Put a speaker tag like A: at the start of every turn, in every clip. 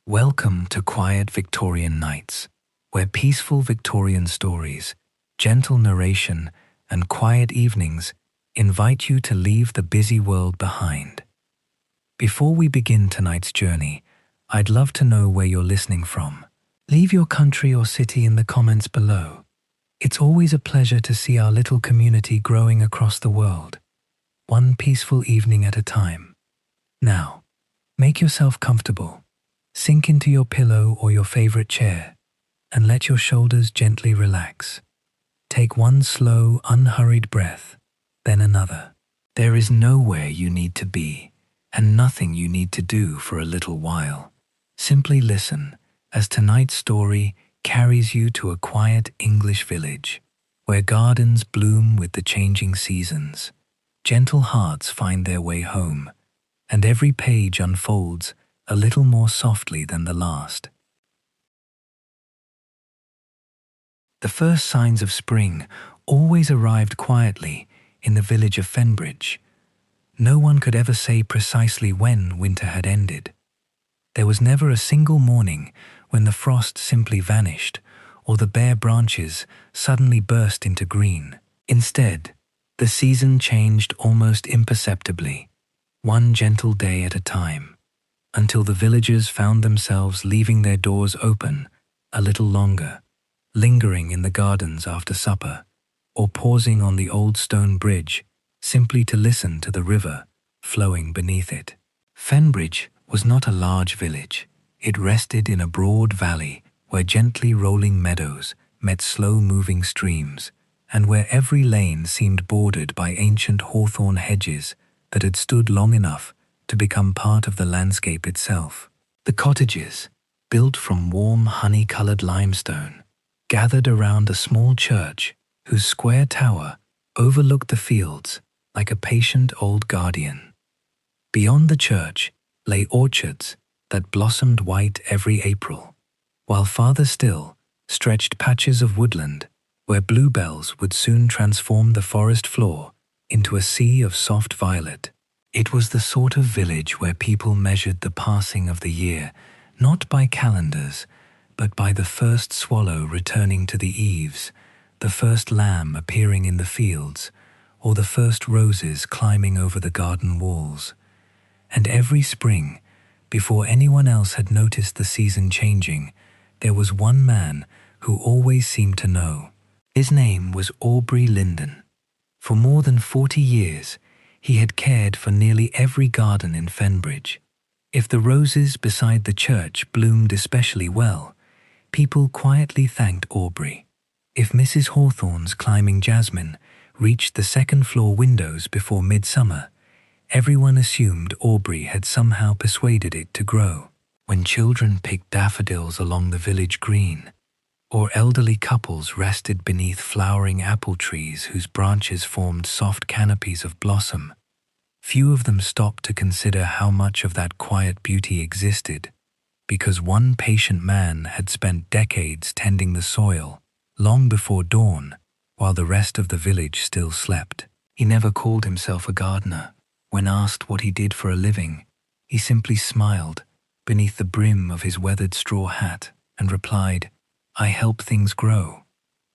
A: Welcome to Quiet Victorian Nights, where peaceful Victorian stories, gentle narration, and quiet evenings invite you to leave the busy world behind. Before we begin tonight's journey, I'd love to know where you're listening from. Leave your country or city in the comments below. It's always a pleasure to see our little community growing across the world, one peaceful evening at a time. Now, make yourself comfortable. Sink into your pillow or your favorite chair and let your shoulders gently relax. Take one slow, unhurried breath, then another. There is nowhere you need to be and nothing you need to do for a little while. Simply listen as tonight's story carries you to a quiet English village where gardens bloom with the changing seasons, gentle hearts find their way home, and every page unfolds a little more softly than the last. The first signs of spring always arrived quietly in the village of Fenbridge. No one could ever say precisely when winter had ended. There was never a single morning when the frost simply vanished or the bare branches suddenly burst into green. Instead, the season changed almost imperceptibly, one gentle day at a time, until the villagers found themselves leaving their doors open a little longer, lingering in the gardens after supper, or pausing on the old stone bridge simply to listen to the river flowing beneath it. Fenbridge was not a large village. It rested in a broad valley where gently rolling meadows met slow-moving streams, and where every lane seemed bordered by ancient hawthorn hedges that had stood long enough to become part of the landscape itself. The cottages, built from warm honey-colored limestone, gathered around a small church whose square tower overlooked the fields like a patient old guardian. Beyond the church lay orchards that blossomed white every April, while farther still stretched patches of woodland where bluebells would soon transform the forest floor into a sea of soft violet. It was the sort of village where people measured the passing of the year not by calendars, but by the first swallow returning to the eaves, the first lamb appearing in the fields, or the first roses climbing over the garden walls. And every spring, before anyone else had noticed the season changing, there was one man who always seemed to know. His name was Aubrey Linden. For more than 40 years, he had cared for nearly every garden in Fenbridge. If the roses beside the church bloomed especially well, people quietly thanked Aubrey. If Mrs. Hawthorn's climbing jasmine reached the second-floor windows before midsummer, everyone assumed Aubrey had somehow persuaded it to grow. When children picked daffodils along the village green, or elderly couples rested beneath flowering apple trees whose branches formed soft canopies of blossom, few of them stopped to consider how much of that quiet beauty existed, because one patient man had spent decades tending the soil long before dawn, while the rest of the village still slept. He never called himself a gardener. When asked what he did for a living, he simply smiled beneath the brim of his weathered straw hat and replied, "I help things grow."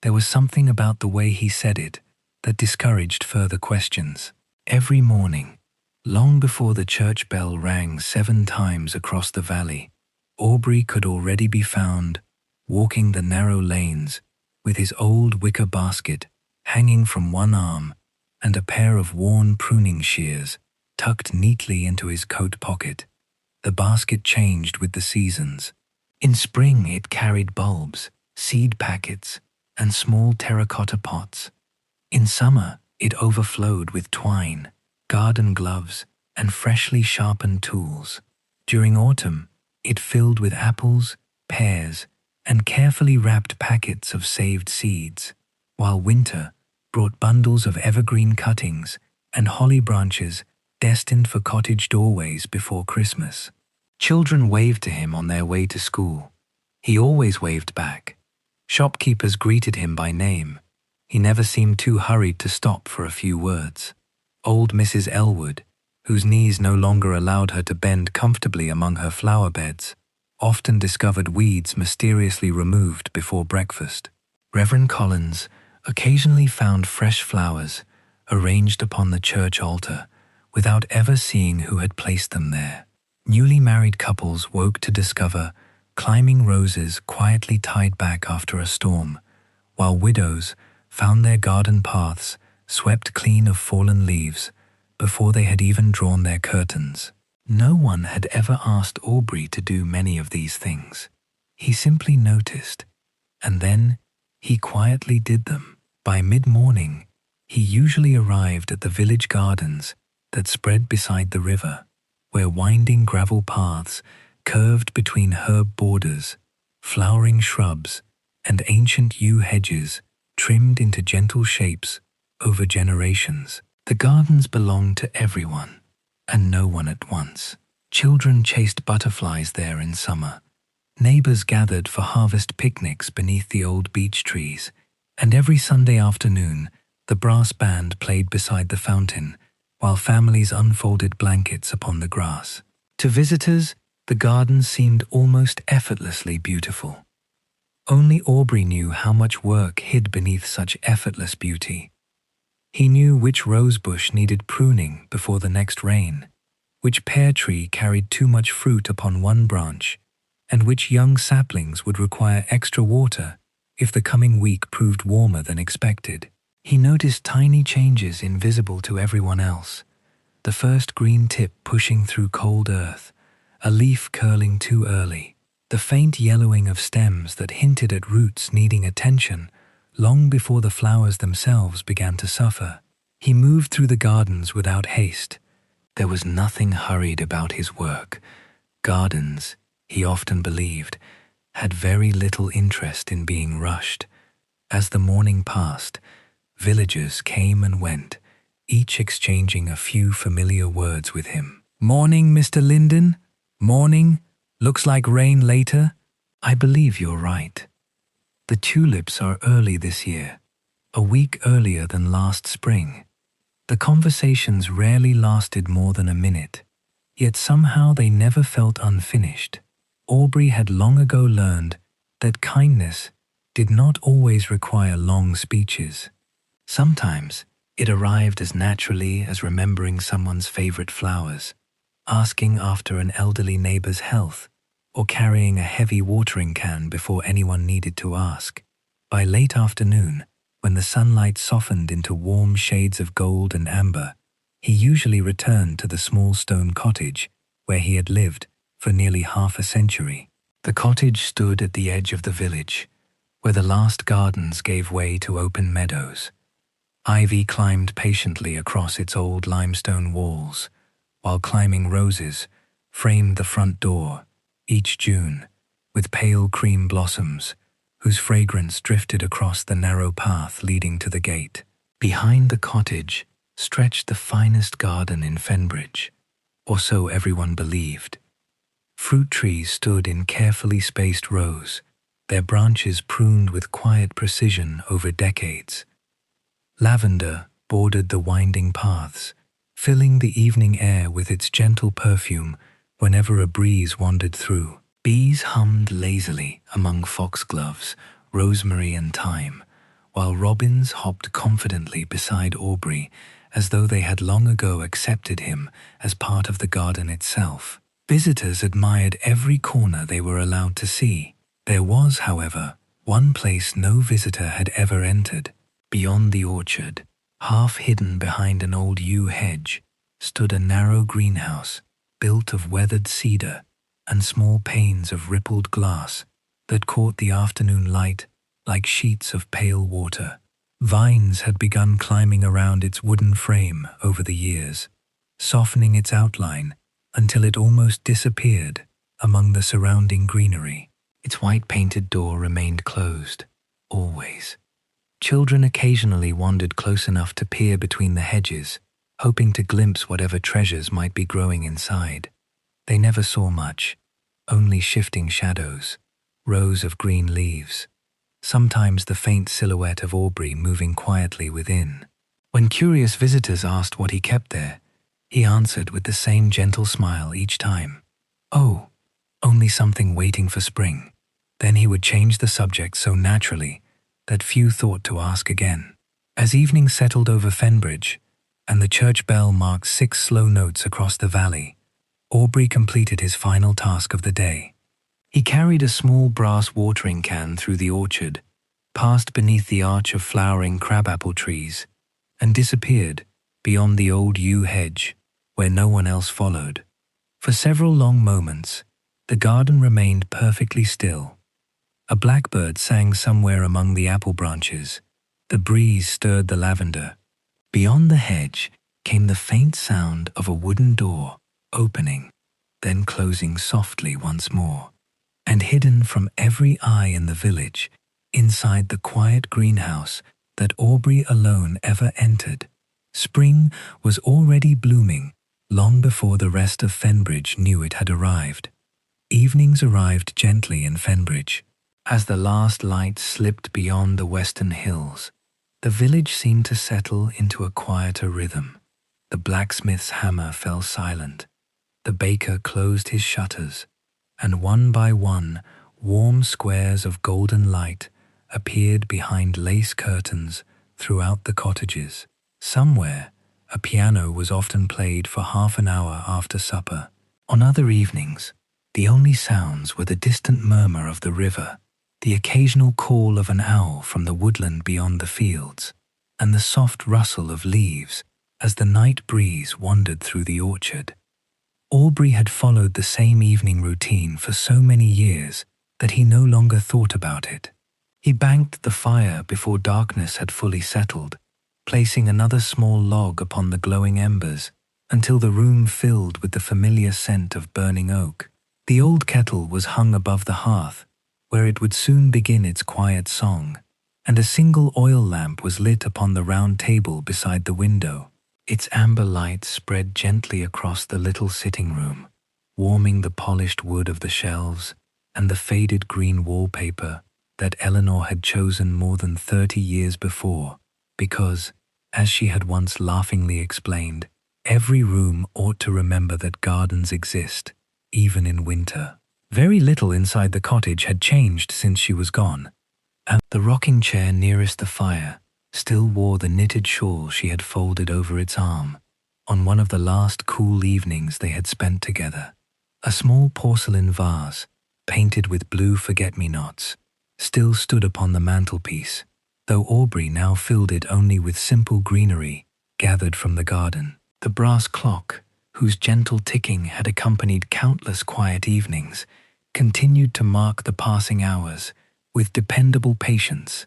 A: There was something about the way he said it that discouraged further questions. Every morning, long before the church bell rang 7 times across the valley, Aubrey could already be found walking the narrow lanes with his old wicker basket hanging from one arm and a pair of worn pruning shears tucked neatly into his coat pocket. The basket changed with the seasons. In spring it carried bulbs, seed packets, and small terracotta pots. In summer it overflowed with twine, garden gloves, and freshly sharpened tools. During autumn it filled with apples, pears, and carefully wrapped packets of saved seeds, while winter brought bundles of evergreen cuttings and holly branches destined for cottage doorways before Christmas. Children waved to him on their way to school. He always waved back. Shopkeepers greeted him by name. He never seemed too hurried to stop for a few words. Old Mrs. Elwood, whose knees no longer allowed her to bend comfortably among her flower beds, often discovered weeds mysteriously removed before breakfast. Reverend Collins occasionally found fresh flowers arranged upon the church altar without ever seeing who had placed them there. Newly married couples woke to discover climbing roses quietly tied back after a storm, while widows found their garden paths swept clean of fallen leaves before they had even drawn their curtains. No one had ever asked Aubrey to do many of these things. He simply noticed, and then he quietly did them. By mid-morning, he usually arrived at the village gardens that spread beside the river, where winding gravel paths curved between herb borders, flowering shrubs, and ancient yew hedges trimmed into gentle shapes over generations. The gardens belonged to everyone, and no one at once. Children chased butterflies there in summer. Neighbors gathered for harvest picnics beneath the old beech trees, and every Sunday afternoon, the brass band played beside the fountain, while families unfolded blankets upon the grass. To visitors, the gardens seemed almost effortlessly beautiful. Only Aubrey knew how much work hid beneath such effortless beauty. He knew which rosebush needed pruning before the next rain, which pear tree carried too much fruit upon one branch, and which young saplings would require extra water if the coming week proved warmer than expected. He noticed tiny changes invisible to everyone else: the first green tip pushing through cold earth, a leaf curling too early, the faint yellowing of stems that hinted at roots needing attention long before the flowers themselves began to suffer. He moved through the gardens without haste. There was nothing hurried about his work. Gardens, he often believed, had very little interest in being rushed. As the morning passed, villagers came and went, each exchanging a few familiar words with him. "Morning, Mr. Linden. Morning. Looks like rain later." "I believe you're right. The tulips are early this year, a week earlier than last spring." The conversations rarely lasted more than a minute, yet somehow they never felt unfinished. Aubrey had long ago learned that kindness did not always require long speeches. Sometimes it arrived as naturally as remembering someone's favorite flowers, asking after an elderly neighbor's health, or carrying a heavy watering can before anyone needed to ask. By late afternoon, when the sunlight softened into warm shades of gold and amber, he usually returned to the small stone cottage where he had lived for nearly half a century. The cottage stood at the edge of the village, where the last gardens gave way to open meadows. Ivy climbed patiently across its old limestone walls, while climbing roses framed the front door each June with pale cream blossoms whose fragrance drifted across the narrow path leading to the gate. Behind the cottage stretched the finest garden in Fenbridge, or so everyone believed. Fruit trees stood in carefully spaced rows, their branches pruned with quiet precision over decades. Lavender bordered the winding paths, filling the evening air with its gentle perfume whenever a breeze wandered through. Bees hummed lazily among foxgloves, rosemary and thyme, while robins hopped confidently beside Aubrey as though they had long ago accepted him as part of the garden itself. Visitors admired every corner they were allowed to see. There was, however, one place no visitor had ever entered. Beyond the orchard, half hidden behind an old yew hedge, stood a narrow greenhouse built of weathered cedar and small panes of rippled glass that caught the afternoon light like sheets of pale water. Vines had begun climbing around its wooden frame over the years, softening its outline until it almost disappeared among the surrounding greenery. Its white-painted door remained closed, always. Children occasionally wandered close enough to peer between the hedges, hoping to glimpse whatever treasures might be growing inside. They never saw much, only shifting shadows, rows of green leaves, sometimes the faint silhouette of Aubrey moving quietly within. When curious visitors asked what he kept there, he answered with the same gentle smile each time. "Oh, only something waiting for spring. Then he would change the subject so naturally that few thought to ask again. As evening settled over Fenbridge, and the church bell marked 6 slow notes across the valley, Aubrey completed his final task of the day. He carried a small brass watering can through the orchard, passed beneath the arch of flowering crabapple trees, and disappeared beyond the old yew hedge, where no one else followed. For several long moments, the garden remained perfectly still. A blackbird sang somewhere among the apple branches. The breeze stirred the lavender. Beyond the hedge came the faint sound of a wooden door opening, then closing softly once more. And hidden from every eye in the village, inside the quiet greenhouse that Aubrey alone ever entered, spring was already blooming long before the rest of Fenbridge knew it had arrived. Evenings arrived gently in Fenbridge. As the last light slipped beyond the western hills, the village seemed to settle into a quieter rhythm. The blacksmith's hammer fell silent. The baker closed his shutters, and one by one, warm squares of golden light appeared behind lace curtains throughout the cottages. Somewhere, a piano was often played for half an hour after supper. On other evenings, the only sounds were the distant murmur of the river, the occasional call of an owl from the woodland beyond the fields, and the soft rustle of leaves as the night breeze wandered through the orchard. Aubrey had followed the same evening routine for so many years that he no longer thought about it. He banked the fire before darkness had fully settled, placing another small log upon the glowing embers until the room filled with the familiar scent of burning oak. The old kettle was hung above the hearth, where it would soon begin its quiet song, and a single oil lamp was lit upon the round table beside the window. Its amber light spread gently across the little sitting room, warming the polished wood of the shelves and the faded green wallpaper that Eleanor had chosen more than 30 years before, because, as she had once laughingly explained, every room ought to remember that gardens exist, even in winter. Very little inside the cottage had changed since she was gone, and the rocking chair nearest the fire still wore the knitted shawl she had folded over its arm on one of the last cool evenings they had spent together. A small porcelain vase, painted with blue forget-me-nots, still stood upon the mantelpiece, though Aubrey now filled it only with simple greenery gathered from the garden. The brass clock, whose gentle ticking had accompanied countless quiet evenings, continued to mark the passing hours with dependable patience,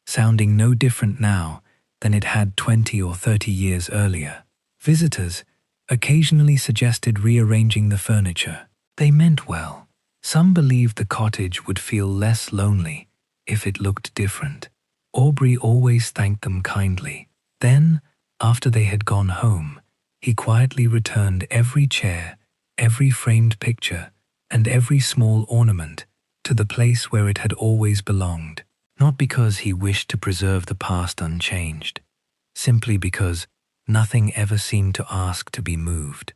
A: sounding no different now than it had 20 or 30 years earlier. Visitors occasionally suggested rearranging the furniture. They meant well. Some believed the cottage would feel less lonely if it looked different. Aubrey always thanked them kindly. Then, after they had gone home, he quietly returned every chair, every framed picture, and every small ornament to the place where it had always belonged. Not because he wished to preserve the past unchanged, simply because nothing ever seemed to ask to be moved.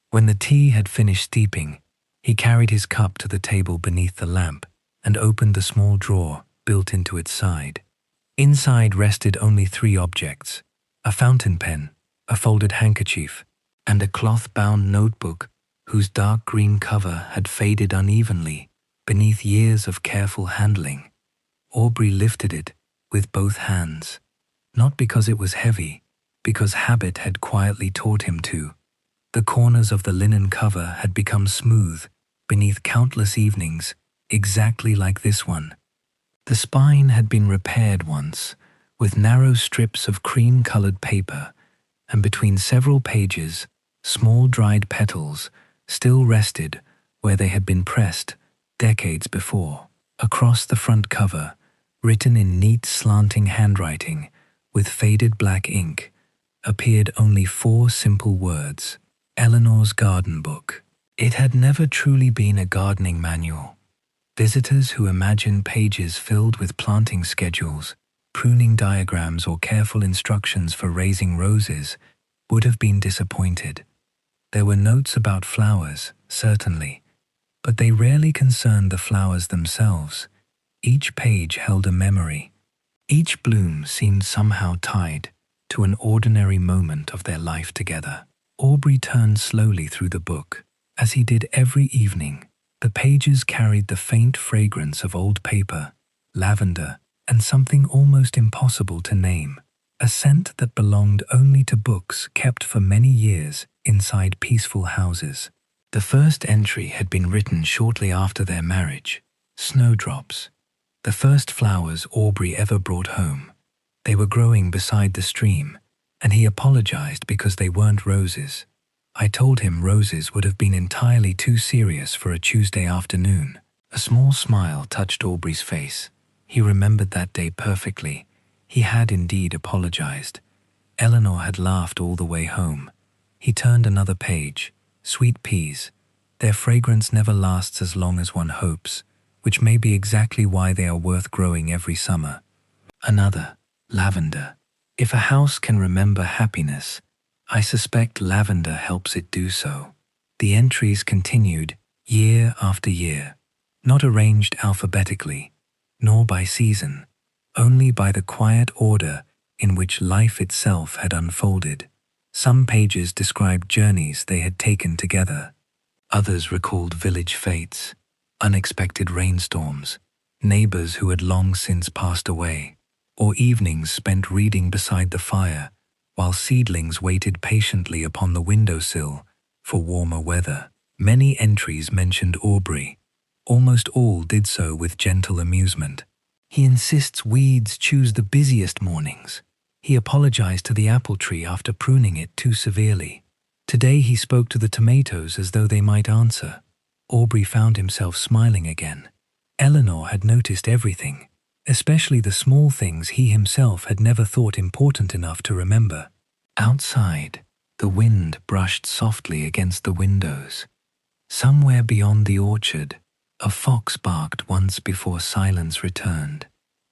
A: When the tea had finished steeping, he carried his cup to the table beneath the lamp and opened the small drawer built into its side. Inside rested only 3 objects: a fountain pen, a folded handkerchief, and a cloth-bound notebook whose dark green cover had faded unevenly beneath years of careful handling. Aubrey lifted it with both hands, not because it was heavy, because habit had quietly taught him to. The corners of the linen cover had become smooth beneath countless evenings, exactly like this one. The spine had been repaired once with narrow strips of cream-colored paper, and between several pages, small dried petals still rested where they had been pressed decades before. Across the front cover, written in neat slanting handwriting with faded black ink, appeared only 4 simple words: Eleanor's Garden Book. It had never truly been a gardening manual. Visitors who imagined pages filled with planting schedules, pruning diagrams, or careful instructions for raising roses would have been disappointed. There were notes about flowers, certainly, but they rarely concerned the flowers themselves. Each page held a memory. Each bloom seemed somehow tied to an ordinary moment of their life together. Aubrey turned slowly through the book. As he did every evening, the pages carried the faint fragrance of old paper, lavender, and something almost impossible to name, a scent that belonged only to books kept for many years inside peaceful houses. The first entry had been written shortly after their marriage. Snowdrops, the first flowers Aubrey ever brought home. They were growing beside the stream, and he apologized because they weren't roses. I told him roses would have been entirely too serious for a Tuesday afternoon. A small smile touched Aubrey's face. He remembered that day perfectly. He had indeed apologized. Eleanor had laughed all the way home. He turned another page. Sweet peas. Their fragrance never lasts as long as one hopes, which may be exactly why they are worth growing every summer. Another. Lavender. If a house can remember happiness, I suspect lavender helps it do so. The entries continued year after year, not arranged alphabetically, nor by season, only by the quiet order in which life itself had unfolded. Some pages described journeys they had taken together. Others recalled village fates, unexpected rainstorms, neighbors who had long since passed away, or evenings spent reading beside the fire while seedlings waited patiently upon the windowsill for warmer weather. Many entries mentioned Aubrey. Almost all did so with gentle amusement. He insists weeds choose the busiest mornings. He apologized to the apple tree after pruning it too severely. Today he spoke to the tomatoes as though they might answer. Aubrey found himself smiling again. Eleanor had noticed everything, especially the small things he himself had never thought important enough to remember. Outside, the wind brushed softly against the windows. Somewhere beyond the orchard, a fox barked once before silence returned.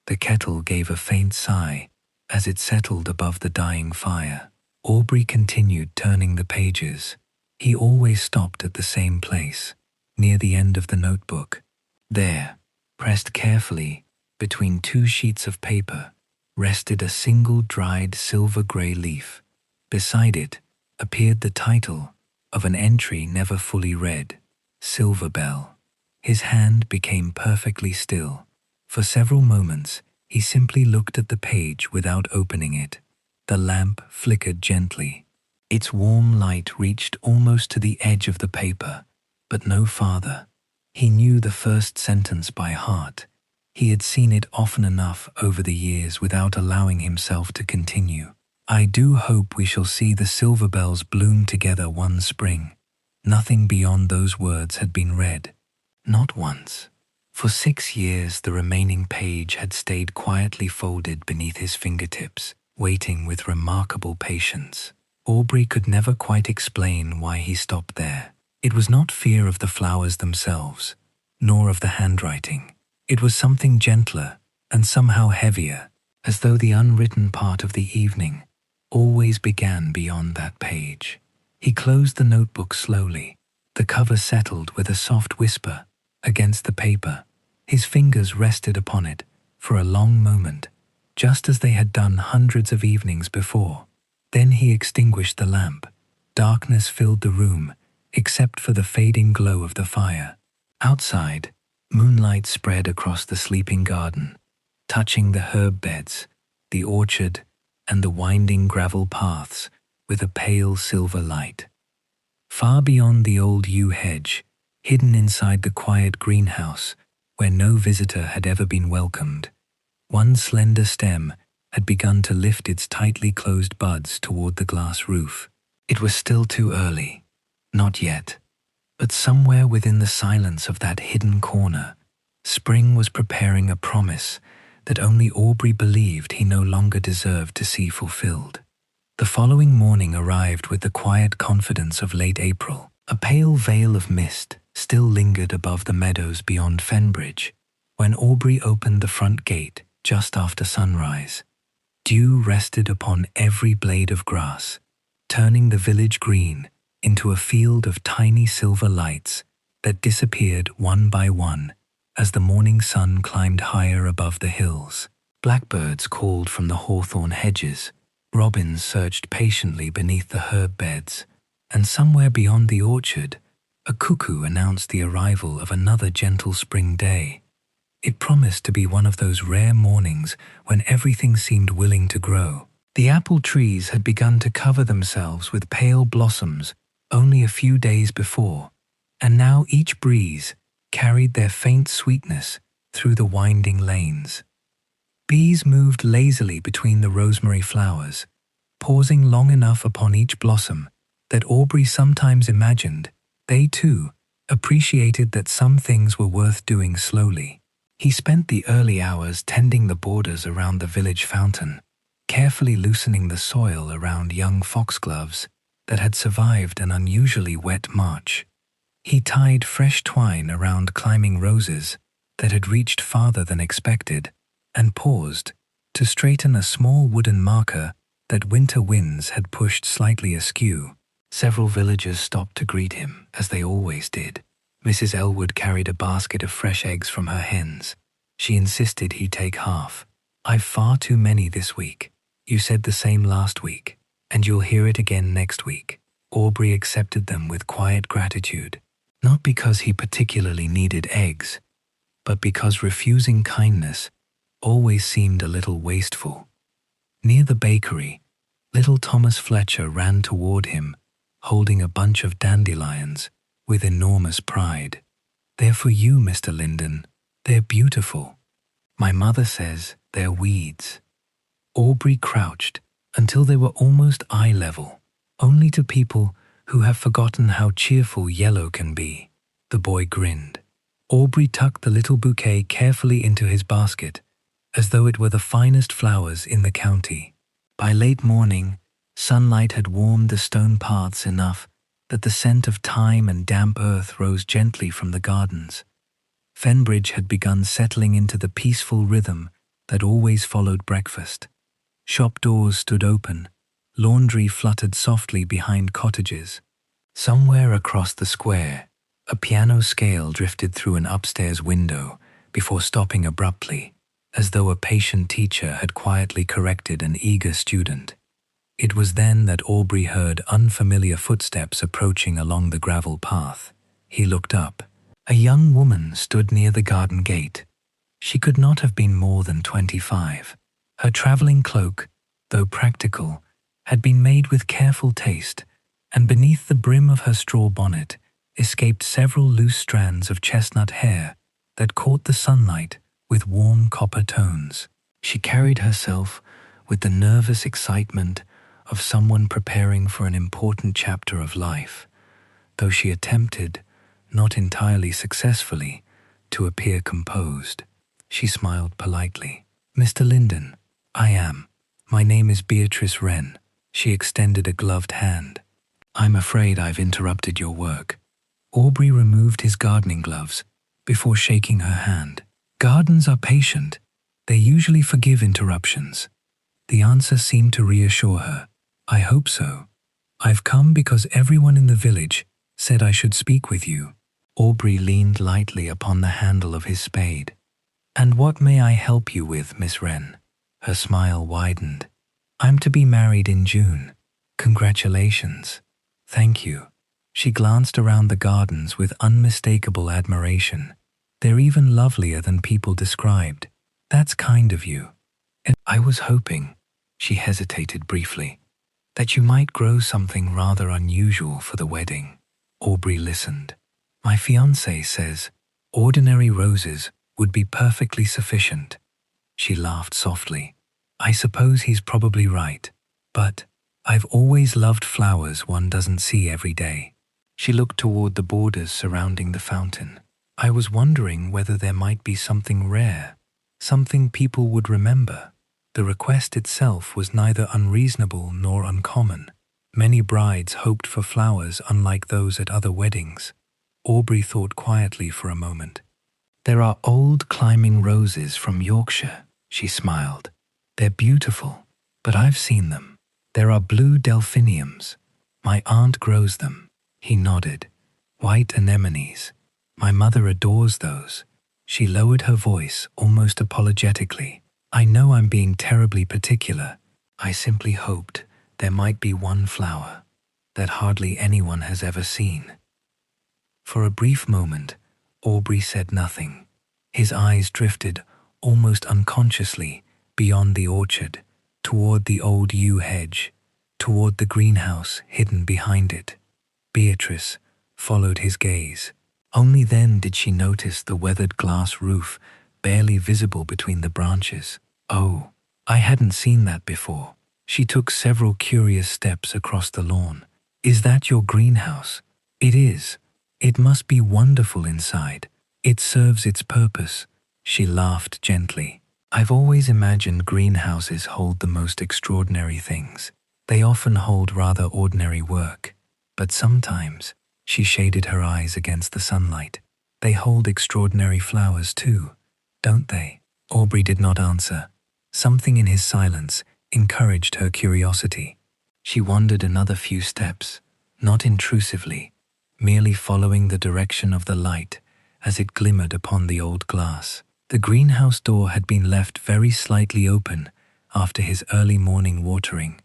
A: The kettle gave a faint sigh as it settled above the dying fire. Aubrey continued turning the pages. He always stopped at the same place, near the end of the notebook. There, pressed carefully between two sheets of paper, rested a single dried silver-grey leaf. Beside it appeared the title of an entry never fully read, Silver Bell. His hand became perfectly still. For several moments, he simply looked at the page without opening it. The lamp flickered gently. Its warm light reached almost to the edge of the paper, but no farther. He knew the first sentence by heart. He had seen it often enough over the years without allowing himself to continue. I do hope we shall see the silver bells bloom together one spring. Nothing beyond those words had been read. Not once. For 6 years the remaining page had stayed quietly folded beneath his fingertips, waiting with remarkable patience. Aubrey could never quite explain why he stopped there. It was not fear of the flowers themselves, nor of the handwriting. It was something gentler and somehow heavier, as though the unwritten part of the evening always began beyond that page. He closed the notebook slowly. The cover settled with a soft whisper against the paper. His fingers rested upon it for a long moment, just as they had done hundreds of evenings before. Then he extinguished the lamp. Darkness filled the room, except for the fading glow of the fire. Outside, moonlight spread across the sleeping garden, touching the herb beds, the orchard, and the winding gravel paths with a pale silver light. Far beyond the old yew hedge, hidden inside the quiet greenhouse where no visitor had ever been welcomed, one slender stem had begun to lift its tightly closed buds toward the glass roof. It was still too early. Not yet. But somewhere within the silence of that hidden corner, spring was preparing a promise that only Aubrey believed he no longer deserved to see fulfilled. The following morning arrived with the quiet confidence of late April. A pale veil of mist still lingered above the meadows beyond Fenbridge when Aubrey opened the front gate just after sunrise. Dew rested upon every blade of grass, turning the village green into a field of tiny silver lights that disappeared one by one as the morning sun climbed higher above the hills. Blackbirds called from the hawthorn hedges, robins searched patiently beneath the herb beds, and somewhere beyond the orchard, a cuckoo announced the arrival of another gentle spring day. It promised to be one of those rare mornings when everything seemed willing to grow. The apple trees had begun to cover themselves with pale blossoms only a few days before, and now each breeze carried their faint sweetness through the winding lanes. Bees moved lazily between the rosemary flowers, pausing long enough upon each blossom that Aubrey sometimes imagined they too appreciated that some things were worth doing slowly. He spent the early hours tending the borders around the village fountain, carefully loosening the soil around young foxgloves that had survived an unusually wet March. He tied fresh twine around climbing roses that had reached farther than expected, and paused to straighten a small wooden marker that winter winds had pushed slightly askew. Several villagers stopped to greet him, as they always did. Mrs. Elwood carried a basket of fresh eggs from her hens. She insisted he take half. "I've far too many this week. You said the same last week, and you'll hear it again next week." Aubrey accepted them with quiet gratitude, not because he particularly needed eggs, but because refusing kindness always seemed a little wasteful. Near the bakery, little Thomas Fletcher ran toward him, holding a bunch of dandelions with enormous pride. "They're for you, Mr. Linden. They're beautiful. My mother says they're weeds." Aubrey crouched until they were almost eye level, only to people who have forgotten how cheerful yellow can be. The boy grinned. Aubrey tucked the little bouquet carefully into his basket, as though it were the finest flowers in the county. By late morning, sunlight had warmed the stone paths enough that the scent of thyme and damp earth rose gently from the gardens. Fenbridge had begun settling into the peaceful rhythm that always followed breakfast. Shop doors stood open, laundry fluttered softly behind cottages. Somewhere across the square, a piano scale drifted through an upstairs window before stopping abruptly, as though a patient teacher had quietly corrected an eager student. It was then that Aubrey heard unfamiliar footsteps approaching along the gravel path. He looked up. A young woman stood near the garden gate. She could not have been more than 25. Her traveling cloak, though practical, had been made with careful taste, and beneath the brim of her straw bonnet escaped several loose strands of chestnut hair that caught the sunlight with warm copper tones. She carried herself with the nervous excitement of someone preparing for an important chapter of life, though she attempted, not entirely successfully, to appear composed. She smiled politely. "Mr. Linden, I am. My name is Beatrice Wren." She extended a gloved hand. "I'm afraid I've interrupted your work." Aubrey removed his gardening gloves before shaking her hand. "Gardens are patient. They usually forgive interruptions." The answer seemed to reassure her. "I hope so. I've come because everyone in the village said I should speak with you." Aubrey leaned lightly upon the handle of his spade. "And what may I help you with, Miss Wren?" Her smile widened. "I'm to be married in June. Congratulations." "Thank you." She glanced around the gardens with unmistakable admiration. "They're even lovelier than people described." "That's kind of you." "And I was hoping," she hesitated briefly, "that you might grow something rather unusual for the wedding." Aubrey listened. "My fiancé says ordinary roses would be perfectly sufficient." She laughed softly. "I suppose he's probably right, but I've always loved flowers one doesn't see every day." She looked toward the borders surrounding the fountain. "I was wondering whether there might be something rare, something people would remember." The request itself was neither unreasonable nor uncommon. Many brides hoped for flowers unlike those at other weddings. Aubrey thought quietly for a moment. "There are old climbing roses from Yorkshire," she smiled. "They're beautiful, but I've seen them. There are blue delphiniums. My aunt grows them." He nodded. "White anemones. My mother adores those. She lowered her voice almost apologetically. I know I'm being terribly particular. I simply hoped there might be one flower that hardly anyone has ever seen. For a brief moment, Aubrey said nothing. His eyes drifted almost unconsciously beyond the orchard, toward the old yew hedge, toward the greenhouse hidden behind it. Beatrice followed his gaze. Only then did she notice the weathered glass roof barely visible between the branches. Oh, I hadn't seen that before. She took several curious steps across the lawn. Is that your greenhouse? It is. It must be wonderful inside. It serves its purpose. She laughed gently. I've always imagined greenhouses hold the most extraordinary things. They often hold rather ordinary work. But sometimes, she shaded her eyes against the sunlight, they hold extraordinary flowers too, don't they? Aubrey did not answer. Something in his silence encouraged her curiosity. She wandered another few steps, not intrusively, merely following the direction of the light as it glimmered upon the old glass. The greenhouse door had been left very slightly open after his early morning watering,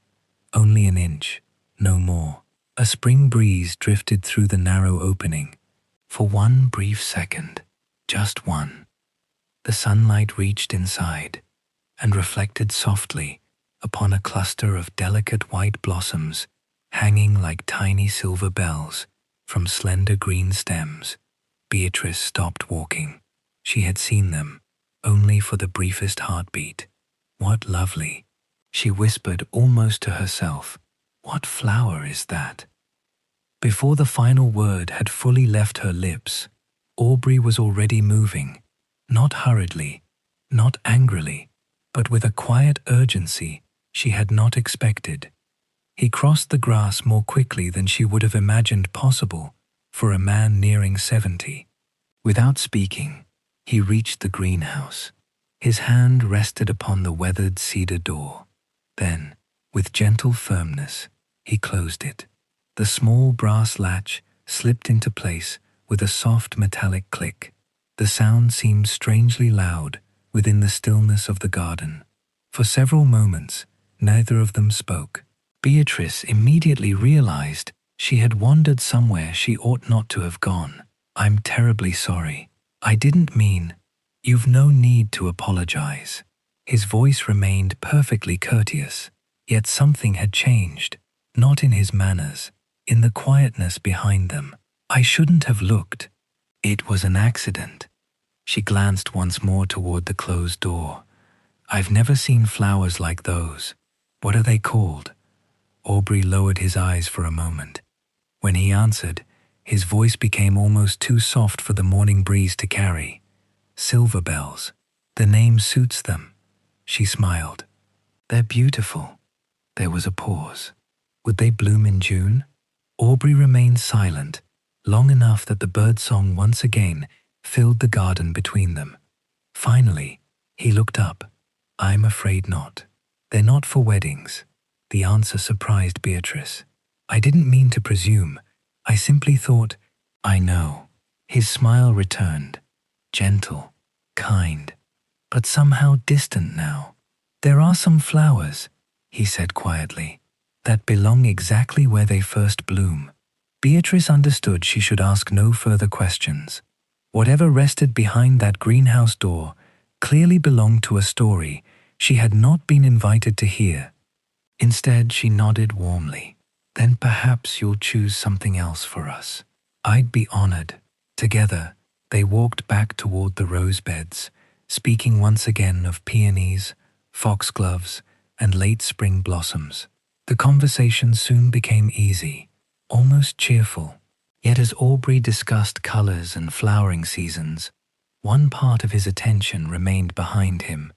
A: only an inch, no more. A spring breeze drifted through the narrow opening. For one brief second, just one, the sunlight reached inside and reflected softly upon a cluster of delicate white blossoms hanging like tiny silver bells from slender green stems. Beatrice stopped walking. She had seen them, only for the briefest heartbeat. What lovely, she whispered almost to herself. What flower is that? Before the final word had fully left her lips, Aubrey was already moving, not hurriedly, not angrily, but with a quiet urgency she had not expected. He crossed the grass more quickly than she would have imagined possible for a man nearing 70. Without speaking, he reached the greenhouse. His hand rested upon the weathered cedar door. Then, with gentle firmness, he closed it. The small brass latch slipped into place with a soft metallic click. The sound seemed strangely loud within the stillness of the garden. For several moments, neither of them spoke. Beatrice immediately realized she had wandered somewhere she ought not to have gone. I'm terribly sorry. I didn't mean. You've no need to apologize. His voice remained perfectly courteous, yet something had changed, not in his manners, in the quietness behind them. I shouldn't have looked. It was an accident. She glanced once more toward the closed door. I've never seen flowers like those. What are they called? Aubrey lowered his eyes for a moment. When he answered, his voice became almost too soft for the morning breeze to carry. Silver bells. The name suits them. She smiled. They're beautiful. There was a pause. Would they bloom in June? Aubrey remained silent, long enough that the birdsong once again filled the garden between them. Finally, he looked up. I'm afraid not. They're not for weddings. The answer surprised Beatrice. I didn't mean to presume. I simply thought, I know. His smile returned, gentle, kind, but somehow distant now. There are some flowers, he said quietly, that belong exactly where they first bloom. Beatrice understood she should ask no further questions. Whatever rested behind that greenhouse door clearly belonged to a story she had not been invited to hear. Instead, she nodded warmly. Then perhaps you'll choose something else for us. I'd be honored. Together, they walked back toward the rose beds, speaking once again of peonies, foxgloves, and late spring blossoms. The conversation soon became easy, almost cheerful. Yet as Aubrey discussed colors and flowering seasons, one part of his attention remained behind him,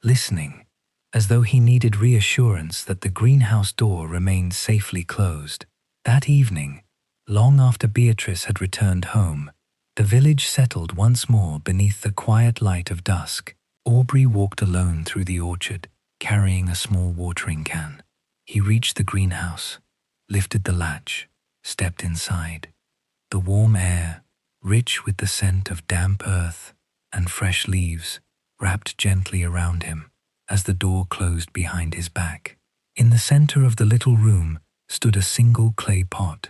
A: listening, as though he needed reassurance that the greenhouse door remained safely closed. That evening, long after Beatrice had returned home, the village settled once more beneath the quiet light of dusk. Aubrey walked alone through the orchard, carrying a small watering can. He reached the greenhouse, lifted the latch, stepped inside. The warm air, rich with the scent of damp earth and fresh leaves, wrapped gently around him as the door closed behind his back. In the center of the little room stood a single clay pot.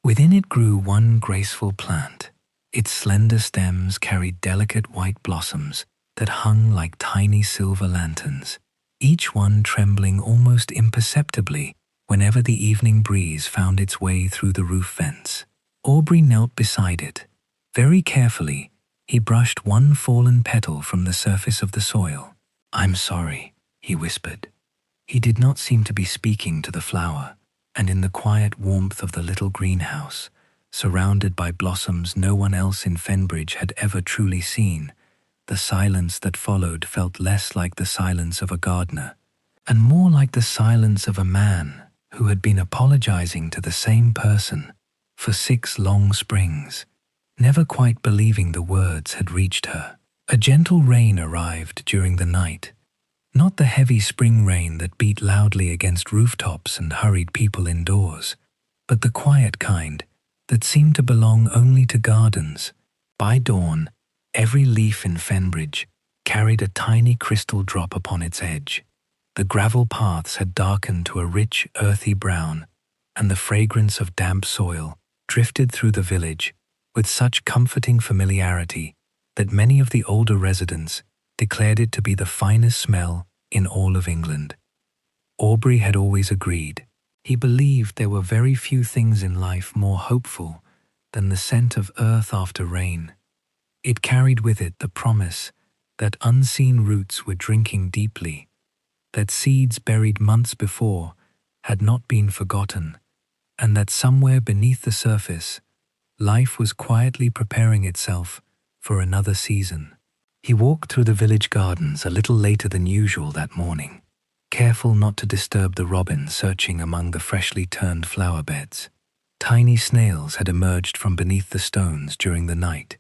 A: Within it grew one graceful plant. Its slender stems carried delicate white blossoms that hung like tiny silver lanterns, each one trembling almost imperceptibly whenever the evening breeze found its way through the roof vents. Aubrey knelt beside it. Very carefully, he brushed one fallen petal from the surface of the soil. "I'm sorry," he whispered. He did not seem to be speaking to the flower, and in the quiet warmth of the little greenhouse, surrounded by blossoms no one else in Fenbridge had ever truly seen, the silence that followed felt less like the silence of a gardener, and more like the silence of a man who had been apologizing to the same person for 6 long springs, never quite believing the words had reached her. A gentle rain arrived during the night, not the heavy spring rain that beat loudly against rooftops and hurried people indoors, but the quiet kind that seemed to belong only to gardens. By dawn, every leaf in Fenbridge carried a tiny crystal drop upon its edge. The gravel paths had darkened to a rich, earthy brown, and the fragrance of damp soil drifted through the village with such comforting familiarity that many of the older residents declared it to be the finest smell in all of England. Aubrey had always agreed. He believed there were very few things in life more hopeful than the scent of earth after rain. It carried with it the promise that unseen roots were drinking deeply, that seeds buried months before had not been forgotten, and that somewhere beneath the surface, life was quietly preparing itself for another season. He walked through the village gardens a little later than usual that morning, careful not to disturb the robins searching among the freshly turned flower beds. Tiny snails had emerged from beneath the stones during the night,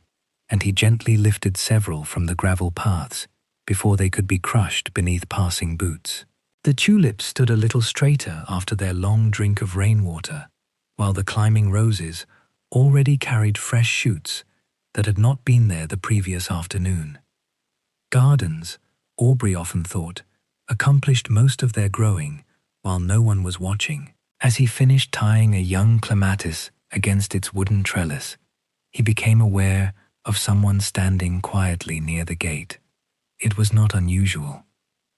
A: and he gently lifted several from the gravel paths before they could be crushed beneath passing boots. The tulips stood a little straighter after their long drink of rainwater, while the climbing roses already carried fresh shoots that had not been there the previous afternoon. Gardens, Aubrey often thought, accomplished most of their growing while no one was watching. As he finished tying a young clematis against its wooden trellis, he became aware of someone standing quietly near the gate. It was not unusual.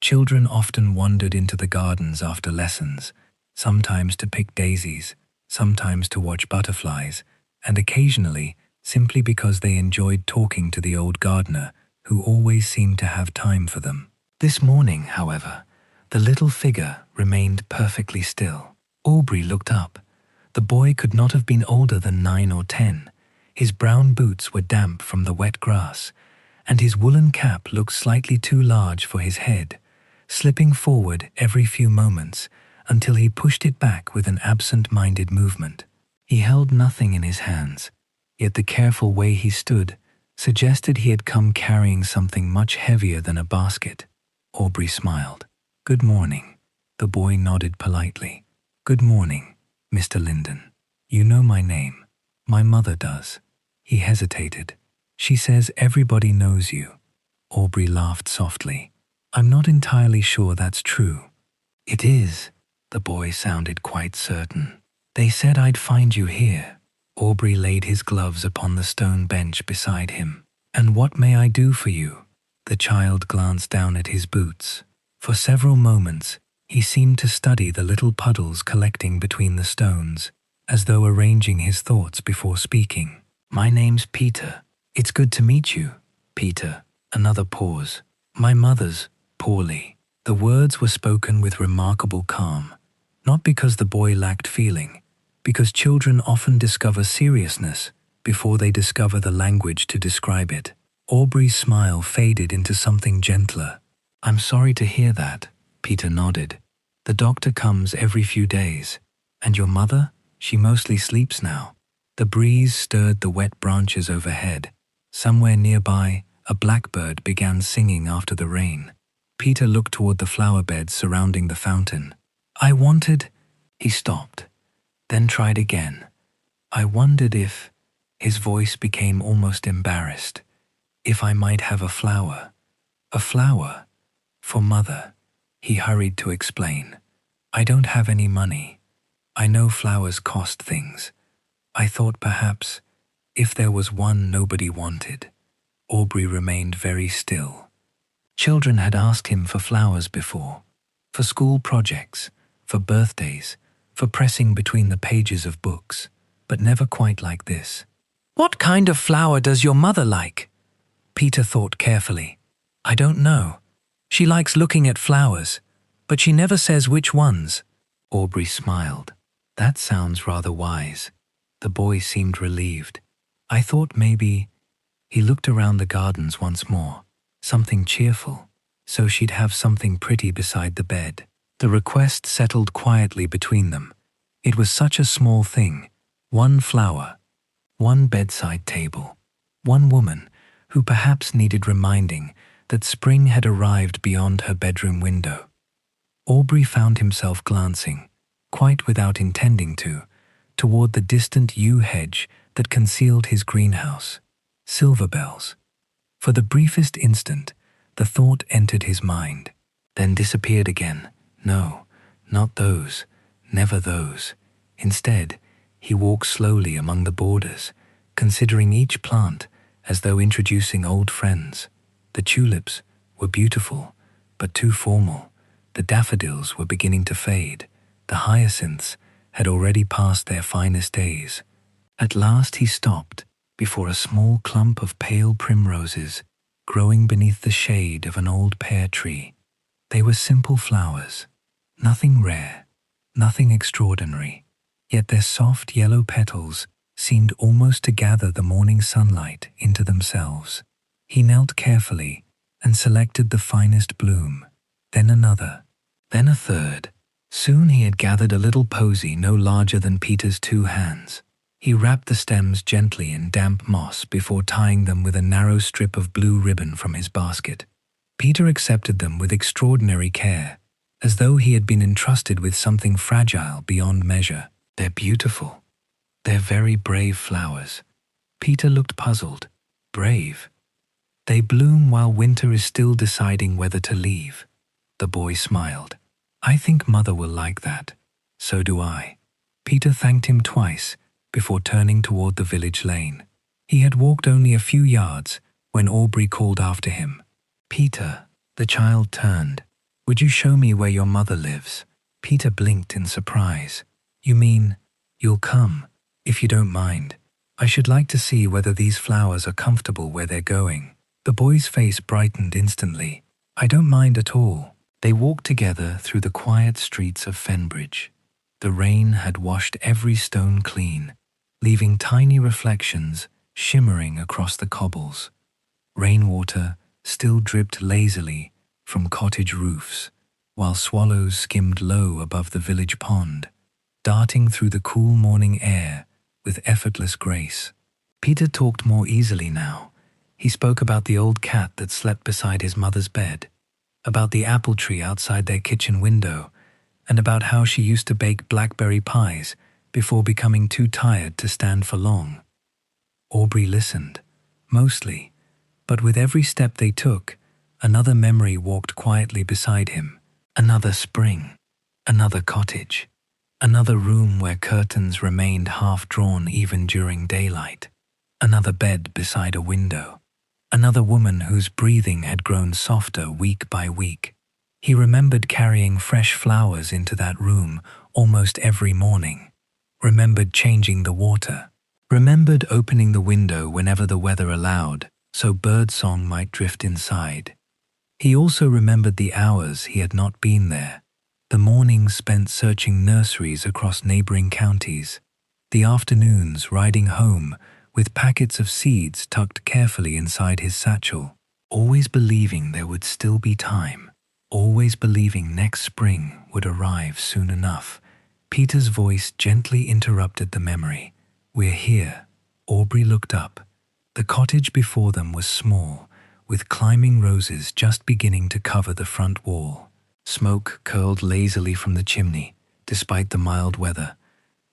A: Children often wandered into the gardens after lessons, sometimes to pick daisies, sometimes to watch butterflies, and occasionally simply because they enjoyed talking to the old gardener who always seemed to have time for them. This morning, however, the little figure remained perfectly still. Aubrey looked up. The boy could not have been older than 9 or 10. His brown boots were damp from the wet grass, and his woolen cap looked slightly too large for his head, slipping forward every few moments until he pushed it back with an absent-minded movement. He held nothing in his hands, yet the careful way he stood suggested he had come carrying something much heavier than a basket. Aubrey smiled. "Good morning." The boy nodded politely. "Good morning, Mr. Linden. You know my name." "My mother does." He hesitated. "She says everybody knows you." Aubrey laughed softly. "I'm not entirely sure that's true." "It is." The boy sounded quite certain. "They said I'd find you here." Aubrey laid his gloves upon the stone bench beside him. "And what may I do for you?" The child glanced down at his boots. For several moments, he seemed to study the little puddles collecting between the stones, as though arranging his thoughts before speaking. "My name's Peter. It's good to meet you, Peter." Another pause. "My mother's poorly." The words were spoken with remarkable calm, not because the boy lacked feeling, because children often discover seriousness before they discover the language to describe it. Aubrey's smile faded into something gentler. "I'm sorry to hear that," Peter nodded. "The doctor comes every few days. And your mother? She mostly sleeps now." The breeze stirred the wet branches overhead. Somewhere nearby, a blackbird began singing after the rain. Peter looked toward the flower beds surrounding the fountain. "I wanted—" He stopped, then tried again. "I wondered if His voice became almost embarrassed. "If I might have a flower." "A flower? For Mother," he hurried to explain. "I don't have any money. I know flowers cost things. I thought perhaps, if there was one nobody wanted." Aubrey remained very still. Children had asked him for flowers before, for school projects, for birthdays, for pressing between the pages of books, but never quite like this. "What kind of flower does your mother like?" Peter thought carefully. "I don't know. She likes looking at flowers, but she never says which ones." Aubrey smiled. "That sounds rather wise." The boy seemed relieved. "I thought maybe—" He looked around the gardens once more. Something cheerful, so she'd have something pretty beside the bed. The request settled quietly between them. It was such a small thing. One flower, one bedside table, one woman who perhaps needed reminding that spring had arrived beyond her bedroom window. Aubrey found himself glancing, quite without intending to, toward the distant yew hedge that concealed his greenhouse. Silver bells. For the briefest instant, the thought entered his mind, then disappeared again. No, not those, never those. Instead, he walked slowly among the borders, considering each plant as though introducing old friends. The tulips were beautiful, but too formal. The daffodils were beginning to fade. The hyacinths had already passed their finest days. At last he stopped before a small clump of pale primroses growing beneath the shade of an old pear tree. They were simple flowers, nothing rare, nothing extraordinary, yet their soft yellow petals seemed almost to gather the morning sunlight into themselves. He knelt carefully and selected the finest bloom, then another, then a third. Soon he had gathered a little posy no larger than Peter's 2 hands. He wrapped the stems gently in damp moss before tying them with a narrow strip of blue ribbon from his basket. Peter accepted them with extraordinary care, as though he had been entrusted with something fragile beyond measure. "They're beautiful. They're very brave flowers." Peter looked puzzled. "Brave? They bloom while winter is still deciding whether to leave." The boy smiled. "I think Mother will like that." "So do I." Peter thanked him twice before turning toward the village lane. He had walked only a few yards when Aubrey called after him. "Peter." The child turned. "Would you show me where your mother lives?" Peter blinked in surprise. "You mean, you'll come, if you don't mind? I should like to see whether these flowers are comfortable where they're going." The boy's face brightened instantly. "I don't mind at all." They walked together through the quiet streets of Fenbridge. The rain had washed every stone clean, leaving tiny reflections shimmering across the cobbles. Rainwater still dripped lazily from cottage roofs, while swallows skimmed low above the village pond, darting through the cool morning air with effortless grace. Peter talked more easily now. He spoke about the old cat that slept beside his mother's bed, about the apple tree outside their kitchen window, and about how she used to bake blackberry pies before becoming too tired to stand for long. Aubrey listened, mostly, but with every step they took, another memory walked quietly beside him. Another spring, another cottage, another room where curtains remained half-drawn even during daylight, another bed beside a window, another woman whose breathing had grown softer week by week. He remembered carrying fresh flowers into that room almost every morning, remembered changing the water, remembered opening the window whenever the weather allowed so birdsong might drift inside. He also remembered the hours he had not been there, the mornings spent searching nurseries across neighboring counties, the afternoons riding home with packets of seeds tucked carefully inside his satchel, always believing there would still be time, always believing next spring would arrive soon enough. Peter's voice gently interrupted the memory. "We're here." Aubrey looked up. The cottage before them was small, with climbing roses just beginning to cover the front wall. Smoke curled lazily from the chimney, despite the mild weather,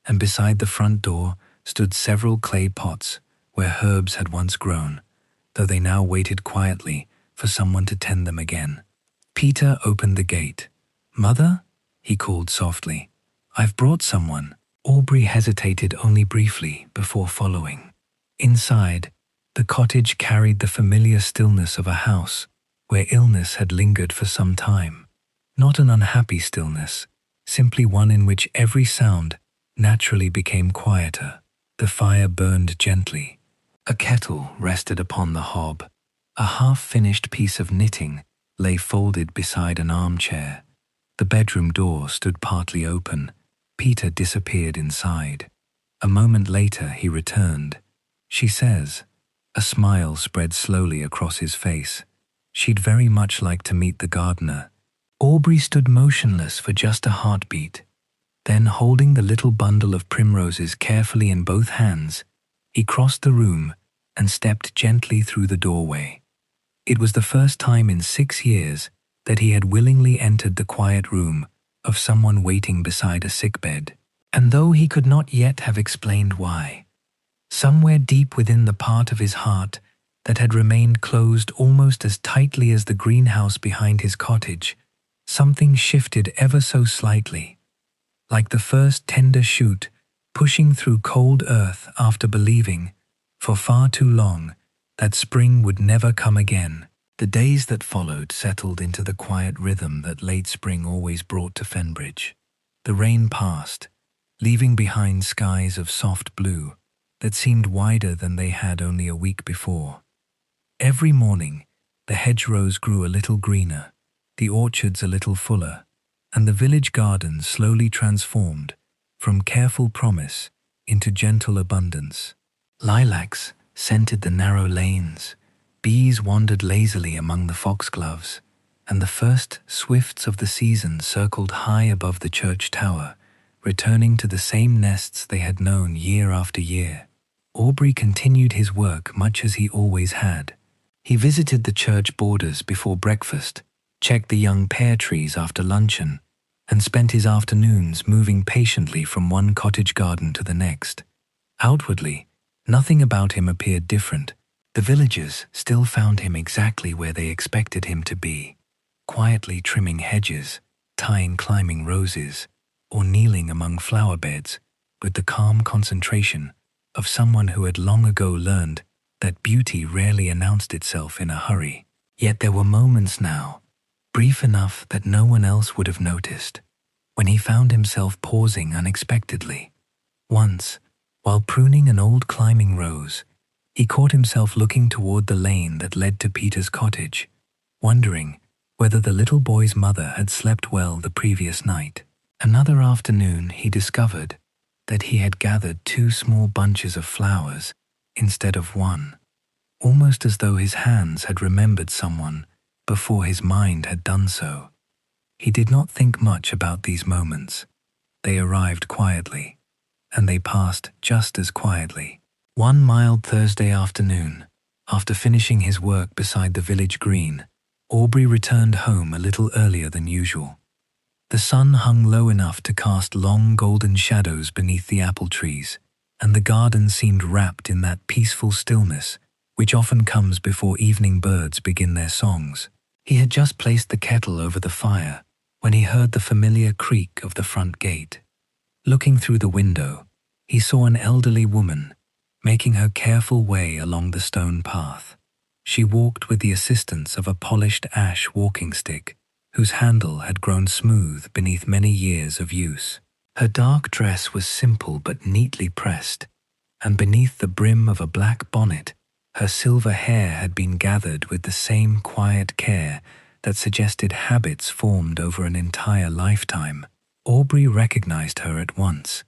A: and beside the front door stood several clay pots where herbs had once grown, though they now waited quietly for someone to tend them again. Peter opened the gate. "Mother?" he called softly. "I've brought someone." Aubrey hesitated only briefly before following. Inside, the cottage carried the familiar stillness of a house where illness had lingered for some time. Not an unhappy stillness, simply one in which every sound naturally became quieter. The fire burned gently. A kettle rested upon the hob. A half-finished piece of knitting lay folded beside an armchair. The bedroom door stood partly open. Peter disappeared inside. A moment later he returned. "She says." A smile spread slowly across his face. "She'd very much like to meet the gardener." Aubrey stood motionless for just a heartbeat. Then, holding the little bundle of primroses carefully in both hands, he crossed the room and stepped gently through the doorway. It was the first time in 6 years that he had willingly entered the quiet room of someone waiting beside a sickbed. And though he could not yet have explained why, somewhere deep within the part of his heart that had remained closed almost as tightly as the greenhouse behind his cottage, something shifted ever so slightly, like the first tender shoot pushing through cold earth after believing, for far too long, that spring would never come again. The days that followed settled into the quiet rhythm that late spring always brought to Fenbridge. The rain passed, leaving behind skies of soft blue that seemed wider than they had only a week before. Every morning, the hedgerows grew a little greener, the orchards a little fuller, and the village gardens slowly transformed from careful promise into gentle abundance. Lilacs scented the narrow lanes, bees wandered lazily among the foxgloves, and the first swifts of the season circled high above the church tower, returning to the same nests they had known year after year. Aubrey continued his work much as he always had. He visited the church borders before breakfast, checked the young pear trees after luncheon, and spent his afternoons moving patiently from one cottage garden to the next. Outwardly, nothing about him appeared different. The villagers still found him exactly where they expected him to be, quietly trimming hedges, tying climbing roses, or kneeling among flower beds with the calm concentration of someone who had long ago learned that beauty rarely announced itself in a hurry. Yet there were moments now, brief enough that no one else would have noticed, when he found himself pausing unexpectedly. Once, while pruning an old climbing rose, he caught himself looking toward the lane that led to Peter's cottage, wondering whether the little boy's mother had slept well the previous night. Another afternoon he discovered that he had gathered 2 small bunches of flowers instead of one, almost as though his hands had remembered someone before his mind had done so. He did not think much about these moments. They arrived quietly, and they passed just as quietly. One mild Thursday afternoon, after finishing his work beside the village green, Aubrey returned home a little earlier than usual. The sun hung low enough to cast long golden shadows beneath the apple trees, and the garden seemed wrapped in that peaceful stillness which often comes before evening birds begin their songs. He had just placed the kettle over the fire when he heard the familiar creak of the front gate. Looking through the window, he saw an elderly woman making her careful way along the stone path. She walked with the assistance of a polished ash walking stick, whose handle had grown smooth beneath many years of use. Her dark dress was simple but neatly pressed, and beneath the brim of a black bonnet, her silver hair had been gathered with the same quiet care that suggested habits formed over an entire lifetime. Aubrey recognized her at once.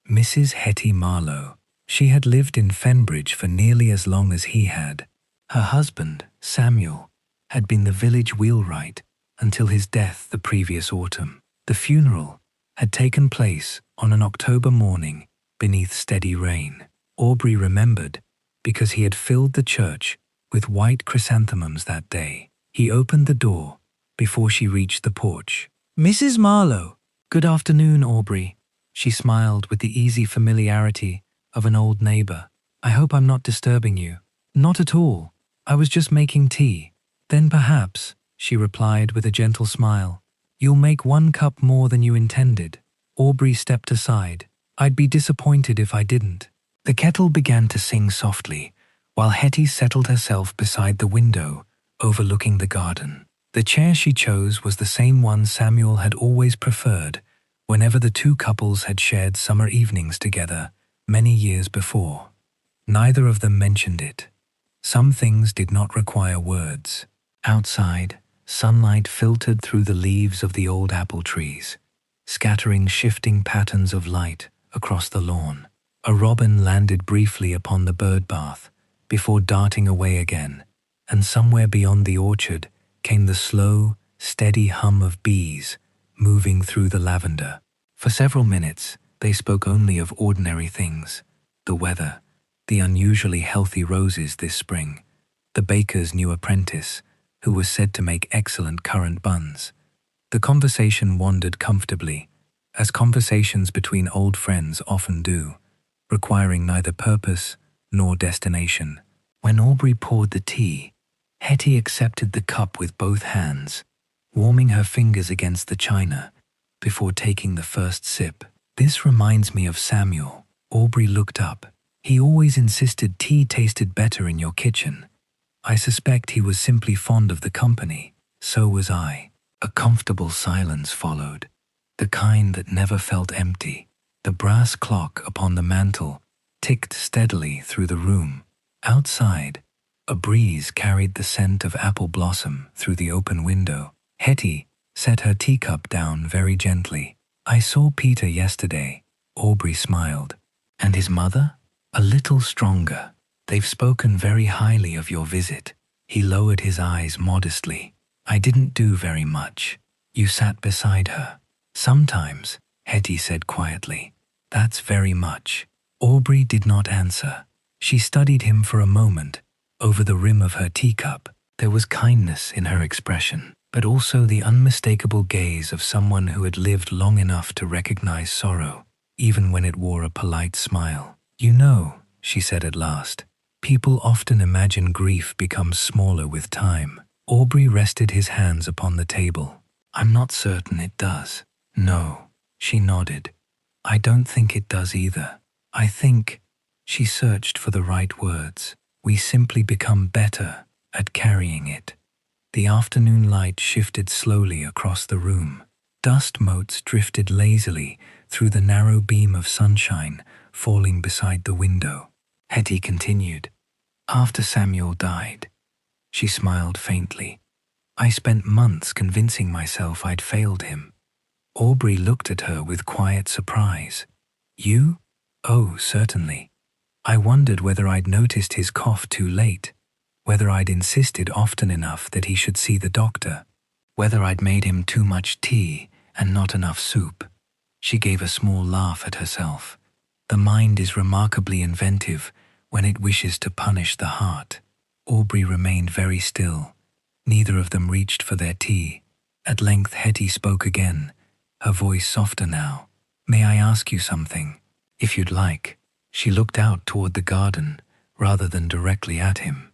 A: Mrs. Hetty Marlowe. She had lived in Fenbridge for nearly as long as he had. Her husband, Samuel, had been the village wheelwright until his death the previous autumn. The funeral had taken place on an October morning beneath steady rain. Aubrey remembered because he had filled the church with white chrysanthemums that day. He opened the door before she reached the porch. "Mrs. Marlowe." "Good afternoon, Aubrey." She smiled with the easy familiarity of an old neighbor. I hope I'm not disturbing you." "Not at all. I was just making tea." "Then perhaps," she replied with a gentle smile, "you'll make 1 cup more than you intended." Aubrey stepped aside. "I'd be disappointed if I didn't." The kettle began to sing softly, while Hetty settled herself beside the window, overlooking the garden. The chair she chose was the same one Samuel had always preferred whenever the two couples had shared summer evenings together many years before. Neither of them mentioned it. Some things did not require words. Outside, sunlight filtered through the leaves of the old apple trees, scattering shifting patterns of light across the lawn. A robin landed briefly upon the bird bath before darting away again, and somewhere beyond the orchard came the slow, steady hum of bees moving through the lavender. For several minutes, they spoke only of ordinary things: the weather, the unusually healthy roses this spring, the baker's new apprentice, who was said to make excellent currant buns. The conversation wandered comfortably, as conversations between old friends often do, requiring neither purpose nor destination. When Aubrey poured the tea, Hetty accepted the cup with both hands, warming her fingers against the china before taking the first sip. "This reminds me of Samuel." Aubrey looked up. "He always insisted tea tasted better in your kitchen. I suspect he was simply fond of the company. So was I." A comfortable silence followed, the kind that never felt empty. The brass clock upon the mantel ticked steadily through the room. Outside, a breeze carried the scent of apple blossom through the open window. Hetty set her teacup down very gently. "I saw Peter yesterday," Aubrey smiled. "And his mother?" "A little stronger. They've spoken very highly of your visit." He lowered his eyes modestly. "I didn't do very much. You sat beside her." "Sometimes," Hetty said quietly. "That's very much." Aubrey did not answer. She studied him for a moment, over the rim of her teacup. There was kindness in her expression, but also the unmistakable gaze of someone who had lived long enough to recognize sorrow, even when it wore a polite smile. "You know," she said at last, "people often imagine grief becomes smaller with time." Aubrey rested his hands upon the table. "I'm not certain it does." "No," she nodded. "I don't think it does either. I think," she searched for the right words, "we simply become better at carrying it." The afternoon light shifted slowly across the room. Dust motes drifted lazily through the narrow beam of sunshine falling beside the window. Hetty continued. "After Samuel died," she smiled faintly, "I spent months convincing myself I'd failed him." Aubrey looked at her with quiet surprise. "You?" "Oh, certainly. I wondered whether I'd noticed his cough too late, whether I'd insisted often enough that he should see the doctor, whether I'd made him too much tea and not enough soup." She gave a small laugh at herself. The mind is remarkably inventive when it wishes to punish the heart. Aubrey remained very still. Neither of them reached for their tea. At length Hetty spoke again, her voice softer now. "May I ask you something?" "If you'd like." She looked out toward the garden rather than directly at him.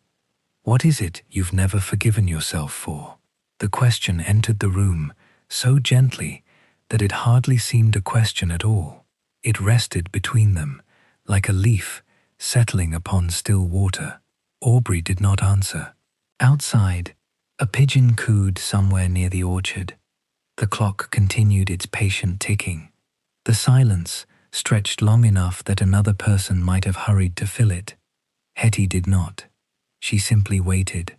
A: "What is it you've never forgiven yourself for?" The question entered the room so gently that it hardly seemed a question at all. It rested between them, like a leaf settling upon still water. Aubrey did not answer. Outside, a pigeon cooed somewhere near the orchard. The clock continued its patient ticking. The silence stretched long enough that another person might have hurried to fill it. Hetty did not. She simply waited.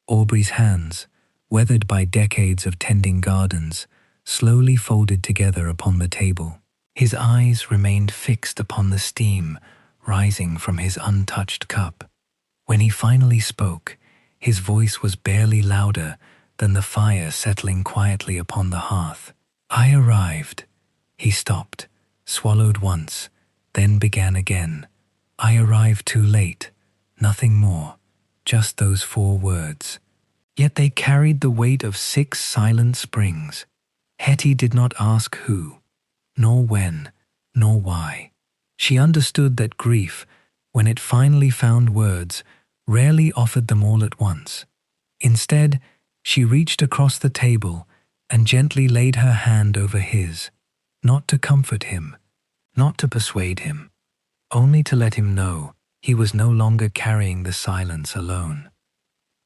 A: Aubrey's hands, weathered by decades of tending gardens, slowly folded together upon the table. His eyes remained fixed upon the steam rising from his untouched cup. When he finally spoke, his voice was barely louder than the fire settling quietly upon the hearth. "I arrived." He stopped, swallowed once, then began again. "I arrived too late." Nothing more, just those 4 words. Yet they carried the weight of 6 silent springs. Hetty did not ask who, nor when, nor why. She understood that grief When it finally found words, rarely offered them all at once. Instead, she reached across the table and gently laid her hand over his, not to comfort him, not to persuade him, only to let him know he was no longer carrying the silence alone.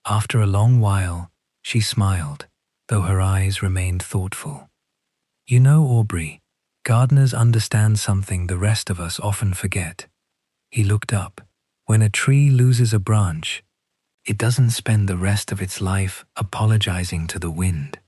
A: After a long while, she smiled, though her eyes remained thoughtful. "You know, Aubrey, gardeners understand something the rest of us often forget." He looked up. "When a tree loses a branch, it doesn't spend the rest of its life apologizing to the wind.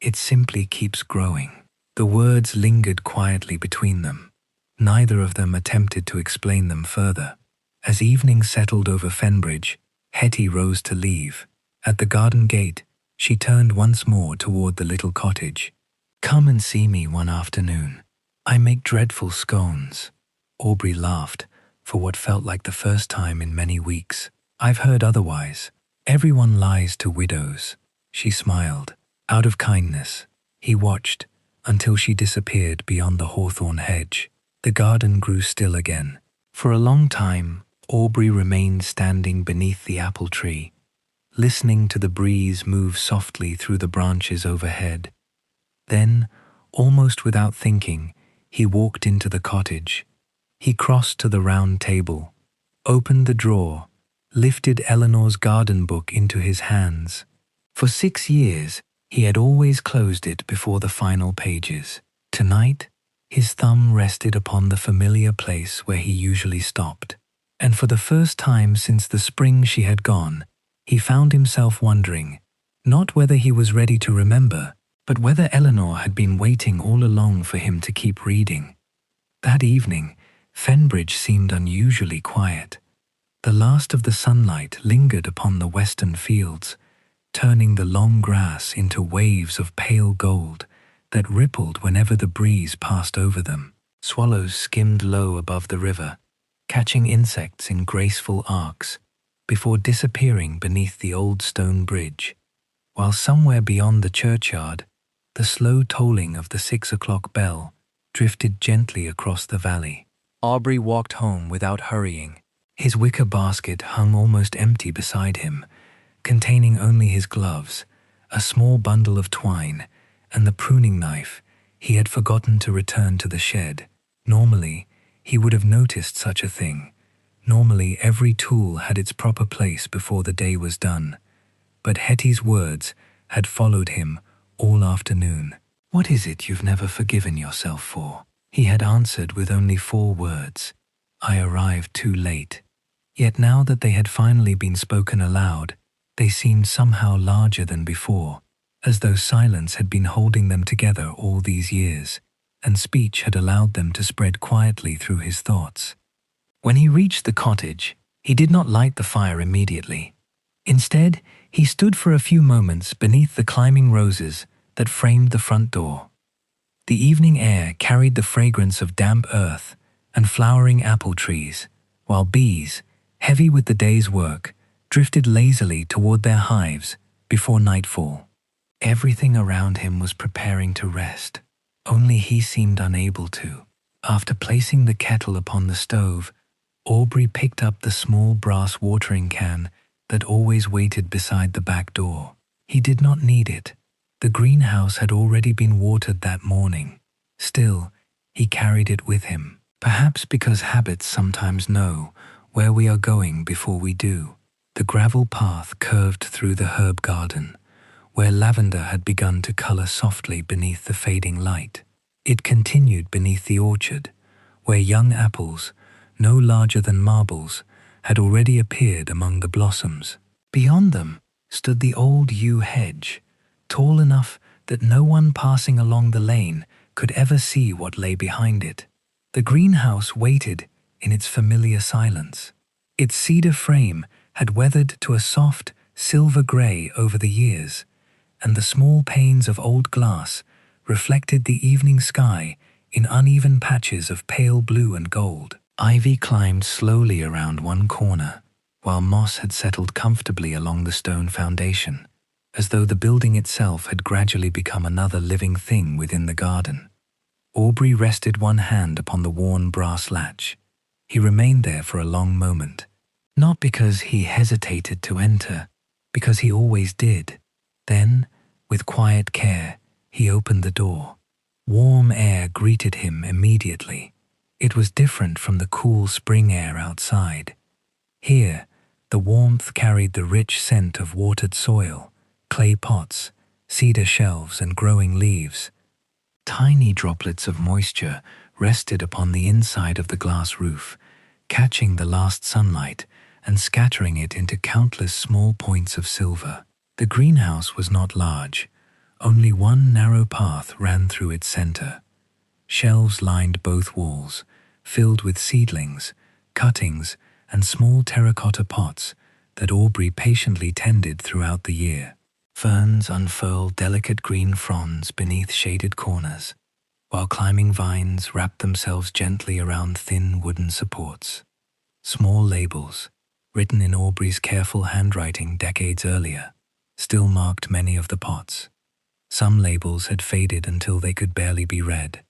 A: It simply keeps growing." The words lingered quietly between them. Neither of them attempted to explain them further. As evening settled over Fenbridge, Hetty rose to leave. At the garden gate, she turned once more toward the little cottage. "Come and see me one afternoon. I make dreadful scones." Aubrey laughed, for what felt like the first time in many weeks. "I've heard otherwise. Everyone lies to widows." She smiled. Out of kindness, he watched until she disappeared beyond the hawthorn hedge. The garden grew still again. For a long time, Aubrey remained standing beneath the apple tree, listening to the breeze move softly through the branches overhead. Then, almost without thinking, he walked into the cottage. He crossed to the round table, opened the drawer, lifted Eleanor's garden book into his hands. For 6 years, he had always closed it before the final pages. Tonight, his thumb rested upon the familiar place where he usually stopped. And for the first time since the spring she had gone, he found himself wondering, not whether he was ready to remember, but whether Eleanor had been waiting all along for him to keep reading. That evening, Fenbridge seemed unusually quiet. The last of the sunlight lingered upon the western fields, turning the long grass into waves of pale gold that rippled whenever the breeze passed over them. Swallows skimmed low above the river, catching insects in graceful arcs, before disappearing beneath the old stone bridge, while somewhere beyond the churchyard, the slow tolling of the 6 o'clock bell drifted gently across the valley. Aubrey walked home without hurrying. His wicker basket hung almost empty beside him, containing only his gloves, a small bundle of twine, and the pruning knife he had forgotten to return to the shed. Normally, he would have noticed such a thing. Normally, every tool had its proper place before the day was done. But Hetty's words had followed him all afternoon. "What is it you've never forgiven yourself for?" He had answered with only 4 words. "I arrived too late." Yet now that they had finally been spoken aloud, they seemed somehow larger than before, as though silence had been holding them together all these years, and speech had allowed them to spread quietly through his thoughts. When he reached the cottage, he did not light the fire immediately. Instead, he stood for a few moments beneath the climbing roses that framed the front door. The evening air carried the fragrance of damp earth and flowering apple trees, while bees, heavy with the day's work, drifted lazily toward their hives before nightfall. Everything around him was preparing to rest. Only he seemed unable to. After placing the kettle upon the stove, Aubrey picked up the small brass watering can that always waited beside the back door. He did not need it. The greenhouse had already been watered that morning. Still, he carried it with him, perhaps because habits sometimes know where we are going before we do. The gravel path curved through the herb garden, where lavender had begun to color softly beneath the fading light. It continued beneath the orchard, where young apples, no larger than marbles, had already appeared among the blossoms. Beyond them stood the old yew hedge, tall enough that no one passing along the lane could ever see what lay behind it. The greenhouse waited in its familiar silence. Its cedar frame had weathered to a soft, silver gray over the years, and the small panes of old glass reflected the evening sky in uneven patches of pale blue and gold. Ivy climbed slowly around one corner, while moss had settled comfortably along the stone foundation, as though the building itself had gradually become another living thing within the garden. Aubrey rested one hand upon the worn brass latch. He remained there for a long moment, not because he hesitated to enter, because he always did. Then, with quiet care, he opened the door. Warm air greeted him immediately. It was different from the cool spring air outside. Here, the warmth carried the rich scent of watered soil, clay pots, cedar shelves, and growing leaves. Tiny droplets of moisture rested upon the inside of the glass roof, catching the last sunlight and scattering it into countless small points of silver. The greenhouse was not large. Only one narrow path ran through its center. Shelves lined both walls, filled with seedlings, cuttings, and small terracotta pots that Aubrey patiently tended throughout the year. Ferns unfurled delicate green fronds beneath shaded corners, while climbing vines wrapped themselves gently around thin wooden supports. Small labels, written in Aubrey's careful handwriting decades earlier, still marked many of the pots. Some labels had faded until they could barely be read.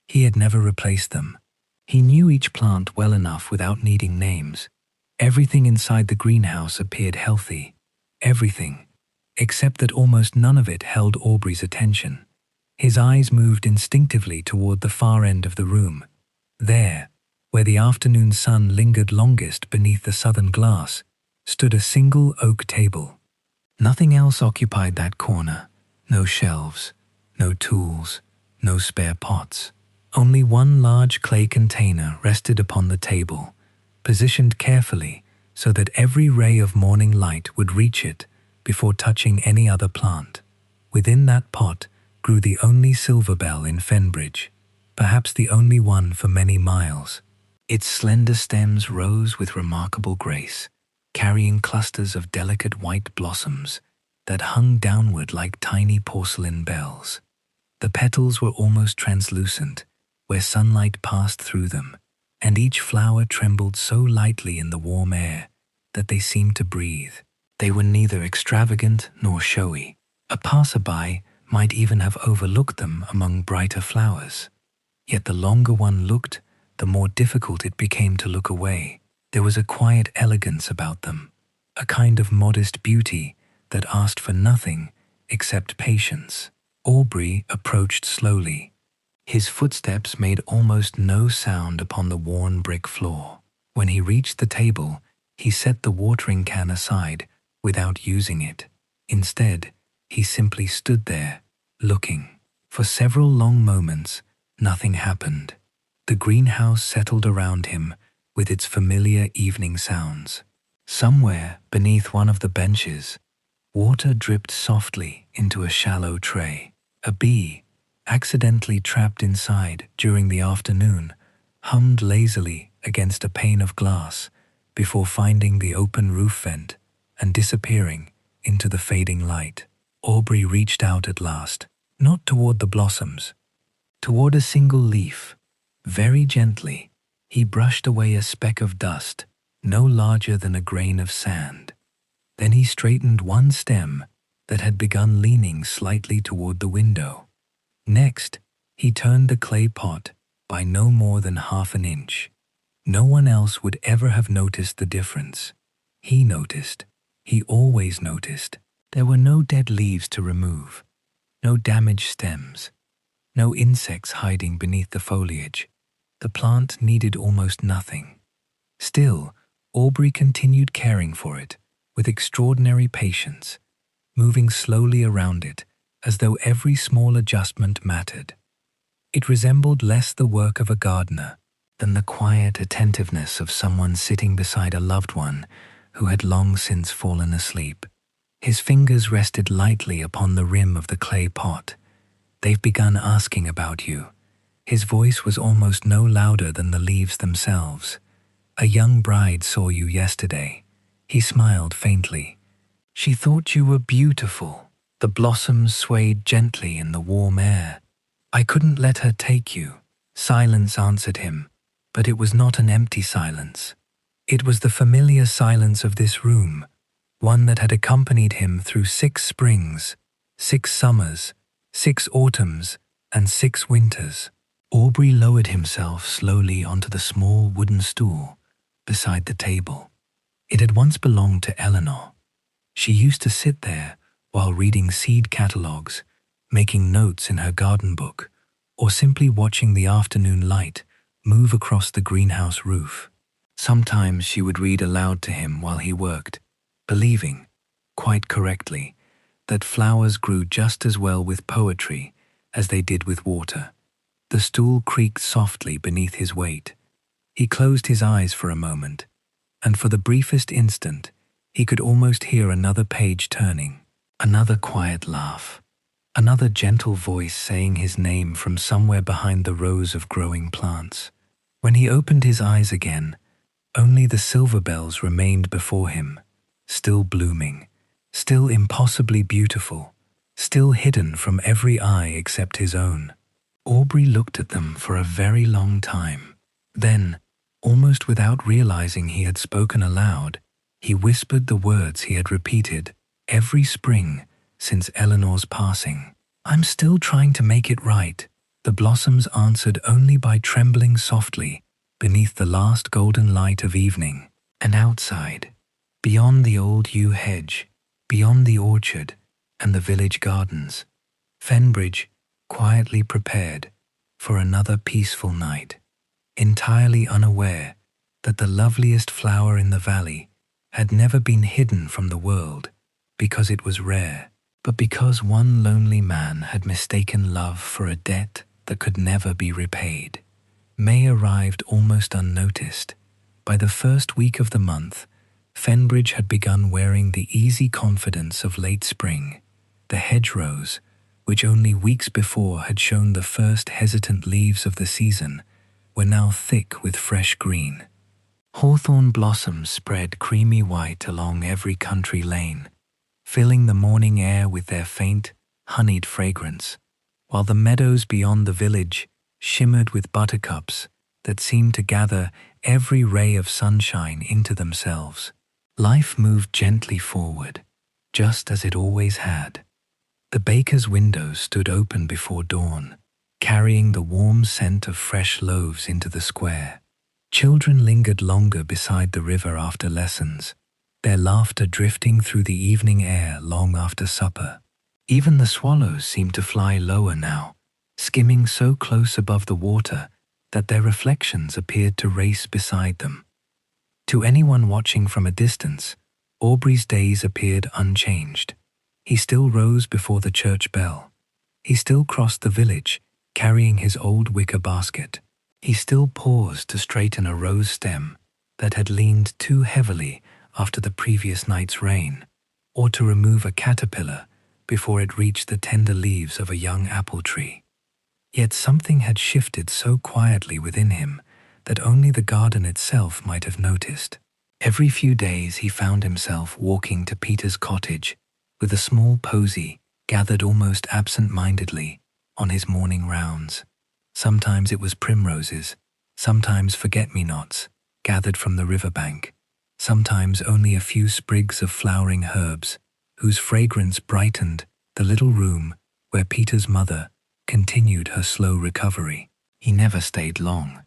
A: He had never replaced them. He knew each plant well enough without needing names. Everything inside the greenhouse appeared healthy. Everything, except that almost none of it held Aubrey's attention. His eyes moved instinctively toward the far end of the room. There, where the afternoon sun lingered longest beneath the southern glass, stood a single oak table. Nothing else occupied that corner. No shelves, no tools, no spare pots. Only one large clay container rested upon the table, positioned carefully so that every ray of morning light would reach it before touching any other plant. Within that pot grew the only silver bell in Fenbridge, perhaps the only one for many miles. Its slender stems rose with remarkable grace, carrying clusters of delicate white blossoms that hung downward like tiny porcelain bells. The petals were almost translucent, where sunlight passed through them, and each flower trembled so lightly in the warm air that they seemed to breathe. They were neither extravagant nor showy. A passerby might even have overlooked them among brighter flowers. Yet the longer one looked, the more difficult it became to look away. There was a quiet elegance about them, a kind of modest beauty that asked for nothing except patience. Aubrey approached slowly. His footsteps made almost no sound upon the worn brick floor. When he reached the table, he set the watering can aside without using it. Instead, he simply stood there, looking. For several long moments, nothing happened. The greenhouse settled around him with its familiar evening sounds. Somewhere beneath one of the benches, water dripped softly into a shallow tray. A bee, accidentally trapped inside during the afternoon, hummed lazily against a pane of glass before finding the open roof vent and disappearing into the fading light. Aubrey reached out at last, not toward the blossoms, toward a single leaf. Very gently, he brushed away a speck of dust, no larger than a grain of sand. Then he straightened one stem that had begun leaning slightly toward the window. Next, he turned the clay pot by no more than half an inch. No one else would ever have noticed the difference. He noticed. He always noticed. There were no dead leaves to remove, no damaged stems, no insects hiding beneath the foliage. The plant needed almost nothing. Still, Aubrey continued caring for it with extraordinary patience, moving slowly around it as though every small adjustment mattered. It resembled less the work of a gardener than the quiet attentiveness of someone sitting beside a loved one who had long since fallen asleep. His fingers rested lightly upon the rim of the clay pot. "They've begun asking about you." His voice was almost no louder than the leaves themselves. "A young bride saw you yesterday." He smiled faintly. "She thought you were beautiful." The blossoms swayed gently in the warm air. "I couldn't let her take you." Silence answered him, but it was not an empty silence. It was the familiar silence of this room, one that had accompanied him through 6 springs, 6 summers, 6 autumns, and 6 winters. Aubrey lowered himself slowly onto the small wooden stool beside the table. It had once belonged to Eleanor. She used to sit there while reading seed catalogues, making notes in her garden book, or simply watching the afternoon light move across the greenhouse roof. Sometimes she would read aloud to him while he worked, believing, quite correctly, that flowers grew just as well with poetry as they did with water. The stool creaked softly beneath his weight. He closed his eyes for a moment, and for the briefest instant, he could almost hear another page turning, another quiet laugh, another gentle voice saying his name from somewhere behind the rows of growing plants. When he opened his eyes again, only the silver bells remained before him, still blooming, still impossibly beautiful, still hidden from every eye except his own. Aubrey looked at them for a very long time. Then, almost without realizing he had spoken aloud, he whispered the words he had repeated every spring since Eleanor's passing. "I'm still trying to make it right," the blossoms answered only by trembling softly beneath the last golden light of evening. And outside, beyond the old yew hedge, beyond the orchard and the village gardens, Fenbridge quietly prepared for another peaceful night, entirely unaware that the loveliest flower in the valley had never been hidden from the world because it was rare, but because one lonely man had mistaken love for a debt that could never be repaid. May arrived almost unnoticed. By the first week of the month, Fenbridge had begun wearing the easy confidence of late spring. The hedgerows, which only weeks before had shown the first hesitant leaves of the season, were now thick with fresh green. Hawthorn blossoms spread creamy white along every country lane, filling the morning air with their faint, honeyed fragrance, while the meadows beyond the village shimmered with buttercups that seemed to gather every ray of sunshine into themselves. Life moved gently forward, just as it always had. The baker's windows stood open before dawn, carrying the warm scent of fresh loaves into the square. Children lingered longer beside the river after lessons, their laughter drifting through the evening air long after supper. Even the swallows seemed to fly lower now, skimming so close above the water that their reflections appeared to race beside them. To anyone watching from a distance, Aubrey's days appeared unchanged. He still rose before the church bell. He still crossed the village, carrying his old wicker basket. He still paused to straighten a rose stem that had leaned too heavily after the previous night's rain, or to remove a caterpillar before it reached the tender leaves of a young apple tree. Yet something had shifted so quietly within him that only the garden itself might have noticed. Every few days he found himself walking to Peter's cottage with a small posy gathered almost absent-mindedly on his morning rounds. Sometimes it was primroses, sometimes forget-me-nots gathered from the riverbank, sometimes only a few sprigs of flowering herbs whose fragrance brightened the little room where Peter's mother continued her slow recovery. He never stayed long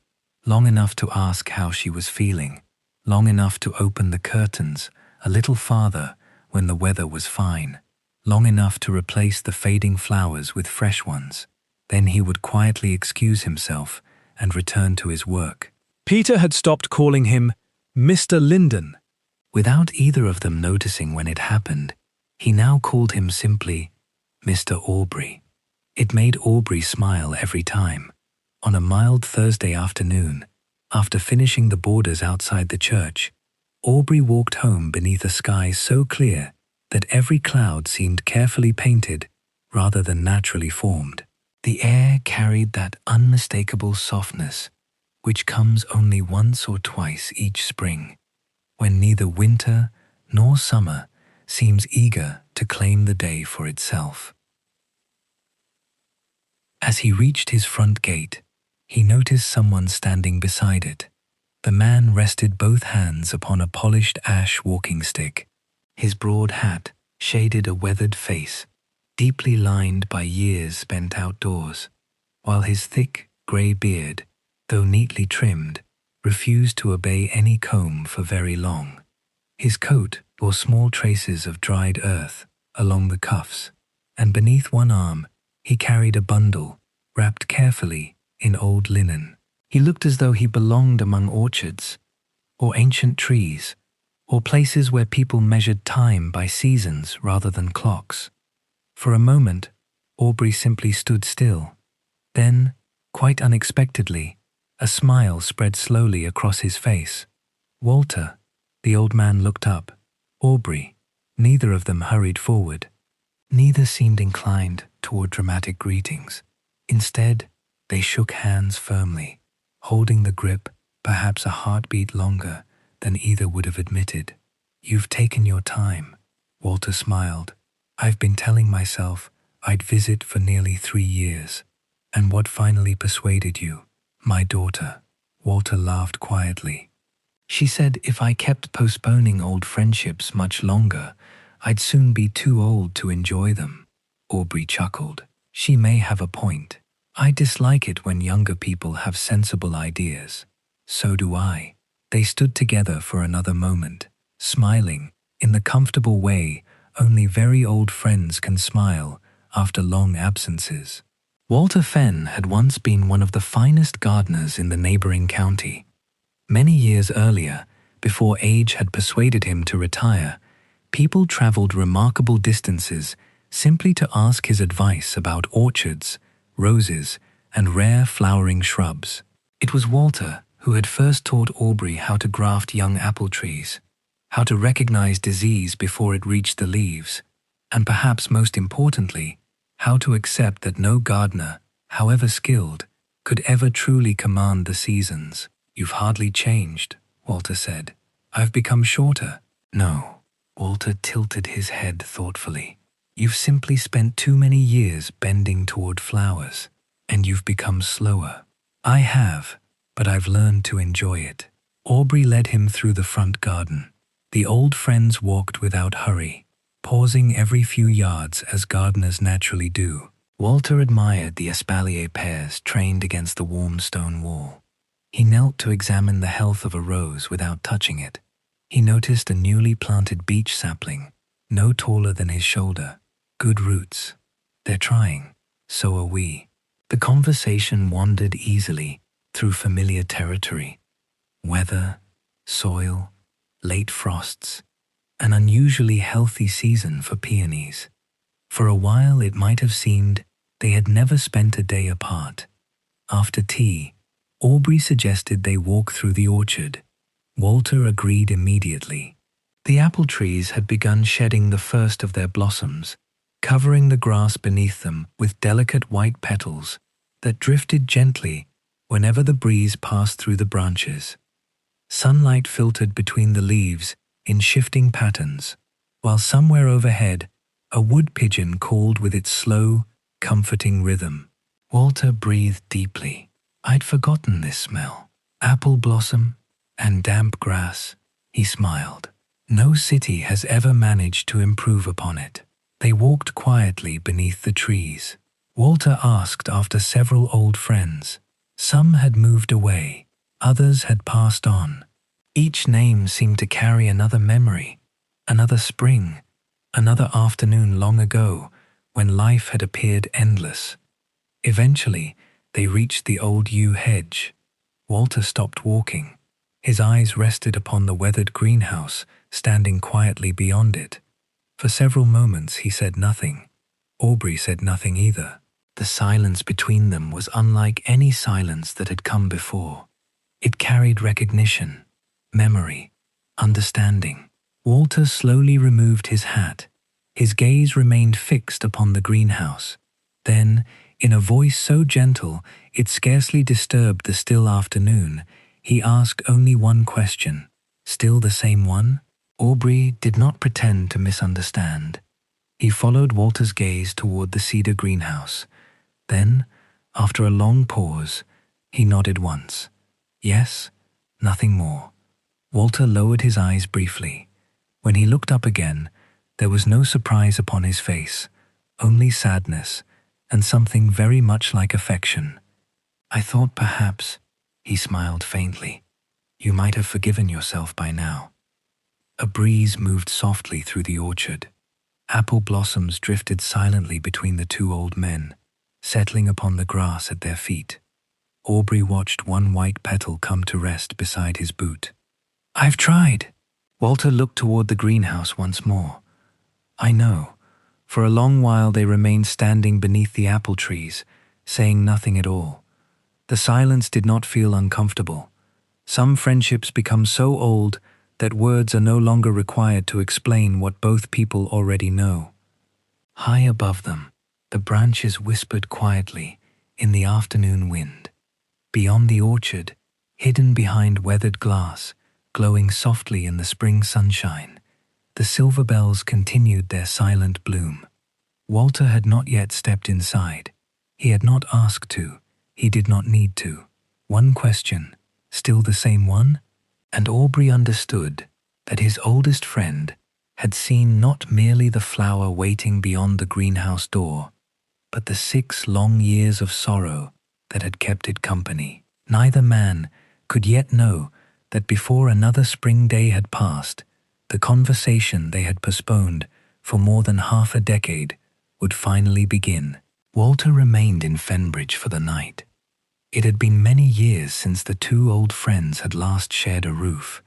A: enough to ask how she was feeling, long enough to open the curtains a little farther when the weather was fine, long enough to replace the fading flowers with fresh ones. Then he would quietly excuse himself and return to his work.
B: Peter had stopped calling him Mr. Linden.
A: Without either of them noticing when it happened, he now called him simply Mr. Aubrey. It made Aubrey smile every time. On a mild Thursday afternoon, after finishing the borders outside the church, Aubrey walked home beneath a sky so clear that every cloud seemed carefully painted rather than naturally formed. The air carried that unmistakable softness which comes only once or twice each spring, when neither winter nor summer seems eager to claim the day for itself. As he reached his front gate, he noticed someone standing beside it. The man rested both hands upon a polished ash walking stick. His broad hat shaded a weathered face, deeply lined by years spent outdoors, while his thick, grey beard, though neatly trimmed, refused to obey any comb for very long. His coat bore small traces of dried earth along the cuffs, and beneath one arm he carried a bundle wrapped carefully in old linen. He looked as though he belonged among orchards, or ancient trees, or places where people measured time by seasons rather than clocks. For a moment, Aubrey simply stood still. Then, quite unexpectedly, a smile spread slowly across his face. "Walter," the old man looked up. "Aubrey." Neither of them hurried forward. Neither seemed inclined toward dramatic greetings. Instead, they shook hands firmly, holding the grip perhaps a heartbeat longer than either would have admitted. "You've taken your time," Walter smiled. "I've been telling myself I'd visit for nearly 3 years. And what finally persuaded you?" "My daughter." Walter laughed quietly. "She said if I kept postponing old friendships much longer, I'd soon be too old to enjoy them." Aubrey chuckled. "She may have a point. I dislike it when younger people have sensible ideas." "So do I." They stood together for another moment, smiling in the comfortable way only very old friends can smile after long absences. Walter Fenn had once been one of the finest gardeners in the neighboring county. Many years earlier, before age had persuaded him to retire, people traveled remarkable distances simply to ask his advice about orchards, roses, and rare flowering shrubs. It was Walter who had first taught Aubrey how to graft young apple trees, how to recognize disease before it reached the leaves, and perhaps most importantly, how to accept that no gardener, however skilled, could ever truly command the seasons. "You've hardly changed," Walter said. "I've become shorter." "No." Walter tilted his head thoughtfully. "You've simply spent too many years bending toward flowers, and you've become slower." "I have, but I've learned to enjoy it." Aubrey led him through the front garden. The old friends walked without hurry, pausing every few yards as gardeners naturally do. Walter admired the espalier pears trained against the warm stone wall. He knelt to examine the health of a rose without touching it. He noticed a newly planted beech sapling, no taller than his shoulder. "Good roots. They're trying. So are we." The conversation wandered easily through familiar territory. Weather, soil, late frosts, an unusually healthy season for peonies. For a while it might have seemed they had never spent a day apart. After tea, Aubrey suggested they walk through the orchard. Walter agreed immediately. The apple trees had begun shedding the first of their blossoms, covering the grass beneath them with delicate white petals that drifted gently whenever the breeze passed through the branches. Sunlight filtered between the leaves in shifting patterns, while somewhere overhead a wood pigeon called with its slow, comforting rhythm. Walter breathed deeply. "I'd forgotten this smell. Apple blossom and damp grass," he smiled. "No city has ever managed to improve upon it." They walked quietly beneath the trees. Walter asked after several old friends. Some had moved away, others had passed on. Each name seemed to carry another memory, another spring, another afternoon long ago when life had appeared endless. Eventually, they reached the old yew hedge. Walter stopped walking. His eyes rested upon the weathered greenhouse standing quietly beyond it. For several moments he said nothing. Aubrey said nothing either. The silence between them was unlike any silence that had come before. It carried recognition, memory, understanding. Walter slowly removed his hat. His gaze remained fixed upon the greenhouse. Then, in a voice so gentle it scarcely disturbed the still afternoon, he asked only one question. "Still the same one?" Aubrey did not pretend to misunderstand. He followed Walter's gaze toward the cedar greenhouse. Then, after a long pause, he nodded once. "Yes, nothing more." Walter lowered his eyes briefly. When he looked up again, there was no surprise upon his face, only sadness and something very much like affection. I thought perhaps, he smiled faintly, you might have forgiven yourself by now. A breeze moved softly through the orchard. Apple blossoms drifted silently between the two old men, settling upon the grass at their feet. Aubrey watched one white petal come to rest beside his boot. I've tried. Walter looked toward the greenhouse once more. I know. For a long while they remained standing beneath the apple trees, saying nothing at all. The silence did not feel uncomfortable. Some friendships become so old that words are no longer required to explain what both people already know. High above them, the branches whispered quietly in the afternoon wind. Beyond the orchard, hidden behind weathered glass, glowing softly in the spring sunshine, the silver bells continued their silent bloom. Walter had not yet stepped inside. He had not asked to. He did not need to. One question, still the same one? And Aubrey understood that his oldest friend had seen not merely the flower waiting beyond the greenhouse door, but the 6 long years of sorrow that had kept it company. Neither man could yet know that before another spring day had passed, the conversation they had postponed for more than half a decade would finally begin. Walter remained in Fenbridge for the night. It had been many years since the two old friends had last shared a roof,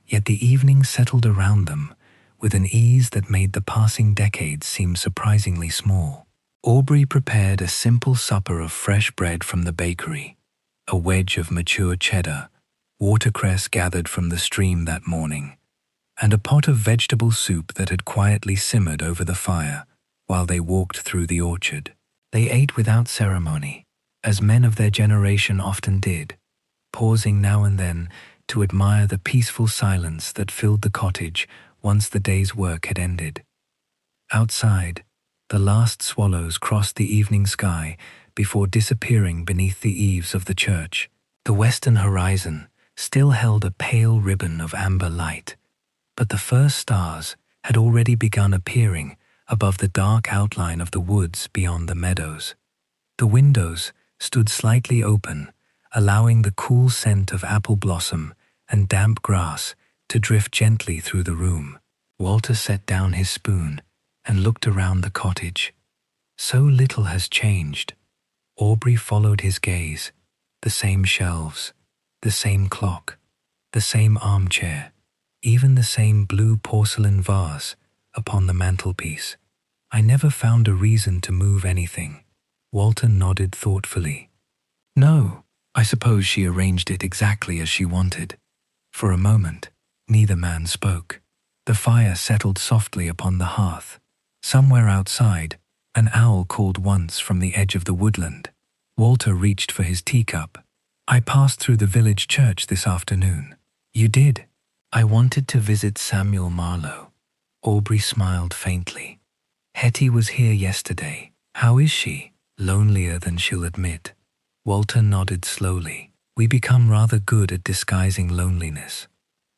A: yet the evening settled around them with an ease that made the passing decades seem surprisingly small. Aubrey prepared a simple supper of fresh bread from the bakery, a wedge of mature cheddar, watercress gathered from the stream that morning, and a pot of vegetable soup that had quietly simmered over the fire while they walked through the orchard. They ate without ceremony, as men of their generation often did, pausing now and then to admire the peaceful silence that filled the cottage once the day's work had ended. Outside, the last swallows crossed the evening sky before disappearing beneath the eaves of the church. The western horizon still held a pale ribbon of amber light, but the first stars had already begun appearing above the dark outline of the woods beyond the meadows. The windows stood slightly open, allowing the cool scent of apple blossom and damp grass to drift gently through the room. Walter set down his spoon and looked around the cottage. So little has changed. Aubrey followed his gaze. The same shelves, the same clock, the same armchair, even the same blue porcelain vase upon the mantelpiece. I never found a reason to move anything. Walter nodded thoughtfully. No, I suppose she arranged it exactly as she wanted. For a moment, neither man spoke. The fire settled softly upon the hearth. Somewhere outside, an owl called once from the edge of the woodland. Walter reached for his teacup. I passed through the village church this afternoon. You did? I wanted to visit Samuel Marlowe. Aubrey smiled faintly. Hetty was here yesterday. How is she? Lonelier than she'll admit. Walter nodded slowly. We become rather good at disguising loneliness.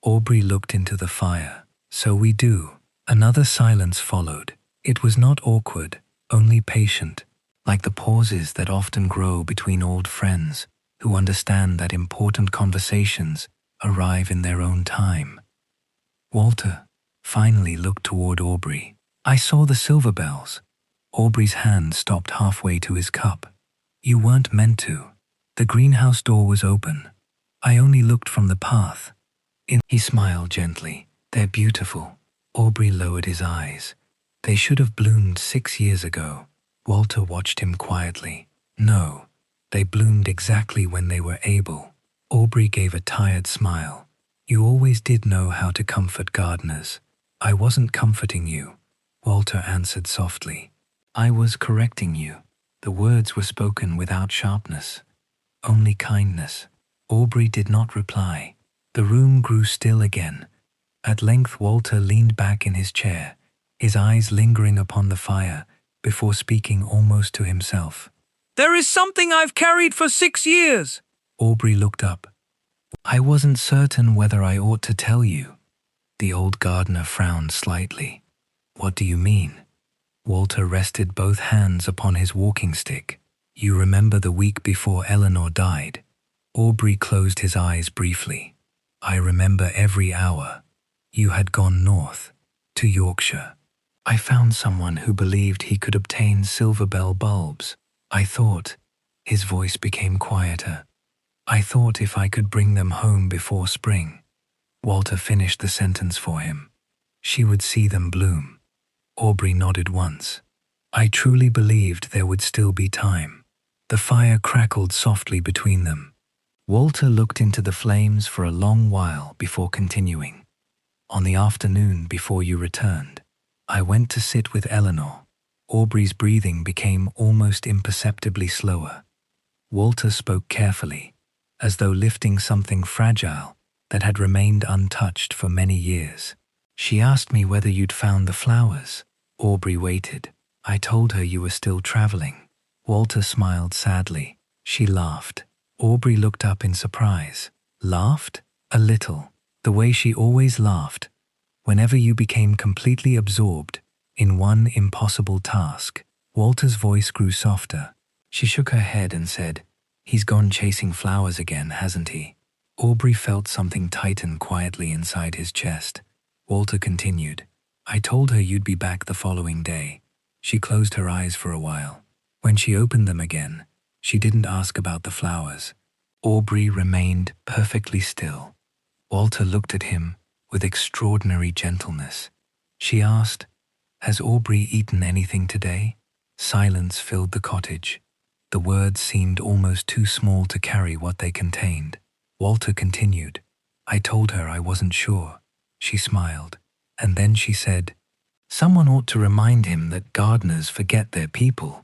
A: Aubrey looked into the fire. So we do. Another silence followed. It was not awkward, only patient, like the pauses that often grow between old friends who understand that important conversations arrive in their own time. Walter finally looked toward Aubrey. I saw the silver bells. Aubrey's hand stopped halfway to his cup. You weren't meant to. The greenhouse door was open. I only looked from the path. He smiled gently. They're beautiful. Aubrey lowered his eyes. They should have bloomed 6 years ago. Walter watched him quietly. No, they bloomed exactly when they were able. Aubrey gave a tired smile. You always did know how to comfort gardeners. I wasn't comforting you, Walter answered softly. I was correcting you. The words were spoken without sharpness, only kindness. Aubrey did not reply. The room grew still again. At length Walter leaned back in his chair, his eyes lingering upon the fire, before speaking almost to himself. There is something I've carried for 6 years. Aubrey looked up. I wasn't certain whether I ought to tell you. The old gardener frowned slightly. What do you mean? Walter rested both hands upon his walking stick. You remember the week before Eleanor died? Aubrey closed his eyes briefly. I remember every hour. You had gone north, to Yorkshire. I found someone who believed he could obtain silver bell bulbs. I thought, his voice became quieter. I thought if I could bring them home before spring. Walter finished the sentence for him. She would see them bloom. Aubrey nodded once. I truly believed there would still be time. The fire crackled softly between them. Walter looked into the flames for a long while before continuing. On the afternoon before you returned, I went to sit with Eleanor. Aubrey's breathing became almost imperceptibly slower. Walter spoke carefully, as though lifting something fragile that had remained untouched for many years. She asked me whether you'd found the flowers. Aubrey waited. I told her you were still traveling. Walter smiled sadly. She laughed. Aubrey looked up in surprise. Laughed? A little. The way she always laughed, whenever you became completely absorbed in one impossible task. Walter's voice grew softer. She shook her head and said, He's gone chasing flowers again, hasn't he? Aubrey felt something tighten quietly inside his chest. Walter continued, I told her you'd be back the following day. She closed her eyes for a while. When she opened them again, she didn't ask about the flowers. Aubrey remained perfectly still. Walter looked at him with extraordinary gentleness. She asked, Has Aubrey eaten anything today? Silence filled the cottage. The words seemed almost too small to carry what they contained. Walter continued, I told her I wasn't sure. She smiled, and then she said, Someone ought to remind him that gardeners forget their people.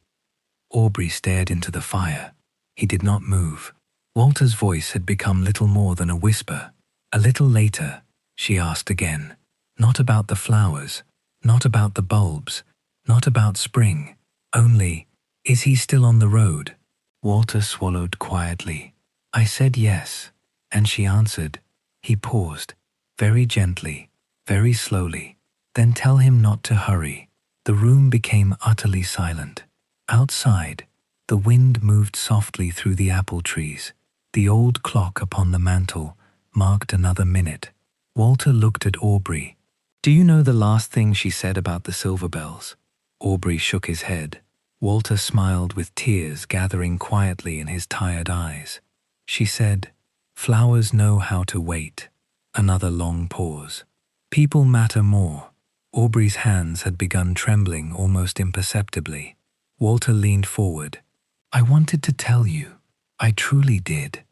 A: Aubrey stared into the fire. He did not move. Walter's voice had become little more than a whisper. A little later, she asked again, Not about the flowers, not about the bulbs, not about spring, only, is he still on the road? Walter swallowed quietly. I said yes, and she answered. He paused, very gently, very slowly. Then tell him not to hurry. The room became utterly silent. Outside, the wind moved softly through the apple trees. The old clock upon the mantel marked another minute. Walter looked at Aubrey. Do you know the last thing she said about the silver bells? Aubrey shook his head. Walter smiled with tears gathering quietly in his tired eyes. She said, Flowers know how to wait. Another long pause. People matter more. Aubrey's hands had begun trembling almost imperceptibly. Walter leaned forward. I wanted to tell you. I truly did.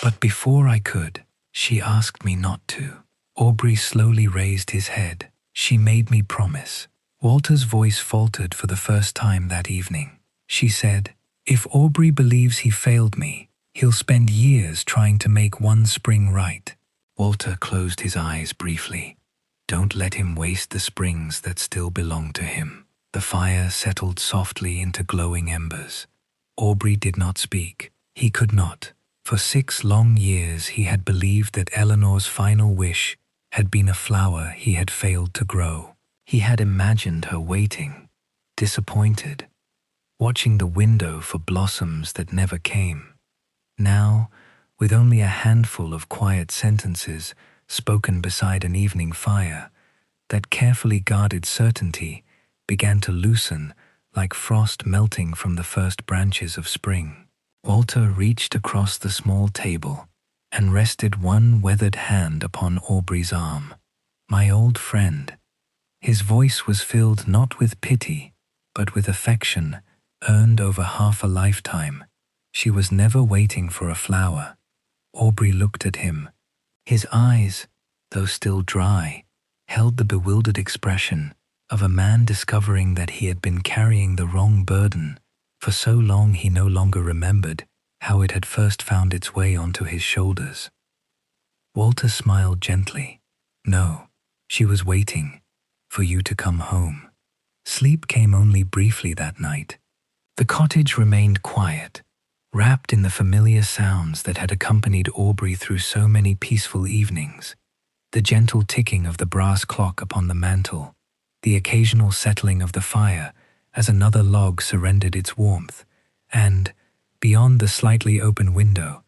A: But before I could, she asked me not to. Aubrey slowly raised his head. She made me promise. Walter's voice faltered for the first time that evening. She said, If Aubrey believes he failed me, he'll spend years trying to make one spring right. Walter closed his eyes briefly. Don't let him waste the springs that still belong to him. The fire settled softly into glowing embers. Aubrey did not speak. He could not. For 6 long years he had believed that Eleanor's final wish had been a flower he had failed to grow. He had imagined her waiting, disappointed, watching the window for blossoms that never came. Now, with only a handful of quiet sentences spoken beside an evening fire, that carefully guarded certainty began to loosen like frost melting from the first branches of spring. Walter reached across the small table and rested one weathered hand upon Aubrey's arm. My old friend. His voice was filled not with pity, but with affection earned over half a lifetime. She was never waiting for a flower. Aubrey looked at him. His eyes, though still dry, held the bewildered expression of a man discovering that he had been carrying the wrong burden for so long he no longer remembered how it had first found its way onto his shoulders. Walter smiled gently. No, she was waiting for you to come home. Sleep came only briefly that night. The cottage remained quiet, wrapped in the familiar sounds that had accompanied Aubrey through so many peaceful evenings. The gentle ticking of the brass clock upon the mantel, the occasional settling of the fire as another log surrendered its warmth, and, beyond the slightly open window,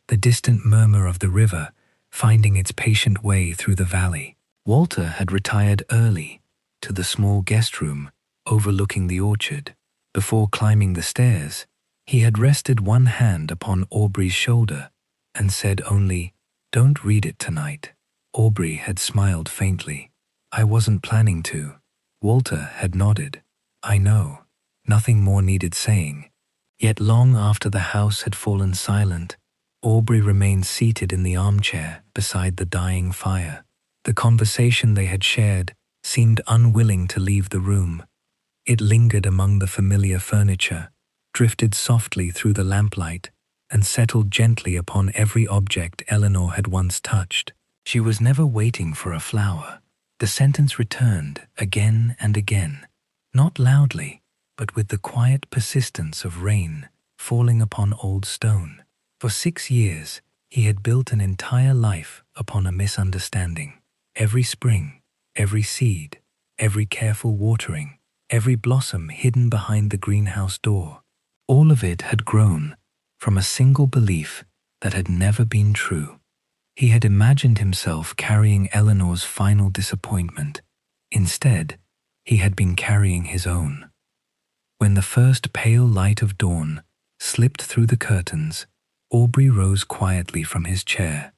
A: the distant murmur of the river finding its patient way through the valley. Walter had retired early to the small guest room overlooking the orchard. Before climbing the stairs, he had rested one hand upon Aubrey's shoulder and said only, "Don't read it tonight." Aubrey had smiled faintly. "I wasn't planning to." Walter had nodded. "I know." Nothing more needed saying. Yet long after the house had fallen silent, Aubrey remained seated in the armchair beside the dying fire. The conversation they had shared seemed unwilling to leave the room. It lingered among the familiar furniture, drifted softly through the lamplight, and settled gently upon every object Eleanor had once touched. She was never waiting for a flower. The sentence returned again and again, not loudly, but with the quiet persistence of rain falling upon old stone. For 6 years, he had built an entire life upon a misunderstanding. Every spring, every seed, every careful watering, every blossom hidden behind the greenhouse door, all of it had grown from a single belief that had never been true. He had imagined himself carrying Eleanor's final disappointment. Instead, he had been carrying his own. When the first pale light of dawn slipped through the curtains, Aubrey rose quietly from his chair.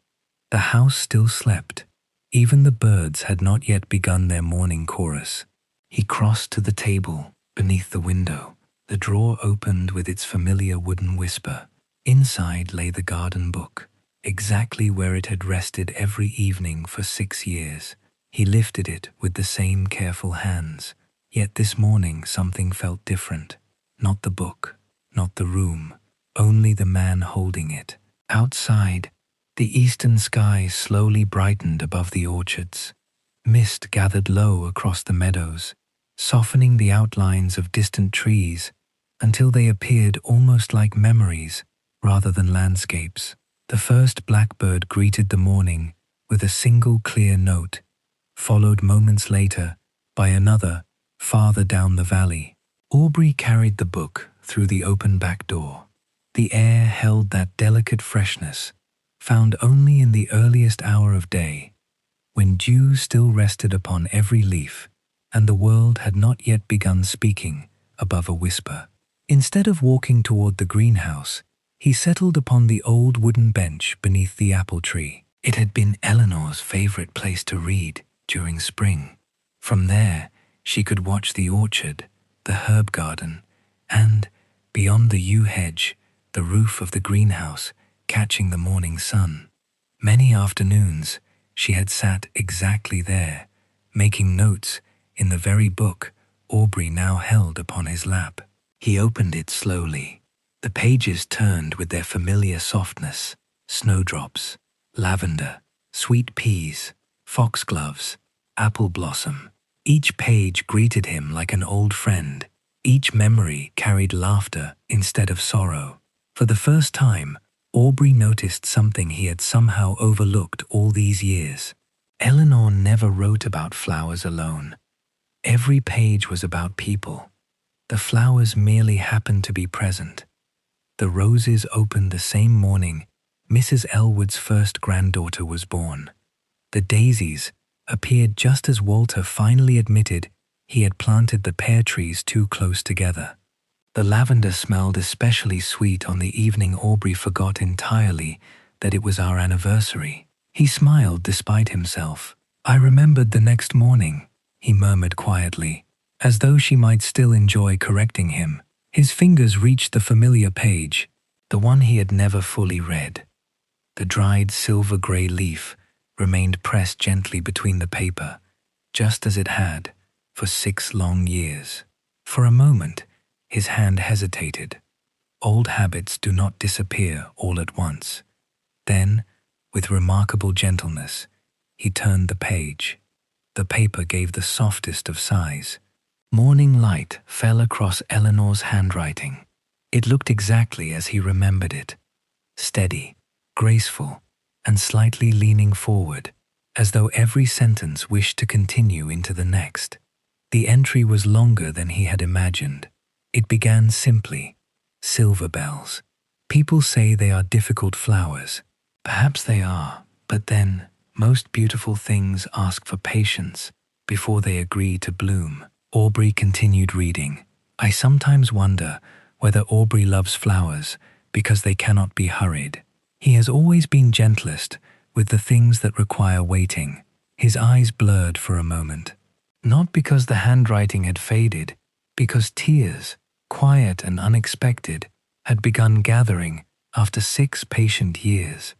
A: The house still slept. Even the birds had not yet begun their morning chorus. He crossed to the table beneath the window. The drawer opened with its familiar wooden whisper. Inside lay the garden book, exactly where it had rested every evening for 6 years. He lifted it with the same careful hands. Yet this morning something felt different. Not the book, not the room, only the man holding it. Outside, the eastern sky slowly brightened above the orchards. Mist gathered low across the meadows, softening the outlines of distant trees until they appeared almost like memories rather than landscapes. The first blackbird greeted the morning with a single clear note, followed moments later by another farther down the valley. Aubrey carried the book through the open back door. The air held that delicate freshness, found only in the earliest hour of day, when dew still rested upon every leaf and the world had not yet begun speaking above a whisper. Instead of walking toward the greenhouse, he settled upon the old wooden bench beneath the apple tree. It had been Eleanor's favorite place to read during spring. From there, she could watch the orchard, the herb garden, and, beyond the yew hedge, the roof of the greenhouse, catching the morning sun. Many afternoons, she had sat exactly there, making notes in the very book Aubrey now held upon his lap. He opened it slowly. The pages turned with their familiar softness: snowdrops, lavender, sweet peas, foxgloves, apple blossom. Each page greeted him like an old friend. Each memory carried laughter instead of sorrow. For the first time, Aubrey noticed something he had somehow overlooked all these years. Eleanor never wrote about flowers alone. Every page was about people. The flowers merely happened to be present. The roses opened the same morning Mrs. Elwood's first granddaughter was born. The daisies appeared just as Walter finally admitted he had planted the pear trees too close together. The lavender smelled especially sweet on the evening Aubrey forgot entirely that it was our anniversary. He smiled despite himself. "I remembered the next morning," he murmured quietly, as though she might still enjoy correcting him. His fingers reached the familiar page, the one he had never fully read. The dried silver-gray leaf remained pressed gently between the paper, just as it had for 6 long years. For a moment, his hand hesitated. Old habits do not disappear all at once. Then, with remarkable gentleness, he turned the page. The paper gave the softest of sighs. Morning light fell across Eleanor's handwriting. It looked exactly as he remembered it, steady, graceful, and slightly leaning forward, as though every sentence wished to continue into the next. The entry was longer than he had imagined. It began simply, Silver bells. People say they are difficult flowers. Perhaps they are, but then, most beautiful things ask for patience before they agree to bloom. Aubrey continued reading. I sometimes wonder whether Aubrey loves flowers because they cannot be hurried. He has always been gentlest with the things that require waiting. His eyes blurred for a moment. Not because the handwriting had faded, because tears, quiet and unexpected, had begun gathering after 6 patient years.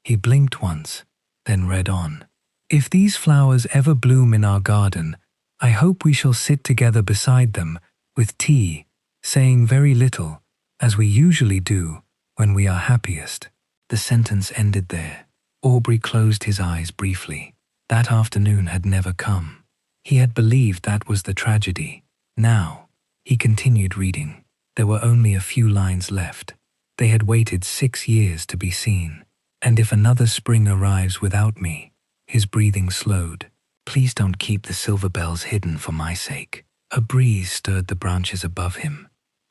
A: He blinked once, then read on. If these flowers ever bloom in our garden, I hope we shall sit together beside them with tea, saying very little, as we usually do when we are happiest. The sentence ended there. Aubrey closed his eyes briefly. That afternoon had never come. He had believed that was the tragedy. Now, he continued reading. There were only a few lines left. They had waited 6 years to be seen. And if another spring arrives without me, his breathing slowed. Please don't keep the silver bells hidden for my sake. A breeze stirred the branches above him.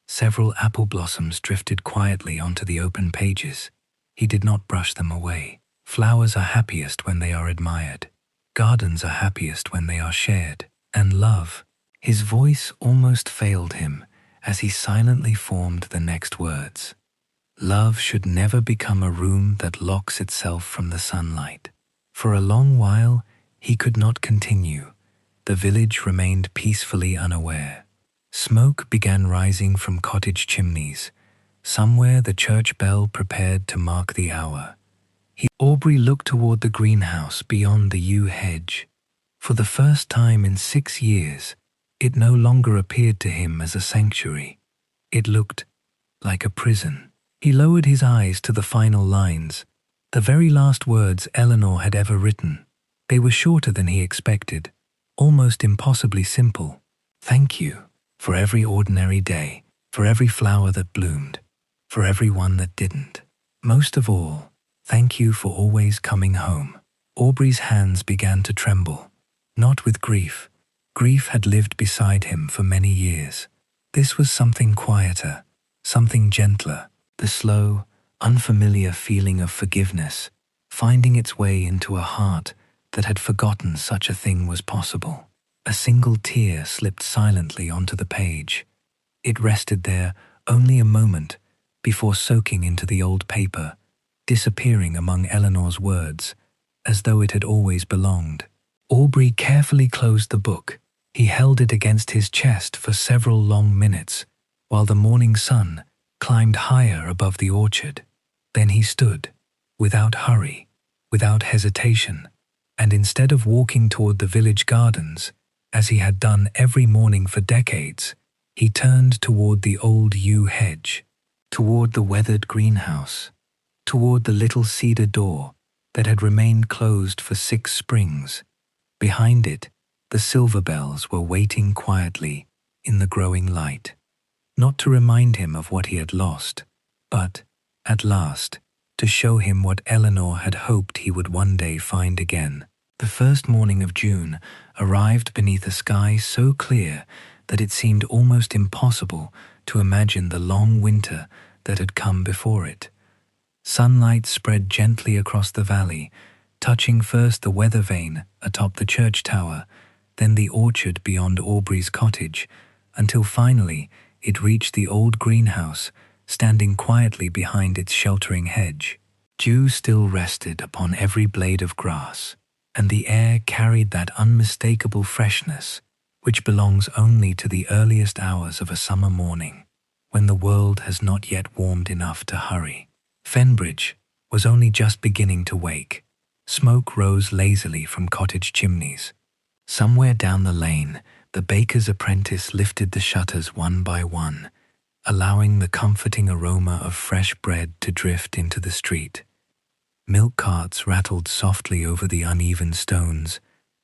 A: Several apple blossoms drifted quietly onto the open pages. He did not brush them away. Flowers are happiest when they are admired. Gardens are happiest when they are shared. And love. His voice almost failed him as he silently formed the next words. Love should never become a room that locks itself from the sunlight. For a long while, he could not continue. The village remained peacefully unaware. Smoke began rising from cottage chimneys. Somewhere the church bell prepared to mark the hour. Aubrey looked toward the greenhouse beyond the yew hedge. For the first time in 6 years, it no longer appeared to him as a sanctuary. It looked like a prison. He lowered his eyes to the final lines, the very last words Eleanor had ever written. They were shorter than he expected, almost impossibly simple. Thank you for every ordinary day, for every flower that bloomed, for every one that didn't. Most of all, thank you for always coming home. Aubrey's hands began to tremble, not with grief. Grief had lived beside him for many years. This was something quieter, something gentler. The slow, unfamiliar feeling of forgiveness, finding its way into a heart that had forgotten such a thing was possible. A single tear slipped silently onto the page. It rested there only a moment before soaking into the old paper, disappearing among Eleanor's words, as though it had always belonged. Aubrey carefully closed the book. He held it against his chest for several long minutes, while the morning sun climbed higher above the orchard. Then he stood, without hurry, without hesitation, and instead of walking toward the village gardens, as he had done every morning for decades, he turned toward the old yew hedge, toward the weathered greenhouse, toward the little cedar door that had remained closed for 6 springs. Behind it, the silver bells were waiting quietly in the growing light. Not to remind him of what he had lost, but, at last, to show him what Eleanor had hoped he would one day find again. The first morning of June arrived beneath a sky so clear that it seemed almost impossible to imagine the long winter that had come before it. Sunlight spread gently across the valley, touching first the weather vane atop the church tower, then the orchard beyond Aubrey's cottage, until finally it reached the old greenhouse, standing quietly behind its sheltering hedge. Dew still rested upon every blade of grass, and the air carried that unmistakable freshness which belongs only to the earliest hours of a summer morning, when the world has not yet warmed enough to hurry. Fenbridge was only just beginning to wake. Smoke rose lazily from cottage chimneys. Somewhere down the lane, the baker's apprentice lifted the shutters one by one, allowing the comforting aroma of fresh bread to drift into the street. Milk carts rattled softly over the uneven stones,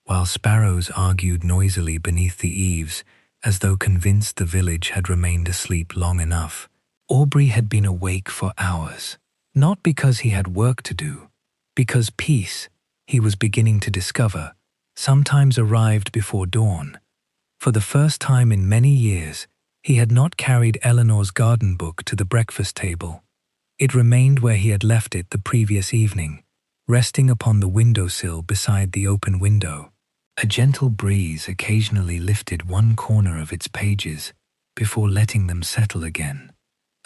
A: while sparrows argued noisily beneath the eaves, as though convinced the village had remained asleep long enough. Aubrey had been awake for hours, not because he had work to do, because peace, he was beginning to discover, sometimes arrived before dawn. For the first time in many years, He had not carried Eleanor's garden book to the breakfast table. It remained where he had left it the previous evening, resting upon the windowsill beside the open window. A gentle breeze occasionally lifted one corner of its pages before letting them settle again,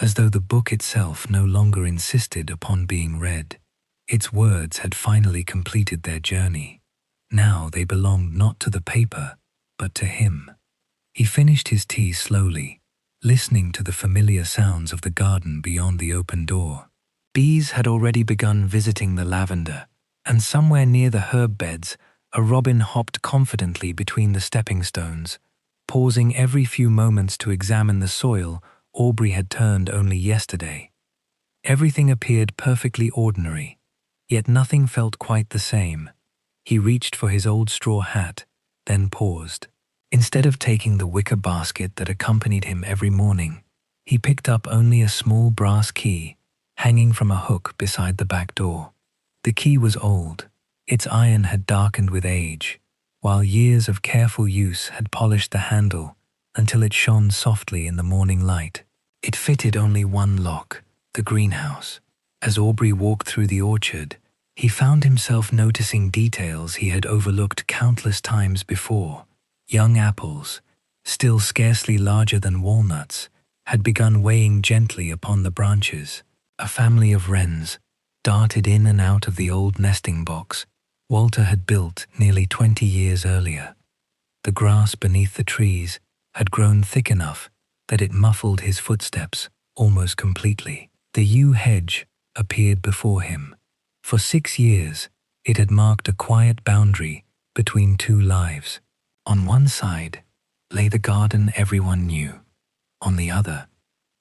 A: as though the book itself no longer insisted upon being read. Its words had finally completed their journey. Now they belonged not to the paper, but to him. He finished his tea slowly, listening to the familiar sounds of the garden beyond the open door. Bees had already begun visiting the lavender, and somewhere near the herb beds, a robin hopped confidently between the stepping stones, pausing every few moments to examine the soil Aubrey had turned only yesterday. Everything appeared perfectly ordinary, yet nothing felt quite the same. He reached for his old straw hat, then paused. Instead of taking the wicker basket that accompanied him every morning, he picked up only a small brass key hanging from a hook beside the back door. The key was old. Its iron had darkened with age, while years of careful use had polished the handle until it shone softly in the morning light. It fitted only one lock, the greenhouse. As Aubrey walked through the orchard, he found himself noticing details he had overlooked countless times before. Young apples, still scarcely larger than walnuts, had begun weighing gently upon the branches. A family of wrens darted in and out of the old nesting box Walter had built nearly 20 years earlier. The grass beneath the trees had grown thick enough that it muffled his footsteps almost completely. The yew hedge appeared before him. For 6 years, it had marked a quiet boundary between two lives. On one side lay the garden everyone knew. On the other,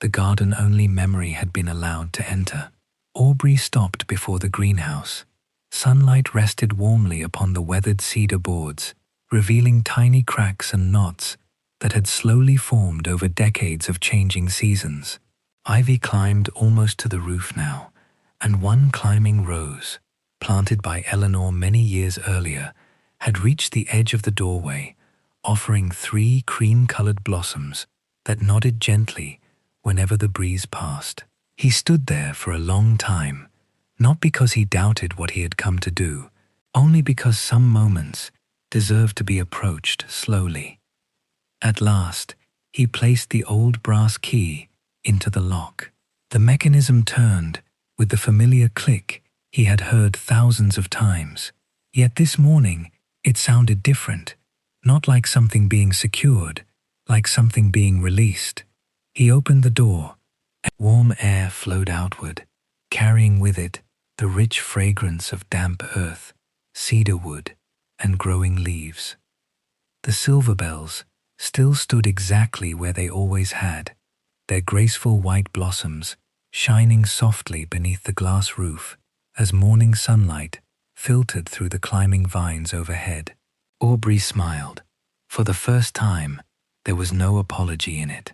A: the garden only memory had been allowed to enter. Aubrey stopped before the greenhouse. Sunlight rested warmly upon the weathered cedar boards, revealing tiny cracks and knots that had slowly formed over decades of changing seasons. Ivy climbed almost to the roof now, and one climbing rose, planted by Eleanor many years earlier, had reached the edge of the doorway, offering 3 cream-colored blossoms that nodded gently whenever the breeze passed. He stood there for a long time, not because he doubted what he had come to do, only because some moments deserved to be approached slowly. At last, he placed the old brass key into the lock. The mechanism turned with the familiar click he had heard thousands of times. Yet this morning, it sounded different, not like something being secured, like something being released. He opened the door, and warm air flowed outward, carrying with it the rich fragrance of damp earth, cedar wood, and growing leaves. The silver bells still stood exactly where they always had, their graceful white blossoms shining softly beneath the glass roof as morning sunlight filtered through the climbing vines overhead. Aubrey smiled. For the first time, there was no apology in it.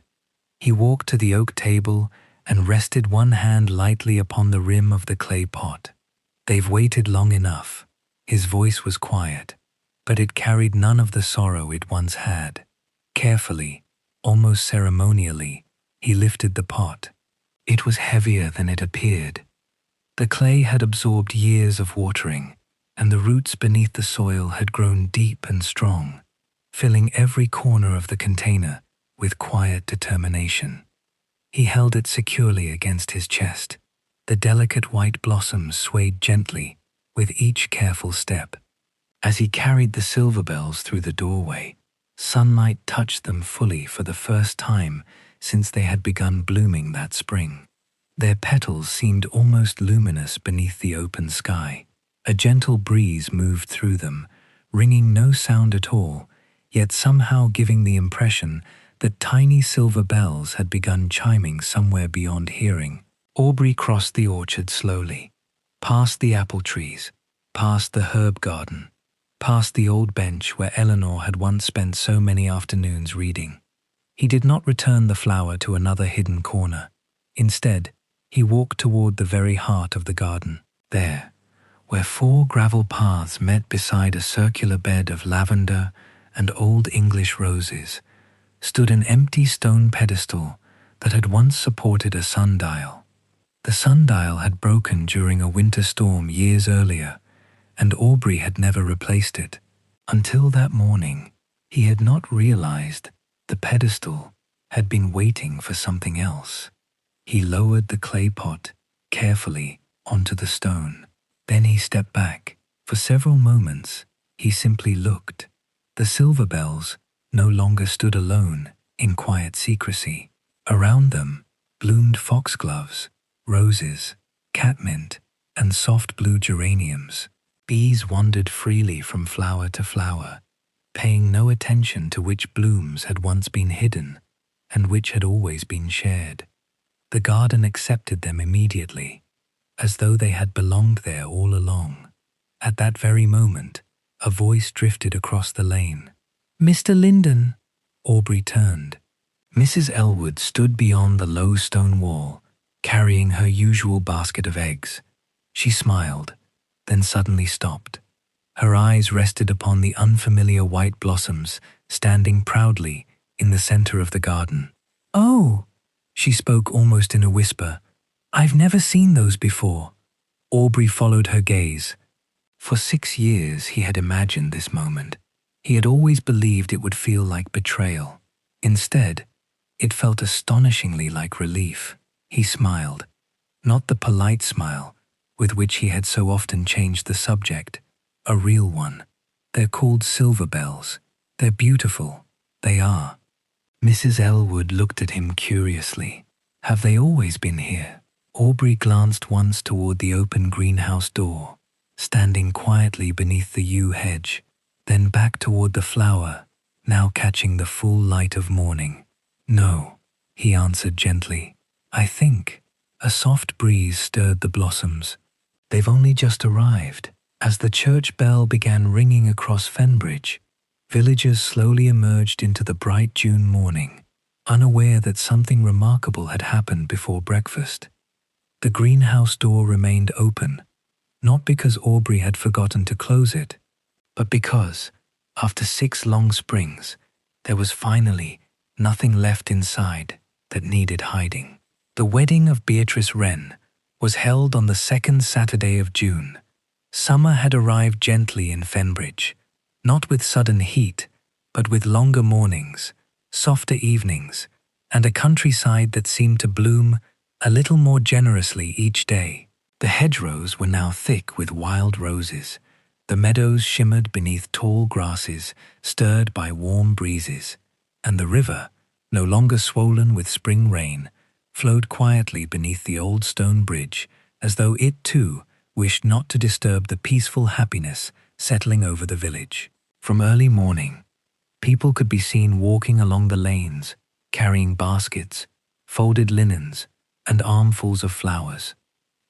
A: He walked to the oak table and rested one hand lightly upon the rim of the clay pot. "They've waited long enough." His voice was quiet, but it carried none of the sorrow it once had. Carefully, almost ceremonially, he lifted the pot. It was heavier than it appeared. The clay had absorbed years of watering, and the roots beneath the soil had grown deep and strong, filling every corner of the container with quiet determination. He held it securely against his chest. The delicate white blossoms swayed gently with each careful step. As he carried the silver bells through the doorway, sunlight touched them fully for the first time since they had begun blooming that spring. Their petals seemed almost luminous beneath the open sky. A gentle breeze moved through them, ringing no sound at all, yet somehow giving the impression that tiny silver bells had begun chiming somewhere beyond hearing. Aubrey crossed the orchard slowly, past the apple trees, past the herb garden, past the old bench where Eleanor had once spent so many afternoons reading. He did not return the flower to another hidden corner. Instead, he walked toward the very heart of the garden. There, where 4 gravel paths met beside a circular bed of lavender and old English roses, stood an empty stone pedestal that had once supported a sundial. The sundial had broken during a winter storm years earlier, and Aubrey had never replaced it. Until that morning, he had not realized the pedestal had been waiting for something else. He lowered the clay pot carefully onto the stone. Then he stepped back. For several moments, he simply looked. The silver bells no longer stood alone in quiet secrecy. Around them bloomed foxgloves, roses, catmint, and soft blue geraniums. Bees wandered freely from flower to flower, paying no attention to which blooms had once been hidden and which had always been shared. The garden accepted them immediately, as though they had belonged there all along. At that very moment, a voice drifted across the lane. "Mr. Linden." Aubrey turned. Mrs. Elwood stood beyond the low stone wall, carrying her usual basket of eggs. She smiled, then suddenly stopped. Her eyes rested upon the unfamiliar white blossoms standing proudly in the center of the garden. "Oh," she spoke almost in a whisper, "I've never seen those before." Aubrey followed her gaze. For 6 years he had imagined this moment. He had always believed it would feel like betrayal. Instead, it felt astonishingly like relief. He smiled, not the polite smile with which he had so often changed the subject, a real one. "They're called silver bells. They're beautiful. They are." Mrs. Elwood looked at him curiously. "Have they always been here?" Aubrey glanced once toward the open greenhouse door, standing quietly beneath the yew hedge, then back toward the flower, now catching the full light of morning. "No," he answered gently. "I think." A soft breeze stirred the blossoms. "They've only just arrived." As the church bell began ringing across Fenbridge, villagers slowly emerged into the bright June morning, unaware that something remarkable had happened before breakfast. The greenhouse door remained open, not because Aubrey had forgotten to close it, but because, after 6 long springs, there was finally nothing left inside that needed hiding. The wedding of Beatrice Wren was held on the 2nd Saturday of June. Summer had arrived gently in Fenbridge, not with sudden heat, but with longer mornings, softer evenings, and a countryside that seemed to bloom a little more generously each day. The hedgerows were now thick with wild roses. The meadows shimmered beneath tall grasses stirred by warm breezes, and the river, no longer swollen with spring rain, flowed quietly beneath the old stone bridge, as though it too wished not to disturb the peaceful happiness settling over the village. From early morning, people could be seen walking along the lanes, carrying baskets, folded linens, and armfuls of flowers.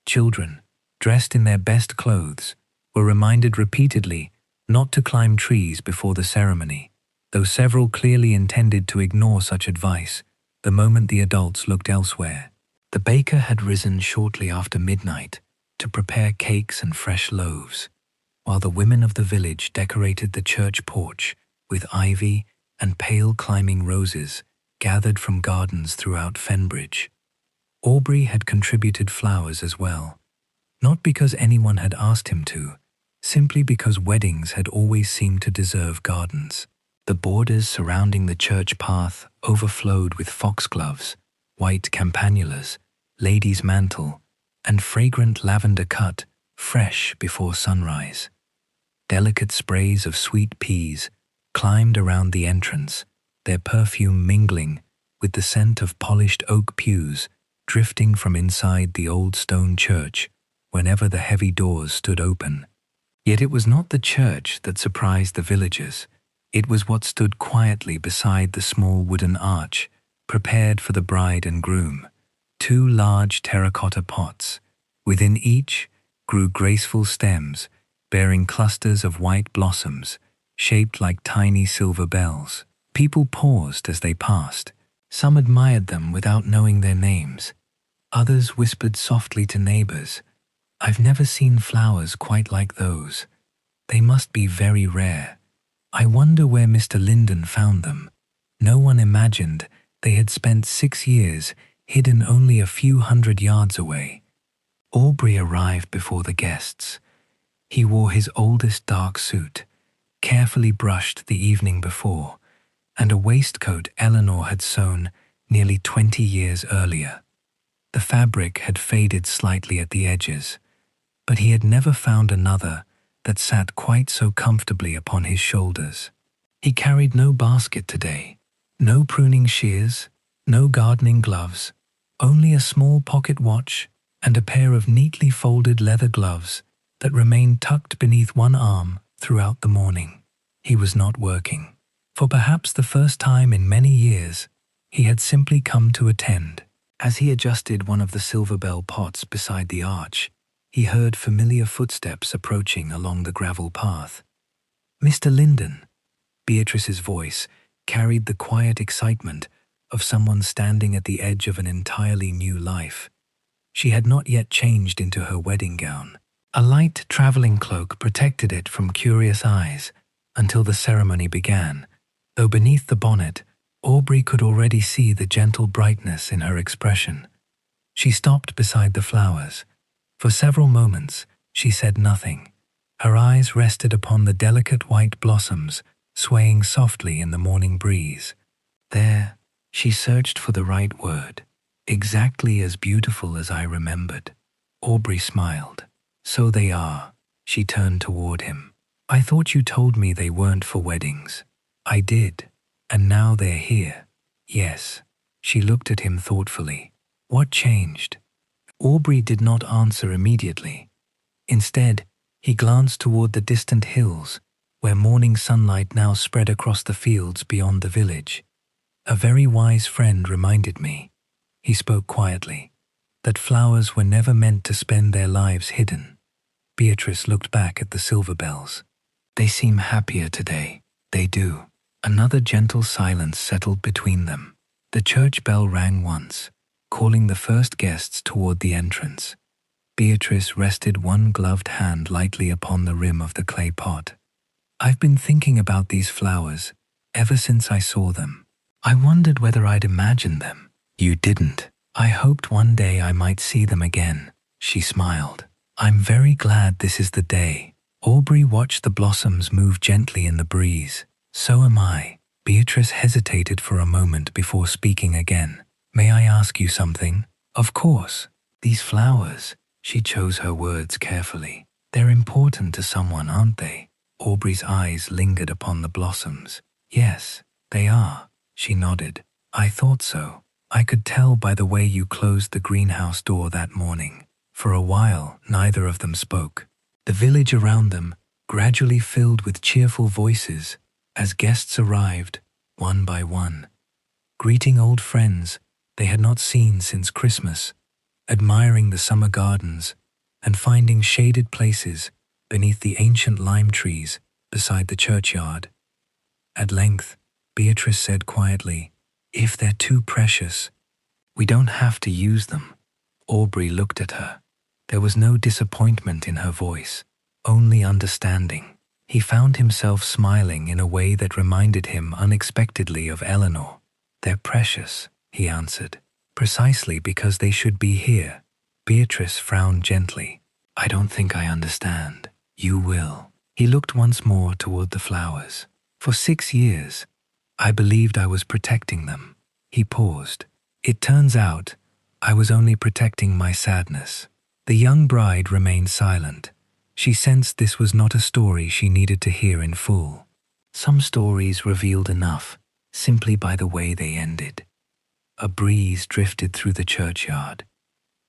A: Children, dressed in their best clothes, were reminded repeatedly not to climb trees before the ceremony, though several clearly intended to ignore such advice the moment the adults looked elsewhere. The baker had risen shortly after midnight to prepare cakes and fresh loaves, while the women of the village decorated the church porch with ivy and pale climbing roses gathered from gardens throughout Fenbridge. Aubrey had contributed flowers as well, not because anyone had asked him to, simply because weddings had always seemed to deserve gardens. The borders surrounding the church path overflowed with foxgloves, white campanulas, lady's mantle, and fragrant lavender cut fresh before sunrise. Delicate sprays of sweet peas climbed around the entrance, their perfume mingling with the scent of polished oak pews drifting from inside the old stone church whenever the heavy doors stood open. Yet it was not the church that surprised the villagers. It was what stood quietly beside the small wooden arch, prepared for the bride and groom. 2 large terracotta pots. Within each grew graceful stems, bearing clusters of white blossoms, shaped like tiny silver bells. People paused as they passed. Some admired them without knowing their names. Others whispered softly to neighbors, "I've never seen flowers quite like those. They must be very rare. I wonder where Mr. Linden found them." No one imagined they had spent 6 years hidden only a few hundred yards away. Aubrey arrived before the guests. He wore his oldest dark suit, carefully brushed the evening before, and a waistcoat Eleanor had sewn nearly 20 years earlier. The fabric had faded slightly at the edges, but he had never found another that sat quite so comfortably upon his shoulders. He carried no basket today, no pruning shears, no gardening gloves, only a small pocket watch and a pair of neatly folded leather gloves that remained tucked beneath one arm throughout the morning. He was not working. For perhaps the first time in many years, he had simply come to attend. As he adjusted one of the silver bell pots beside the arch, he heard familiar footsteps approaching along the gravel path. "Mr. Linden." Beatrice's voice carried the quiet excitement of someone standing at the edge of an entirely new life. She had not yet changed into her wedding gown. A light traveling cloak protected it from curious eyes until the ceremony began, though beneath the bonnet, Aubrey could already see the gentle brightness in her expression. She stopped beside the flowers. For several moments, she said nothing. Her eyes rested upon the delicate white blossoms swaying softly in the morning breeze. There, she searched for the right word. "Exactly as beautiful as I remembered." Aubrey smiled. "So they are." She turned toward him. "I thought you told me they weren't for weddings." "I did. And now they're here." "Yes." She looked at him thoughtfully. "What changed?" Aubrey did not answer immediately. Instead, he glanced toward the distant hills, where morning sunlight now spread across the fields beyond the village. "A very wise friend reminded me," he spoke quietly, "that flowers were never meant to spend their lives hidden." Beatrice looked back at the silver bells. "They seem happier today." "They do." Another gentle silence settled between them. The church bell rang once, calling the first guests toward the entrance. Beatrice rested one gloved hand lightly upon the rim of the clay pot. "I've been thinking about these flowers ever since I saw them. I wondered whether I'd imagined them." "You didn't." "I hoped one day I might see them again." She smiled. "I'm very glad this is the day." Aubrey watched the blossoms move gently in the breeze. "So am I." Beatrice hesitated for a moment before speaking again. "May I ask you something?" "Of course." "These flowers," she chose her words carefully. "They're important to someone, aren't they?" Aubrey's eyes lingered upon the blossoms. "Yes, they are." She nodded. "I thought so. I could tell by the way you closed the greenhouse door that morning." For a while, neither of them spoke. The village around them gradually filled with cheerful voices as guests arrived, one by one, greeting old friends they had not seen since Christmas, admiring the summer gardens, and finding shaded places beneath the ancient lime trees beside the churchyard. At length, Beatrice said quietly, "If they're too precious, we don't have to use them." Aubrey looked at her. There was no disappointment in her voice, only understanding. He found himself smiling in a way that reminded him unexpectedly of Eleanor. "They're precious," he answered, "precisely because they should be here." Beatrice frowned gently. "I don't think I understand." "You will." He looked once more toward the flowers. "For 6 years, I believed I was protecting them." He paused. "It turns out I was only protecting my sadness." The young bride remained silent. She sensed this was not a story she needed to hear in full. Some stories revealed enough, simply by the way they ended. A breeze drifted through the churchyard.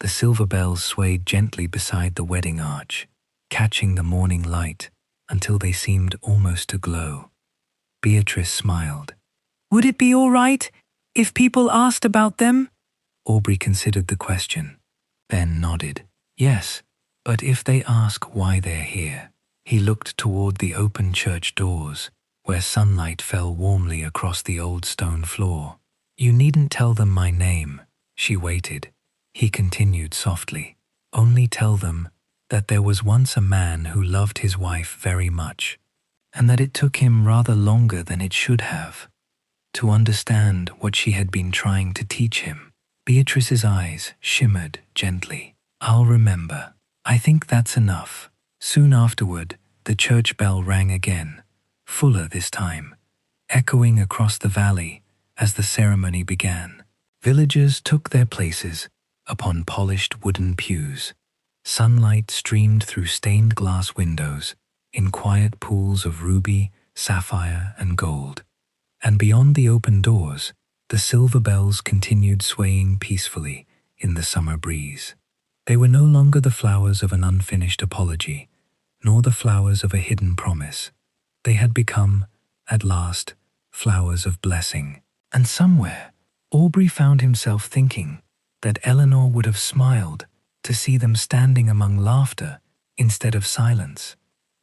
A: The silver bells swayed gently beside the wedding arch, catching the morning light until they seemed almost to glow. Beatrice smiled. "Would it be all right if people asked about them?" Aubrey considered the question, then nodded. "Yes, but if they ask why they're here." He looked toward the open church doors, where sunlight fell warmly across the old stone floor. "You needn't tell them my name." She waited. He continued softly. "Only tell them that there was once a man who loved his wife very much, and that it took him rather longer than it should have to understand what she had been trying to teach him. Beatrice's eyes shimmered gently. "I'll remember. I think that's enough." Soon afterward, the church bell rang again, fuller this time, echoing across the valley as the ceremony began. Villagers took their places upon polished wooden pews. Sunlight streamed through stained glass windows in quiet pools of ruby, sapphire, and gold. And beyond the open doors, the silver bells continued swaying peacefully in the summer breeze. They were no longer the flowers of an unfinished apology, nor the flowers of a hidden promise. They had become, at last, flowers of blessing. And somewhere, Aubrey found himself thinking that Eleanor would have smiled to see them standing among laughter instead of silence,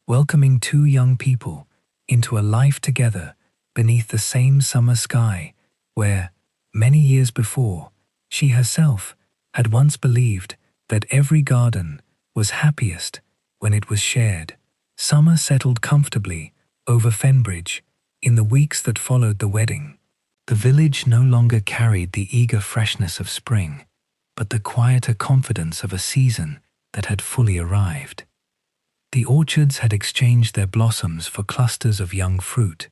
A: welcoming two young people into a life together beneath the same summer sky where, many years before, she herself had once believed that every garden was happiest when it was shared. Summer settled comfortably over Fenbridge in the weeks that followed the wedding. The village no longer carried the eager freshness of spring, but the quieter confidence of a season that had fully arrived. The orchards had exchanged their blossoms for clusters of young fruit.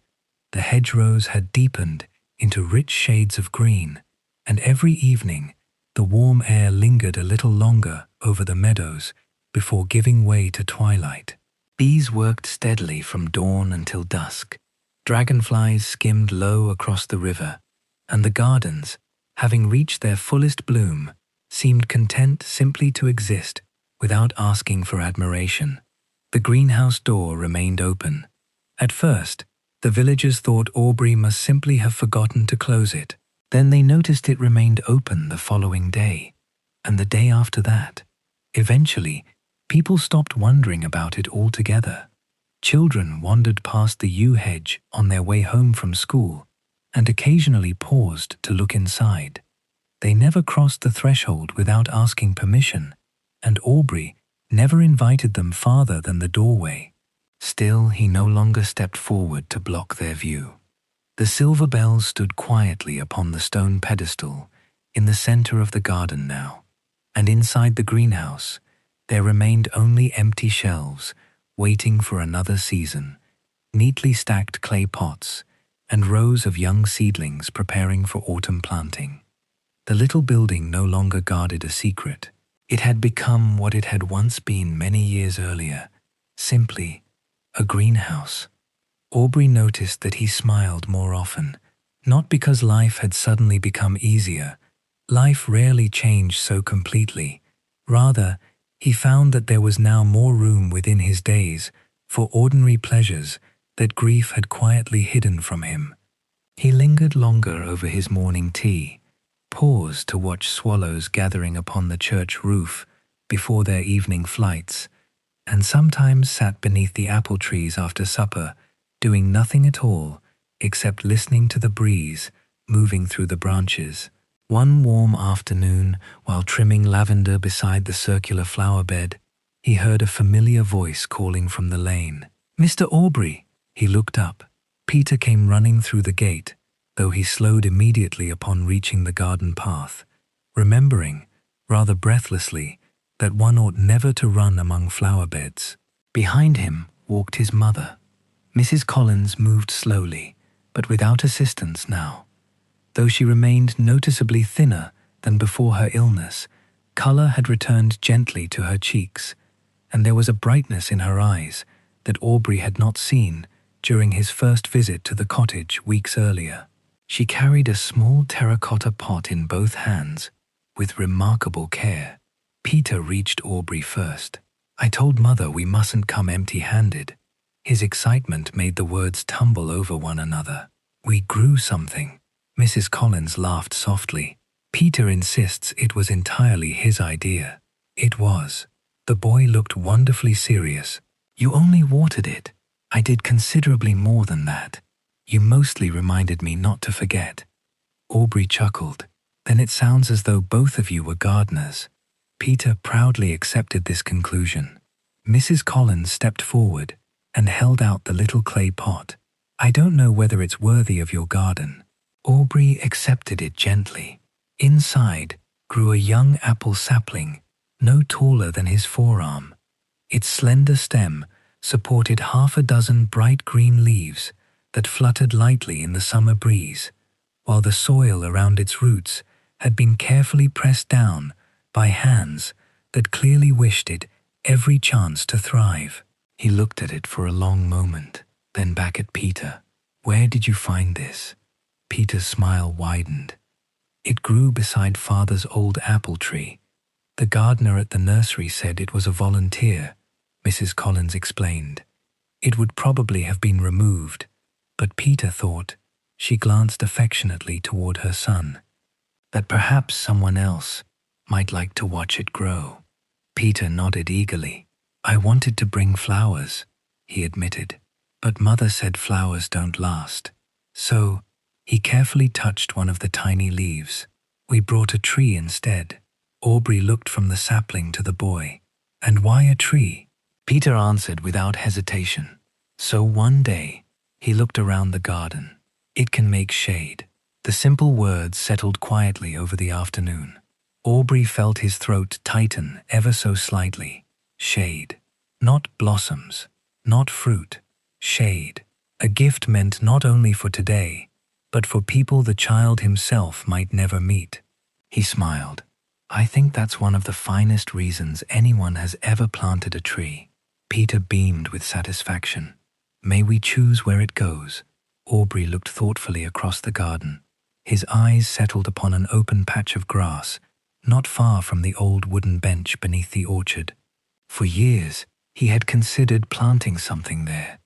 A: The hedgerows had deepened into rich shades of green, and every evening the warm air lingered a little longer over the meadows before giving way to twilight. Bees worked steadily from dawn until dusk. Dragonflies skimmed low across the river, and the gardens, having reached their fullest bloom, seemed content simply to exist without asking for admiration. The greenhouse door remained open. At first, the villagers thought Aubrey must simply have forgotten to close it. Then they noticed it remained open the following day, and the day after that. Eventually, people stopped wondering about it altogether. Children wandered past the yew hedge on their way home from school, and occasionally paused to look inside. They never crossed the threshold without asking permission, and Aubrey never invited them farther than the doorway. Still, he no longer stepped forward to block their view. The silver bells stood quietly upon the stone pedestal in the center of the garden now, and inside the greenhouse there remained only empty shelves waiting for another season, neatly stacked clay pots, and rows of young seedlings preparing for autumn planting. The little building no longer guarded a secret. It had become what it had once been many years earlier, simply a greenhouse. Aubrey noticed that he smiled more often, not because life had suddenly become easier. Life rarely changed so completely. Rather, he found that there was now more room within his days for ordinary pleasures that grief had quietly hidden from him. He lingered longer over his morning tea, paused to watch swallows gathering upon the church roof before their evening flights, and sometimes sat beneath the apple trees after supper, doing nothing at all except listening to the breeze moving through the branches. One warm afternoon, while trimming lavender beside the circular flower bed, he heard a familiar voice calling from the lane. "Mr. Aubrey!" He looked up. Peter came running through the gate, though he slowed immediately upon reaching the garden path, remembering, rather breathlessly, that one ought never to run among flower beds. Behind him walked his mother. Mrs. Collins moved slowly, but without assistance now. Though she remained noticeably thinner than before her illness, color had returned gently to her cheeks, and there was a brightness in her eyes that Aubrey had not seen during his first visit to the cottage weeks earlier. She carried a small terracotta pot in both hands, with remarkable care. Peter reached Aubrey first. "I told Mother we mustn't come empty-handed." His excitement made the words tumble over one another. "We grew something." Mrs. Collins laughed softly. "Peter insists it was entirely his idea." It was. The boy looked wonderfully serious. "You only watered it. I did considerably more than that. You mostly reminded me not to forget." Aubrey chuckled. "Then it sounds as though both of you were gardeners." Peter proudly accepted this conclusion. Mrs. Collins stepped forward and held out the little clay pot. "I don't know whether it's worthy of your garden, Aubrey accepted it gently. Inside grew a young apple sapling, no taller than his forearm. Its slender stem supported half a dozen bright green leaves that fluttered lightly in the summer breeze, while the soil around its roots had been carefully pressed down by hands that clearly wished it every chance to thrive. He looked at it for a long moment, then back at Peter. "Where did you find this?" Peter's smile widened. "It grew beside Father's old apple tree. The gardener at the nursery said it was a volunteer," Mrs. Collins explained. "It would probably have been removed, but Peter thought," she glanced affectionately toward her son, "that perhaps someone else might like to watch it grow." Peter nodded eagerly. "I wanted to bring flowers," he admitted, "but Mother said flowers don't last. So," he carefully touched one of the tiny leaves, "we brought a tree instead." Aubrey looked from the sapling to the boy. "And why a tree?" Peter answered without hesitation. "So one day," he looked around the garden, "it can make shade." The simple words settled quietly over the afternoon. Aubrey felt his throat tighten ever so slightly. Shade. Not blossoms. Not fruit. Shade. A gift meant not only for today, but for people the child himself might never meet. He smiled. "I think that's one of the finest reasons anyone has ever planted a tree." Peter beamed with satisfaction. "May we choose where it goes?" Aubrey looked thoughtfully across the garden. His eyes settled upon an open patch of grass, not far from the old wooden bench beneath the orchard. For years, he had considered planting something there.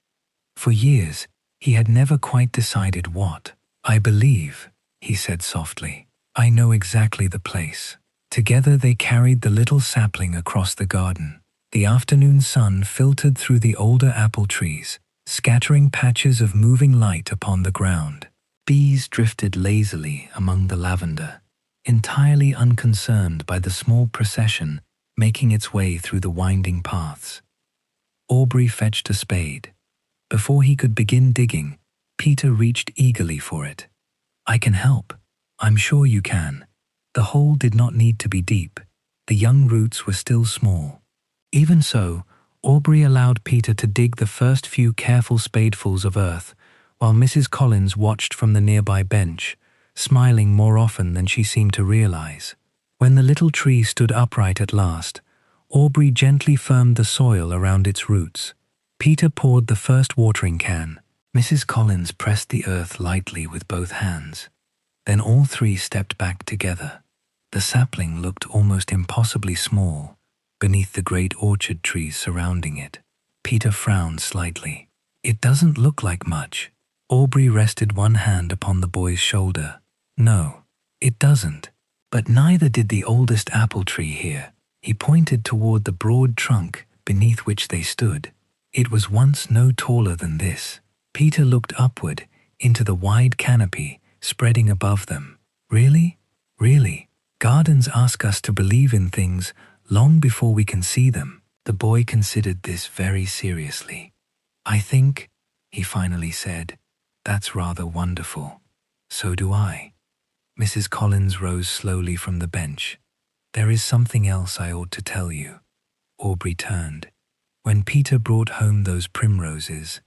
A: For years, he had never quite decided what. "I believe," he said softly, "I know exactly the place." Together they carried the little sapling across the garden. The afternoon sun filtered through the older apple trees, scattering patches of moving light upon the ground. Bees drifted lazily among the lavender, entirely unconcerned by the small procession making its way through the winding paths. Aubrey fetched a spade. Before he could begin digging, Peter reached eagerly for it. "I can help. I'm sure you can." The hole did not need to be deep. The young roots were still small. Even so, Aubrey allowed Peter to dig the first few careful spadefuls of earth, while Mrs. Collins watched from the nearby bench, smiling more often than she seemed to realize. When the little tree stood upright at last, Aubrey gently firmed the soil around its roots. Peter poured the first watering can. Mrs. Collins pressed the earth lightly with both hands. Then all three stepped back together. The sapling looked almost impossibly small beneath the great orchard trees surrounding it. Peter frowned slightly. "It doesn't look like much." Aubrey rested one hand upon the boy's shoulder. "No, it doesn't. But neither did the oldest apple tree here." He pointed toward the broad trunk beneath which they stood. "It was once no taller than this." Peter looked upward into the wide canopy spreading above them. "Really? Really? Gardens ask us to believe in things long before we can see them." The boy considered this very seriously. "I think," he finally said, "that's rather wonderful." "So do I." Mrs. Collins rose slowly from the bench. "There is something else I ought to tell you." Aubrey turned. When Peter brought home those primroses,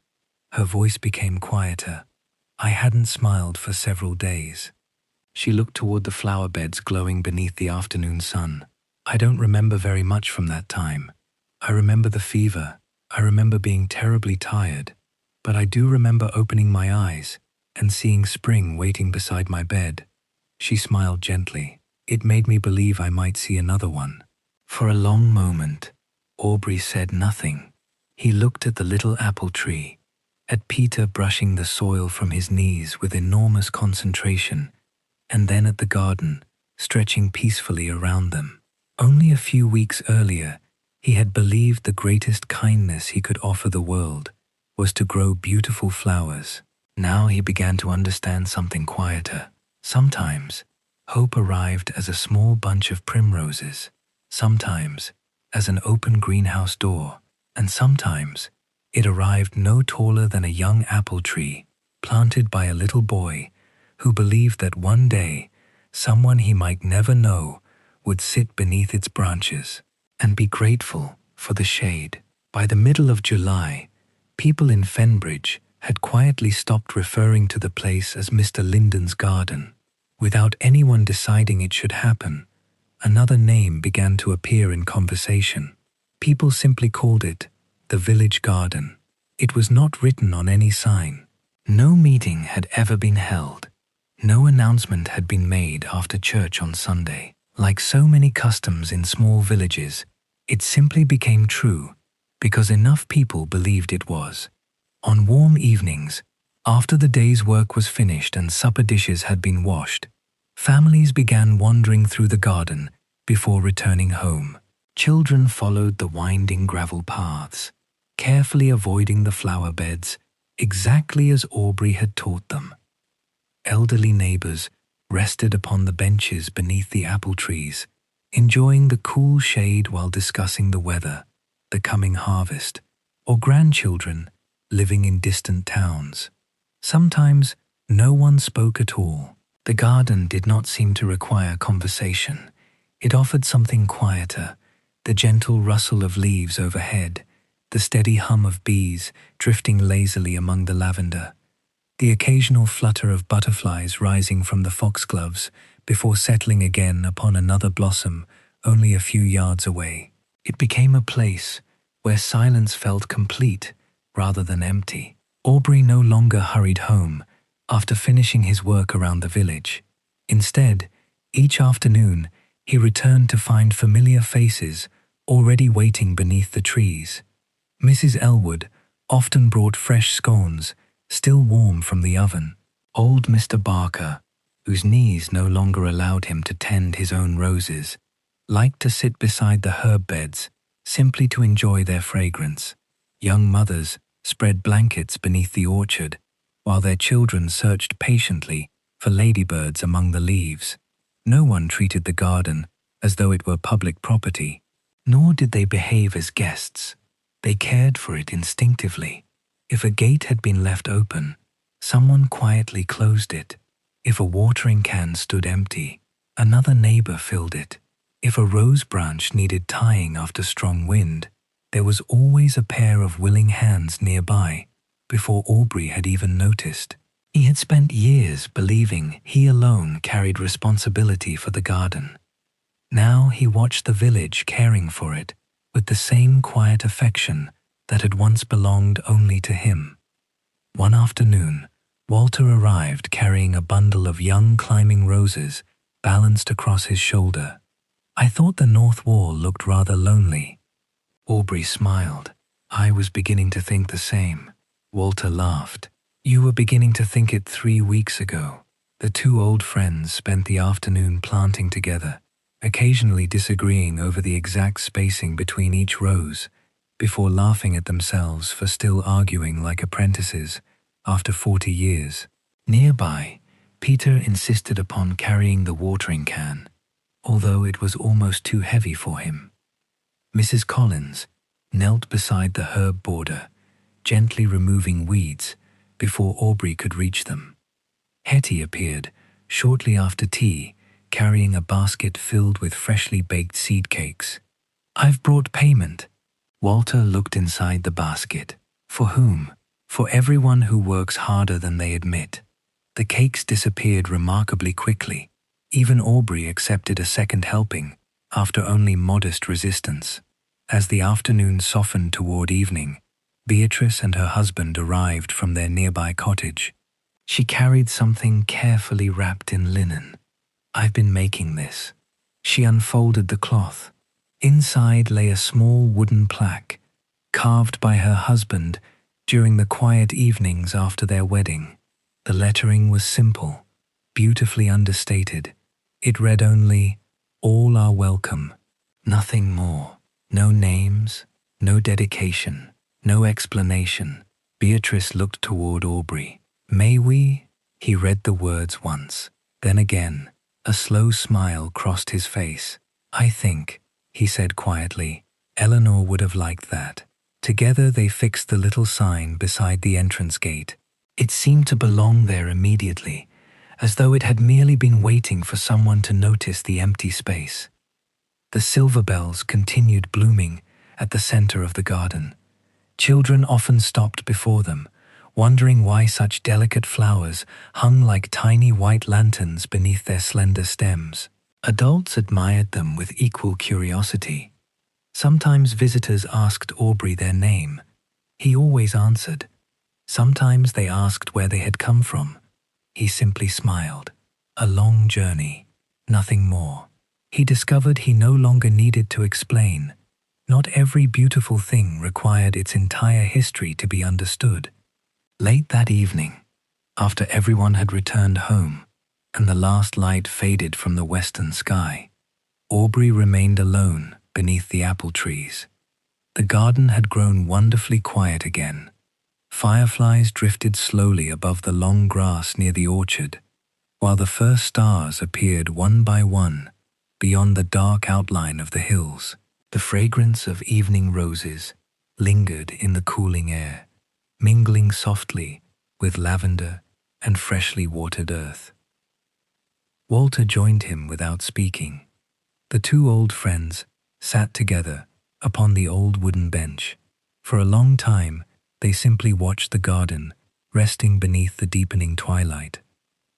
A: her voice became quieter. "I hadn't smiled for several days." She looked toward the flower beds glowing beneath the afternoon sun. "I don't remember very much from that time. I remember the fever. I remember being terribly tired. But I do remember opening my eyes and seeing spring waiting beside my bed." She smiled gently. "It made me believe I might see another one." For a long moment, Aubrey said nothing. He looked at the little apple tree, at Peter brushing the soil from his knees with enormous concentration, and then at the garden, stretching peacefully around them. Only a few weeks earlier, he had believed the greatest kindness he could offer the world was to grow beautiful flowers. Now he began to understand something quieter. Sometimes, hope arrived as a small bunch of primroses, sometimes as an open greenhouse door, and sometimes it arrived no taller than a young apple tree planted by a little boy who believed that one day someone he might never know would sit beneath its branches and be grateful for the shade. By the middle of July, people in Fenbridge had quietly stopped referring to the place as Mr. Linden's garden. Without anyone deciding it should happen, another name began to appear in conversation. People simply called it the village garden. It was not written on any sign. No meeting had ever been held. No announcement had been made after church on Sunday. Like so many customs in small villages, it simply became true because enough people believed it was. On warm evenings, after the day's work was finished and supper dishes had been washed, families began wandering through the garden before returning home. Children followed the winding gravel paths, carefully avoiding the flower beds, exactly as Aubrey had taught them. Elderly neighbors rested upon the benches beneath the apple trees, enjoying the cool shade while discussing the weather, the coming harvest, or grandchildren living in distant towns. Sometimes no one spoke at all. The garden did not seem to require conversation. It offered something quieter, the gentle rustle of leaves overhead, the steady hum of bees drifting lazily among the lavender, the occasional flutter of butterflies rising from the foxgloves before settling again upon another blossom only a few yards away. It became a place where silence felt complete rather than empty. Aubrey no longer hurried home after finishing his work around the village. Instead, each afternoon, he returned to find familiar faces already waiting beneath the trees. Mrs. Elwood often brought fresh scones, still warm from the oven. Old Mr. Barker, whose knees no longer allowed him to tend his own roses, liked to sit beside the herb beds simply to enjoy their fragrance. Young mothers spread blankets beneath the orchard, while their children searched patiently for ladybirds among the leaves. No one treated the garden as though it were public property, nor did they behave as guests. They cared for it instinctively. If a gate had been left open, someone quietly closed it. If a watering can stood empty, another neighbor filled it. If a rose branch needed tying after strong wind, there was always a pair of willing hands nearby before Aubrey had even noticed. He had spent years believing he alone carried responsibility for the garden. Now he watched the village caring for it with the same quiet affection that had once belonged only to him. One afternoon, Walter arrived carrying a bundle of young climbing roses balanced across his shoulder. "I thought the north wall looked rather lonely." Aubrey smiled. "I was beginning to think the same." Walter laughed. "You were beginning to think it 3 weeks ago." The two old friends spent the afternoon planting together, occasionally disagreeing over the exact spacing between each rose, before laughing at themselves for still arguing like apprentices after 40 years. Nearby, Peter insisted upon carrying the watering can, although it was almost too heavy for him. Mrs. Collins knelt beside the herb border, gently removing weeds before Aubrey could reach them. Hetty appeared shortly after tea, carrying a basket filled with freshly baked seed cakes. "I've brought payment." Walter looked inside the basket. For whom? For everyone who works harder than they admit. The cakes disappeared remarkably quickly. Even Aubrey accepted a second helping, after only modest resistance. As the afternoon softened toward evening, Beatrice and her husband arrived from their nearby cottage. She carried something carefully wrapped in linen. "I've been making this." She unfolded the cloth. Inside lay a small wooden plaque, carved by her husband during the quiet evenings after their wedding. The lettering was simple, beautifully understated. It read only, "All are welcome." Nothing more. No names, no dedication, no explanation. Beatrice looked toward Aubrey. "May we?" He read the words once. Then again, a slow smile crossed his face. "I think," he said quietly, "Eleanor would have liked that." Together they fixed the little sign beside the entrance gate. It seemed to belong there immediately, as though it had merely been waiting for someone to notice the empty space. The silver bells continued blooming at the center of the garden. Children often stopped before them, wondering why such delicate flowers hung like tiny white lanterns beneath their slender stems. Adults admired them with equal curiosity. Sometimes visitors asked Aubrey their name. He always answered. Sometimes they asked where they had come from. He simply smiled. A long journey, nothing more. He discovered he no longer needed to explain. Not every beautiful thing required its entire history to be understood. Late that evening, after everyone had returned home and the last light faded from the western sky, Aubrey remained alone beneath the apple trees. The garden had grown wonderfully quiet again. Fireflies drifted slowly above the long grass near the orchard, while the first stars appeared one by one beyond the dark outline of the hills. The fragrance of evening roses lingered in the cooling air, mingling softly with lavender and freshly watered earth. Walter joined him without speaking. The two old friends sat together upon the old wooden bench. For a long time, they simply watched the garden, resting beneath the deepening twilight.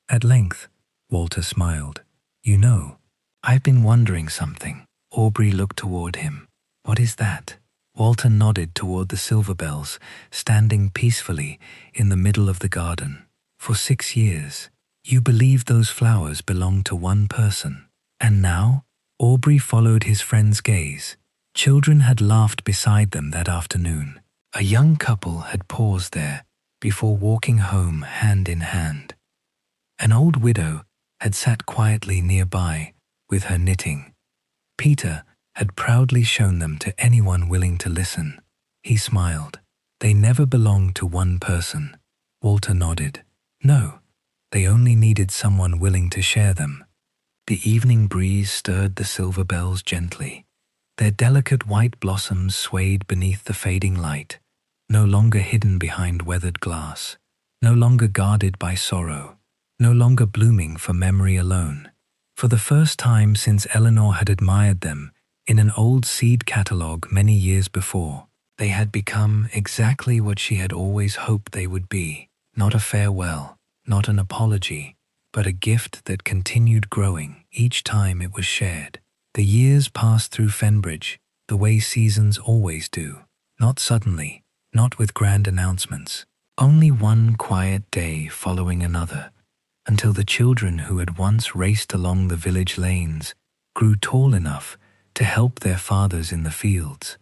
A: At length, Walter smiled. "You know, I've been wondering something." Aubrey looked toward him. "What is that?" Walter nodded toward the silver bells, standing peacefully in the middle of the garden. "For 6 years, you believed those flowers belonged to one person. And now?" Aubrey followed his friend's gaze. Children had laughed beside them that afternoon. A young couple had paused there before walking home hand in hand. An old widow had sat quietly nearby with her knitting. Peter had proudly shown them to anyone willing to listen. He smiled. "They never belonged to one person." Walter nodded. "No, they only needed someone willing to share them." The evening breeze stirred the silver bells gently. Their delicate white blossoms swayed beneath the fading light, no longer hidden behind weathered glass, no longer guarded by sorrow, no longer blooming for memory alone. For the first time since Eleanor had admired them in an old seed catalogue many years before, they had become exactly what she had always hoped they would be. Not a farewell, not an apology, but a gift that continued growing each time it was shared. The years passed through Fenbridge the way seasons always do, not suddenly, not with grand announcements, only one quiet day following another, until the children who had once raced along the village lanes grew tall enough to help their fathers in the fields,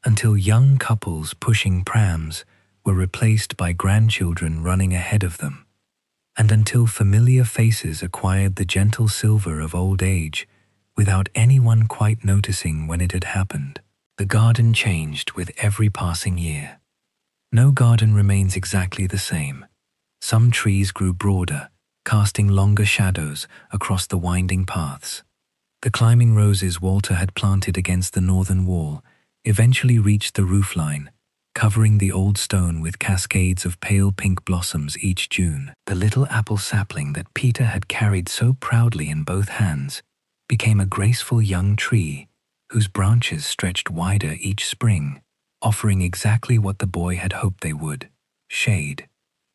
A: until young couples pushing prams were replaced by grandchildren running ahead of them, and until familiar faces acquired the gentle silver of old age without anyone quite noticing when it had happened. The garden changed with every passing year. No garden remains exactly the same. Some trees grew broader, casting longer shadows across the winding paths. The climbing roses Walter had planted against the northern wall eventually reached the roofline, covering the old stone with cascades of pale pink blossoms each June. The little apple sapling that Peter had carried so proudly in both hands became a graceful young tree whose branches stretched wider each spring, offering exactly what the boy had hoped they would: shade.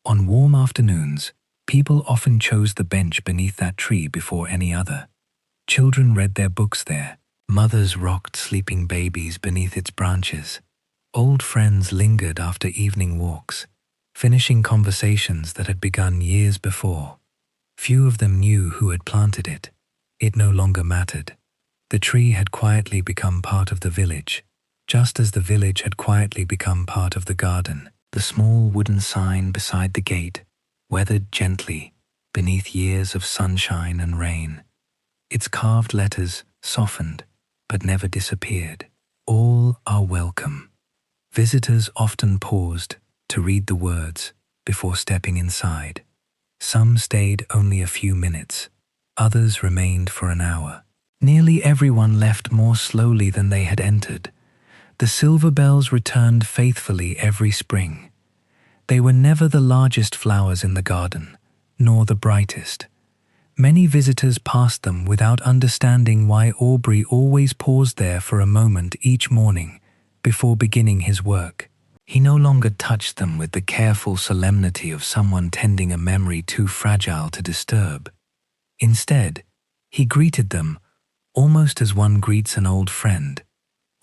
A: On warm afternoons, people often chose the bench beneath that tree before any other. Children read their books there. Mothers rocked sleeping babies beneath its branches. Old friends lingered after evening walks, finishing conversations that had begun years before. Few of them knew who had planted it. It no longer mattered. The tree had quietly become part of the village, just as the village had quietly become part of the garden. The small wooden sign beside the gate weathered gently beneath years of sunshine and rain. Its carved letters softened but never disappeared. All are welcome. Visitors often paused to read the words before stepping inside. Some stayed only a few minutes. Others remained for an hour. Nearly everyone left more slowly than they had entered. The silver bells returned faithfully every spring. They were never the largest flowers in the garden, nor the brightest, Many visitors passed them without understanding why Aubrey always paused there for a moment each morning before beginning his work. He no longer touched them with the careful solemnity of someone tending a memory too fragile to disturb. Instead, he greeted them almost as one greets an old friend,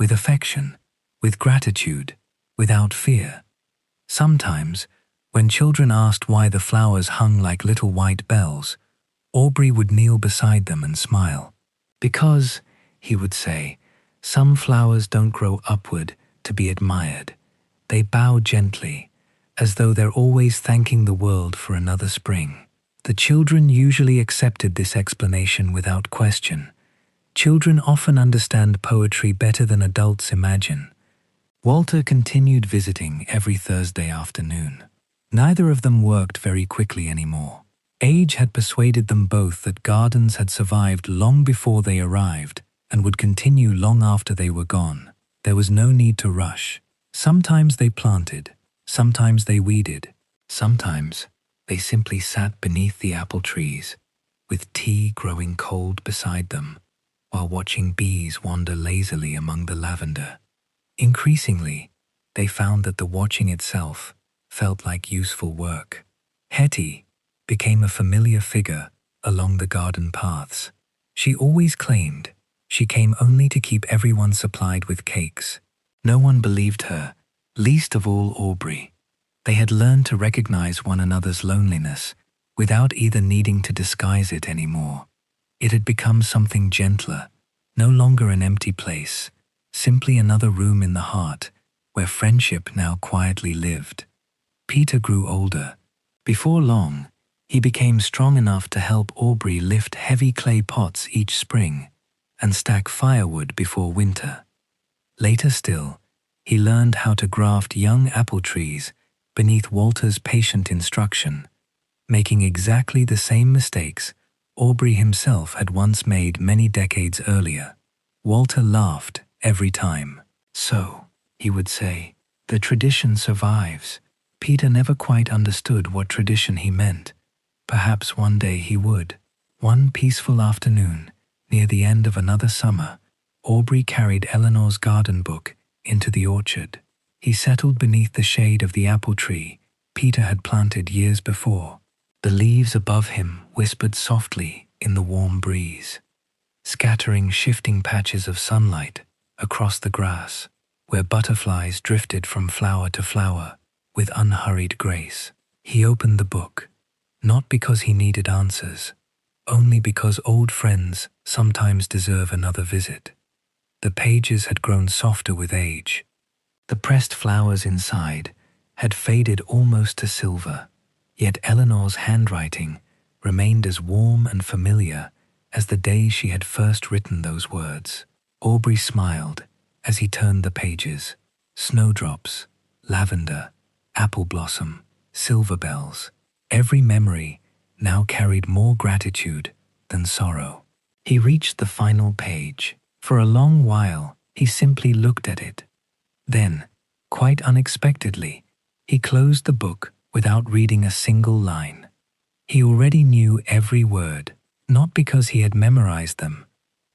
A: with affection, with gratitude, without fear. Sometimes, when children asked why the flowers hung like little white bells, Aubrey would kneel beside them and smile. Because, he would say, some flowers don't grow upward to be admired. They bow gently, as though they're always thanking the world for another spring. The children usually accepted this explanation without question. Children often understand poetry better than adults imagine. Walter continued visiting every Thursday afternoon. Neither of them worked very quickly anymore. Age had persuaded them both that gardens had survived long before they arrived and would continue long after they were gone. There was no need to rush. Sometimes they planted, sometimes they weeded, sometimes they simply sat beneath the apple trees, with tea growing cold beside them, while watching bees wander lazily among the lavender. Increasingly, they found that the watching itself felt like useful work. Hetty became a familiar figure along the garden paths. She always claimed she came only to keep everyone supplied with cakes. No one believed her, least of all Aubrey. They had learned to recognize one another's loneliness without either needing to disguise it anymore. It had become something gentler, no longer an empty place, simply another room in the heart where friendship now quietly lived. Peter grew older. Before long, he became strong enough to help Aubrey lift heavy clay pots each spring and stack firewood before winter. Later still, he learned how to graft young apple trees beneath Walter's patient instruction, making exactly the same mistakes Aubrey himself had once made many decades earlier. Walter laughed every time. "So," he would say, "the tradition survives." Peter never quite understood what tradition he meant. Perhaps one day he would. One peaceful afternoon, near the end of another summer, Aubrey carried Eleanor's garden book into the orchard. He settled beneath the shade of the apple tree Peter had planted years before. The leaves above him whispered softly in the warm breeze, scattering shifting patches of sunlight across the grass, where butterflies drifted from flower to flower with unhurried grace. He opened the book, not because he needed answers, only because old friends sometimes deserve another visit. The pages had grown softer with age. The pressed flowers inside had faded almost to silver, yet Eleanor's handwriting remained as warm and familiar as the day she had first written those words. Aubrey smiled as he turned the pages. Snowdrops, lavender, apple blossom, silver bells. Every memory now carried more gratitude than sorrow. He reached the final page. For a long while, he simply looked at it. Then, quite unexpectedly, he closed the book without reading a single line. He already knew every word, not because he had memorized them,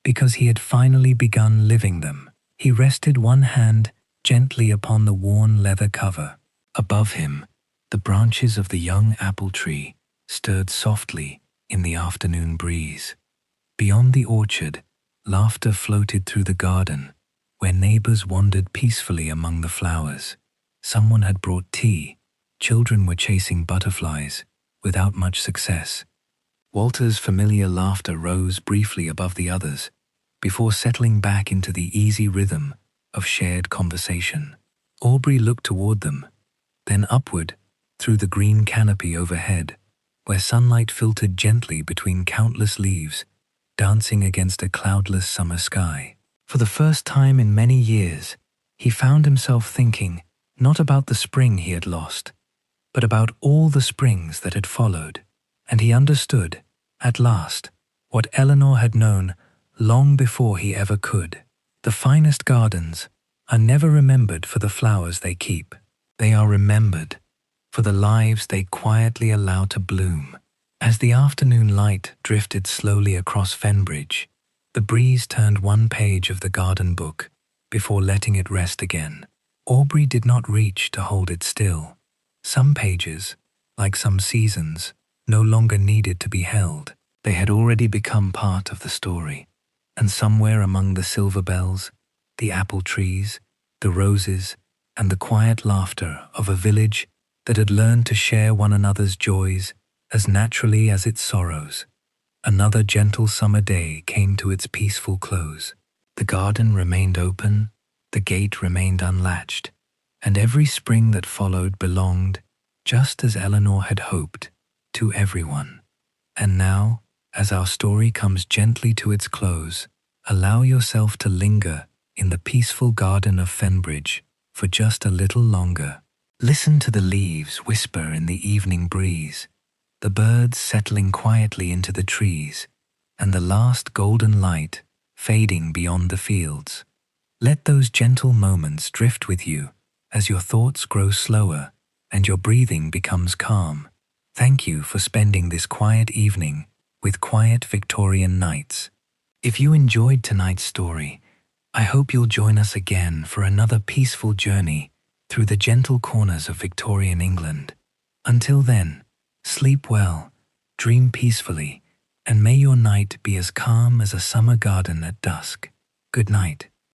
A: because he had finally begun living them. He rested one hand gently upon the worn leather cover. Above him, the branches of the young apple tree stirred softly in the afternoon breeze. Beyond the orchard, laughter floated through the garden, where neighbors wandered peacefully among the flowers. Someone had brought tea. Children were chasing butterflies, without much success. Walter's familiar laughter rose briefly above the others, before settling back into the easy rhythm of shared conversation. Aubrey looked toward them, then upward, through the green canopy overhead, where sunlight filtered gently between countless leaves, dancing against a cloudless summer sky. For the first time in many years, he found himself thinking not about the spring he had lost, but about all the springs that had followed, and he understood, at last, what Eleanor had known long before he ever could. The finest gardens are never remembered for the flowers they keep. They are remembered for the lives they quietly allow to bloom. As the afternoon light drifted slowly across Fenbridge, the breeze turned one page of the garden book before letting it rest again. Aubrey did not reach to hold it still. Some pages, like some seasons, no longer needed to be held. They had already become part of the story. And somewhere among the silver bells, the apple trees, the roses, and the quiet laughter of a village that had learned to share one another's joys as naturally as its sorrows, another gentle summer day came to its peaceful close. The garden remained open, the gate remained unlatched, and every spring that followed belonged, just as Eleanor had hoped, to everyone. And now, as our story comes gently to its close, allow yourself to linger in the peaceful garden of Fenbridge for just a little longer. Listen to the leaves whisper in the evening breeze, the birds settling quietly into the trees, and the last golden light fading beyond the fields. Let those gentle moments drift with you as your thoughts grow slower and your breathing becomes calm. Thank you for spending this quiet evening with Quiet Victorian Nights. If you enjoyed tonight's story, I hope you'll join us again for another peaceful journey through the gentle corners of Victorian England. Until then, sleep well, dream peacefully, and may your night be as calm as a summer garden at dusk. Good night.